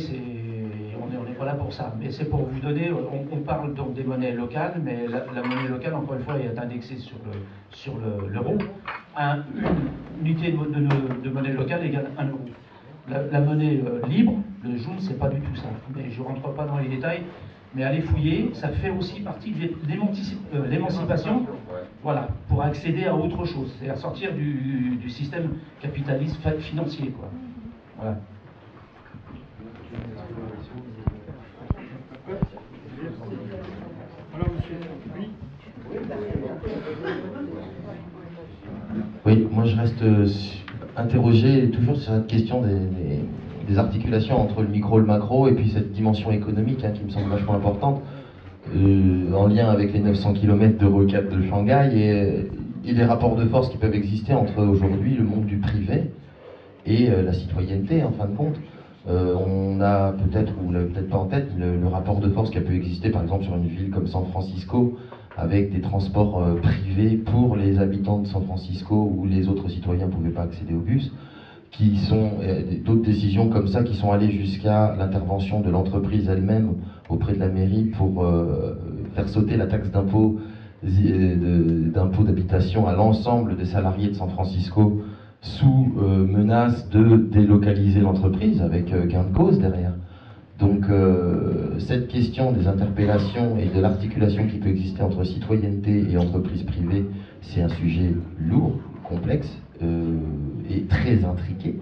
on n'est pas là pour ça. Mais c'est pour vous donner, on parle donc des monnaies locales, mais la monnaie locale, encore une fois, est indexée sur l'euro. Une unité de monnaie locale égale 1 euro. La monnaie libre, le jaune, c'est pas du tout ça. Mais je ne rentre pas dans les détails. Mais allez fouiller, ça fait aussi partie de l'émancipation, voilà, pour accéder à autre chose, c'est à sortir du système capitaliste financier, quoi. Voilà. Oui, moi je reste interrogé toujours sur cette question des articulations entre le micro et le macro, et puis cette dimension économique qui me semble vachement importante, en lien avec les 900 km de rocade de Shanghai, et les rapports de force qui peuvent exister entre aujourd'hui le monde du privé et la citoyenneté, en fin de compte. On a peut-être, ou peut-être pas en tête, le rapport de force qui a pu exister par exemple sur une ville comme San Francisco, avec des transports privés pour les habitants de San Francisco, où les autres citoyens ne pouvaient pas accéder au bus, qui sont d'autres décisions comme ça qui sont allées jusqu'à l'intervention de l'entreprise elle-même auprès de la mairie pour faire sauter la taxe d'impôt d'habitation à l'ensemble des salariés de San Francisco sous menace de délocaliser l'entreprise avec gain de cause derrière. Donc cette question des interpellations et de l'articulation qui peut exister entre citoyenneté et entreprise privée, c'est un sujet lourd, complexe et très intriqué,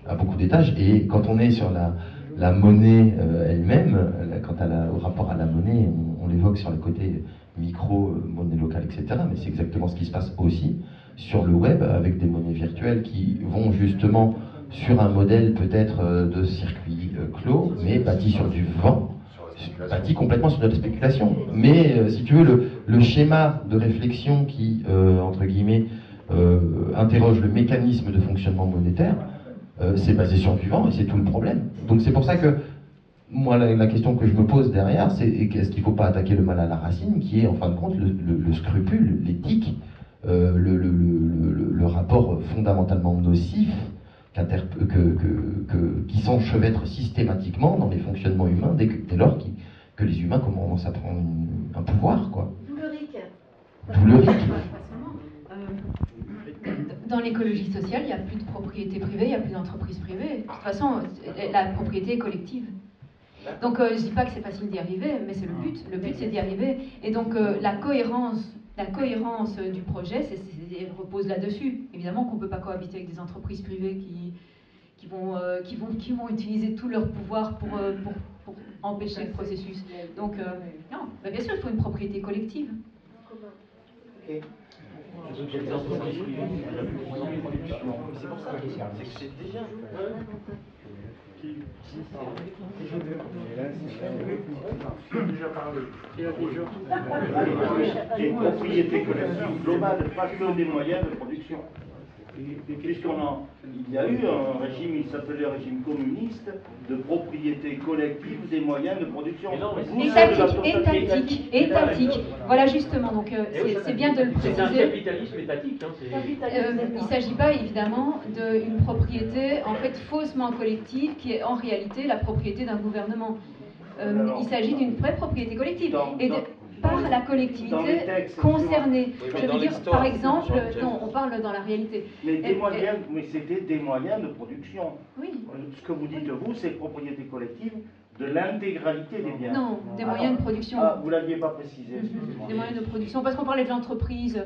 à beaucoup d'étages. Et quand on est sur la monnaie elle-même, quant au rapport à la monnaie, on l'évoque sur le côté micro, monnaie locale, etc. Mais c'est exactement ce qui se passe aussi sur le web, avec des monnaies virtuelles qui vont justement sur un modèle peut-être de circuit clos, mais bâti sur du vent, bâti complètement sur de la spéculation. Mais si tu veux, le schéma de réflexion qui, entre guillemets, interroge le mécanisme de fonctionnement monétaire, c'est basé sur du vent, et c'est tout le problème. Donc c'est pour ça que moi, la question que je me pose derrière, c'est est-ce qu'il ne faut pas attaquer le mal à la racine, qui est en fin de compte le scrupule, l'éthique le rapport fondamentalement nocif qui s'enchevêtre systématiquement dans les fonctionnements humains dès lors que les humains commencent à prendre un pouvoir, quoi. D'où le RIC. Dans l'écologie sociale, il n'y a plus de propriété privée, il n'y a plus d'entreprise privée. De toute façon, la propriété est collective. Donc, je ne dis pas que c'est facile d'y arriver, mais c'est le but. Le but, c'est d'y arriver. Et donc, la cohérence du projet repose là-dessus. Évidemment qu'on ne peut pas cohabiter avec des entreprises privées qui vont utiliser tout leur pouvoir pour empêcher le processus. Donc, non, mais bien sûr, il faut une propriété collective. Okay. C'est pour ça, c'est que c'est déjà. Des propriétés collectives globales, pas que des moyens de production. Il y a eu un régime, il s'appelait le régime communiste, de propriété collective des moyens de production. Étatique. Voilà justement, donc c'est bien de le préciser. C'est un capitalisme étatique. Il ne s'agit pas évidemment d'une propriété en fait faussement collective qui est en réalité la propriété d'un gouvernement. Il s'agit d'une vraie propriété collective. Par la collectivité concernée. Je veux dire, par exemple, non, on parle dans la réalité. Mais c'était des moyens de production. Oui. Ce que vous dites, vous, c'est propriété collective de l'intégralité des biens. Non, des moyens de production. Ah, vous ne l'aviez pas précisé. Des moyens de production, parce qu'on parlait de l'entreprise,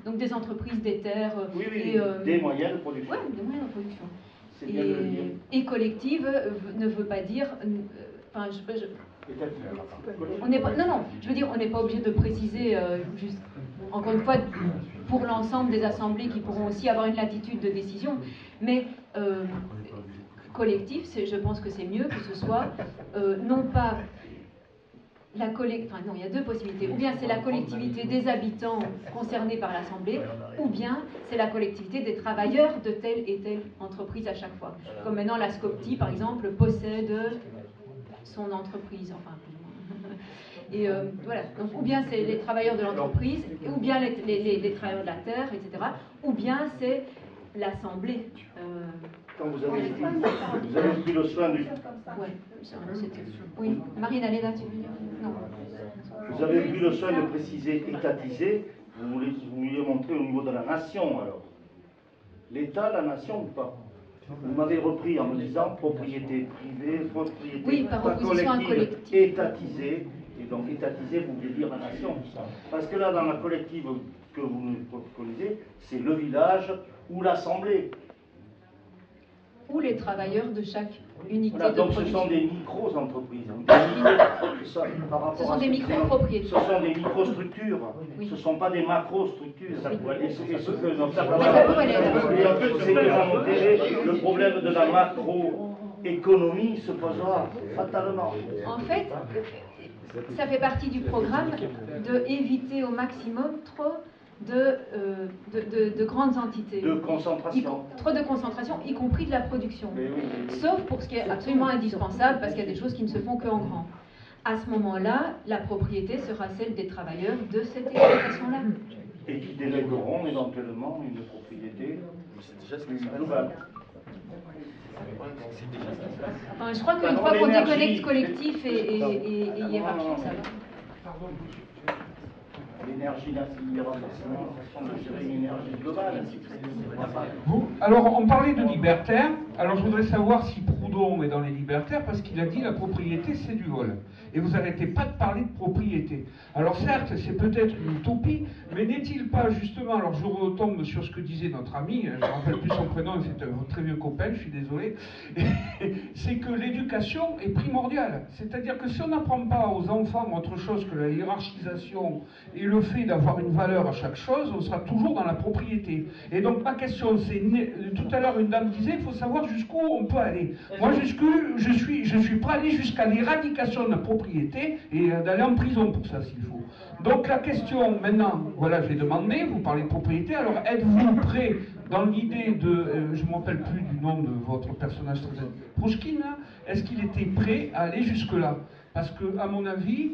donc des entreprises, des terres. Oui, et, des moyens de production. Oui, des moyens de production. Et collective ne veut pas dire. On n'est pas, non, je veux dire, on n'est pas obligé de préciser, juste, encore une fois, pour l'ensemble des assemblées qui pourront aussi avoir une latitude de décision, mais collectif, je pense que c'est mieux que ce soit non pas la collectivité, enfin non, il y a deux possibilités, ou bien c'est la collectivité des habitants concernés par l'assemblée, ou bien c'est la collectivité des travailleurs de telle et telle entreprise à chaque fois. Comme maintenant la Scopti, par exemple, possède son entreprise, enfin. Et voilà, donc ou bien c'est les travailleurs de l'entreprise, ou bien les travailleurs de la terre, etc., ou bien c'est l'Assemblée. Quand vous avez pris le soin du... Oui, Marine, allez là, tu veux dire? Non. Vous avez pris le soin de préciser étatiser, vous vouliez montrer au niveau de la nation, alors. L'État, la nation ou pas? Vous m'avez repris en me disant propriété privée, propriété pas collective, étatisée. Et donc étatisée, vous voulez dire la nation. Parce que là, dans la collective que vous nous préconisez, c'est le village ou l'assemblée. Ou les travailleurs de chaque unité de donc production. Ce sont des micro-entreprises. Ce sont des micro-propriétés. Ce sont des microstructures. Oui. Ce ne sont pas des macro-structures. Et ce que notre c'est que le problème de la macroéconomie se posera fatalement. En fait, ça fait partie du programme d'éviter au maximum trop de grandes entités. De concentration. Trop de concentration, y compris de la production. Sauf pour ce qui est absolument indispensable, parce qu'il y a des choses qui ne se font qu'en grand. À ce moment-là, la propriété sera celle des travailleurs de cette exploitation-là. Et qui délègueront éventuellement une propriété plus globale. Enfin, je crois qu'une fois qu'on déconnecte collectif et hiérarchique, ça va. L'énergie, il y aura forcément une façon de gérer une énergie globale. Alors, on parlait de libertaires. Alors, je voudrais savoir si Proudhon est dans les libertaires, parce qu'il a dit la propriété, c'est du vol. Et vous n'arrêtez pas de parler de propriété. Alors, certes, c'est peut-être une utopie, mais n'est-il pas justement, alors je retombe sur ce que disait notre ami, je ne me rappelle plus son prénom, c'est un très vieux copain, je suis désolé, c'est que l'éducation est primordiale. C'est-à-dire que si on n'apprend pas aux enfants autre chose que la hiérarchisation et le fait d'avoir une valeur à chaque chose, on sera toujours dans la propriété. Et donc ma question, c'est, tout à l'heure une dame disait, il faut savoir jusqu'où on peut aller. Moi, je suis prêt à aller jusqu'à l'éradication de la propriété et d'aller en prison pour ça s'il faut. Donc la question maintenant, voilà, j'ai demandé, vous parlez de propriété, alors êtes-vous prêt dans l'idée de, je ne me rappelle plus du nom de votre personnage, Pouchkine, est-ce qu'il était prêt à aller jusque-là? Parce que, à mon avis,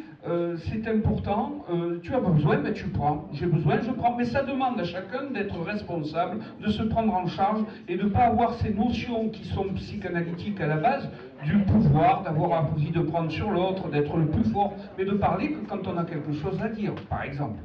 c'est important. Tu as besoin, ben tu prends. J'ai besoin, je prends. Mais ça demande à chacun d'être responsable, de se prendre en charge et de ne pas avoir ces notions qui sont psychanalytiques à la base, du pouvoir, d'avoir envie de prendre sur l'autre, d'être le plus fort, mais de parler que quand on a quelque chose à dire, par exemple.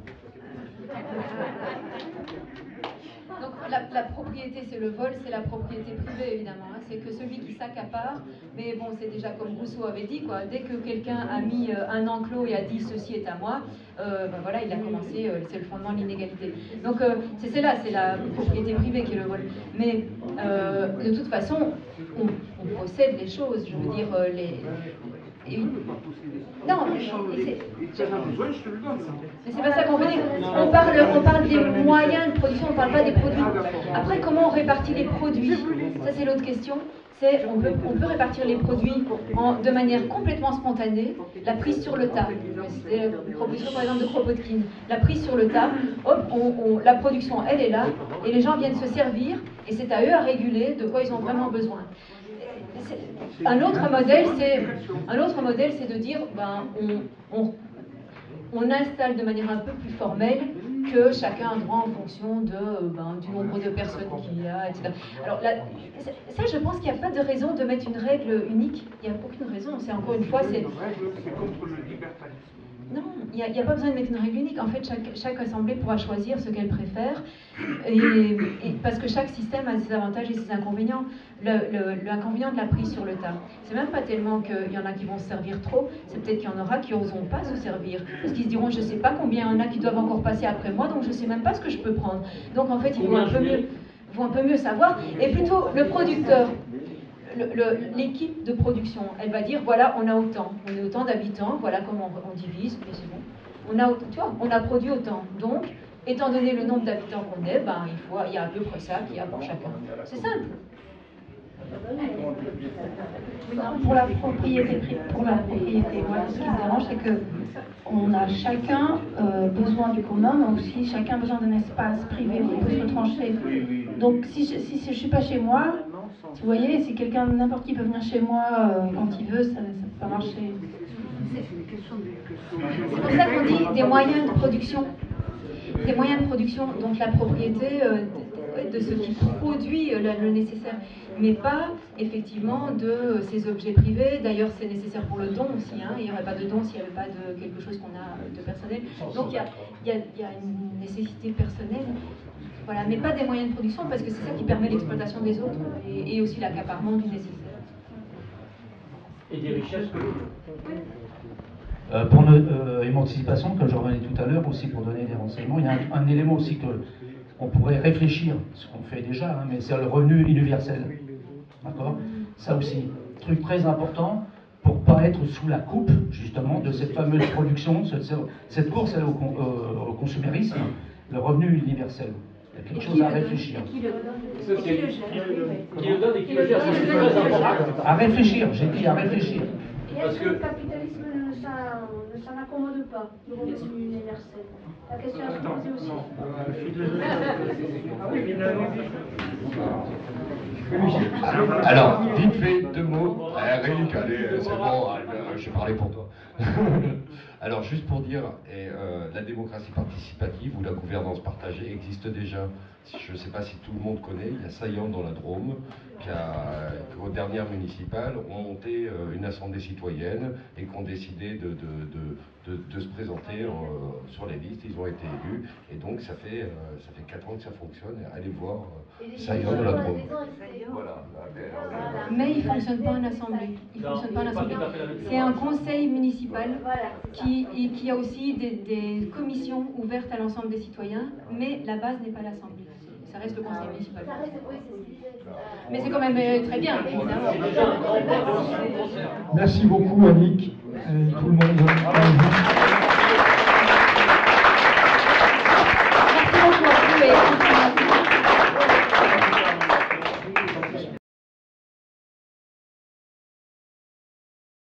Donc la propriété, c'est le vol, c'est la propriété privée, évidemment. Hein. C'est que celui qui s'accapare, mais bon, c'est déjà comme Rousseau avait dit, quoi. Dès que quelqu'un a mis un enclos et a dit « ceci est à moi », ben voilà, il a commencé, c'est le fondement de l'inégalité. Donc c'est là, c'est la propriété privée qui est le vol. Mais de toute façon, on possède les choses, je veux dire, non, mais c'est pas ça qu'on veut dire. On parle des moyens de production, on ne parle pas des produits. Après, comment on répartit les produits? Ça, c'est l'autre question. On peut répartir les produits de manière complètement spontanée. La prise sur le tas. C'est la proposition, par exemple, de Kropotkin. La prise sur le tas. Hop, la production, elle est là. Et les gens viennent se servir. Et c'est à eux à réguler de quoi ils ont vraiment besoin. Un autre modèle, c'est de dire, on installe de manière un peu plus formelle que chacun a droit en fonction du nombre de personnes qu'il y a, etc. Alors là, ça, je pense qu'il n'y a pas de raison de mettre une règle unique. Il n'y a aucune raison. C'est encore une fois, c'est contre le libertarisme. Non, il n'y a pas besoin de mettre une règle unique. En fait, chaque assemblée pourra choisir ce qu'elle préfère, et parce que chaque système a ses avantages et ses inconvénients. L'inconvénient de la prise sur le tas, c'est même pas tellement qu'il y en a qui vont se servir trop, c'est peut-être qu'il y en aura qui n'oseront pas se servir, parce qu'ils se diront, je ne sais pas combien il y en a qui doivent encore passer après moi, donc je ne sais même pas ce que je peux prendre. Donc en fait, ils vont un peu mieux savoir, et plutôt le producteur. L'équipe de production, elle va dire, voilà, on a autant d'habitants, voilà comment on divise, et c'est bon. On a produit autant. Donc, étant donné le nombre d'habitants qu'on est, il y a à peu près ça qu'il y a pour chacun. C'est simple. Pour la propriété, moi, ce qui me dérange, c'est que on a chacun besoin du commun, mais aussi chacun besoin d'un espace privé où on peut se retrancher. Donc, si je ne suis pas chez moi, vous voyez, si n'importe qui peut venir chez moi quand il veut, ça peut pas marcher. C'est pour ça qu'on dit des moyens de production. Des moyens de production, donc la propriété de ce qui produit le nécessaire, mais pas effectivement de ces objets privés. D'ailleurs, c'est nécessaire pour le don aussi. Hein. Il n'y aurait pas de don s'il n'y avait pas de quelque chose qu'on a de personnel. Donc il y a une nécessité personnelle. Voilà, mais pas des moyens de production, parce que c'est ça qui permet l'exploitation des autres et aussi l'accaparement du nécessaire. Et des richesses que... Pour notre émancipation, comme je revenais tout à l'heure, aussi pour donner des renseignements, il y a un élément aussi qu'on pourrait réfléchir, ce qu'on fait déjà, hein, mais c'est le revenu universel. D'accord? Ça aussi, truc très important pour ne pas être sous la coupe, justement, de cette fameuse production, cette course au consumérisme, le revenu universel. Il y a quelque chose à réfléchir. Qui le donne et qui le gère, c'est très important. À réfléchir, j'ai dit à réfléchir. Et est-ce que le capitalisme ne s'en accommode pas, le revenu universel? La question à se poser aussi. Alors, vite fait, 2 mots. Eric, allez, c'est bon, j'ai parlé pour toi. Alors, juste pour dire, la démocratie participative ou la gouvernance partagée existe déjà. Je ne sais pas si tout le monde connaît, il y a Saillant dans la Drôme, qui aux dernières municipales, ont monté une assemblée citoyenne et qui ont décidé de se présenter sur les listes. Ils ont été élus et donc ça fait 4 ans que ça fonctionne. Allez voir Saillant dans la Drôme. Voilà. Mais il ne fonctionne pas en assemblée. C'est un conseil municipal qui a aussi des commissions ouvertes à l'ensemble des citoyens, mais la base n'est pas l'assemblée. Ça reste le conseil municipal. Mais c'est quand même très bien, évidemment. Merci beaucoup, Annick, et tout le monde.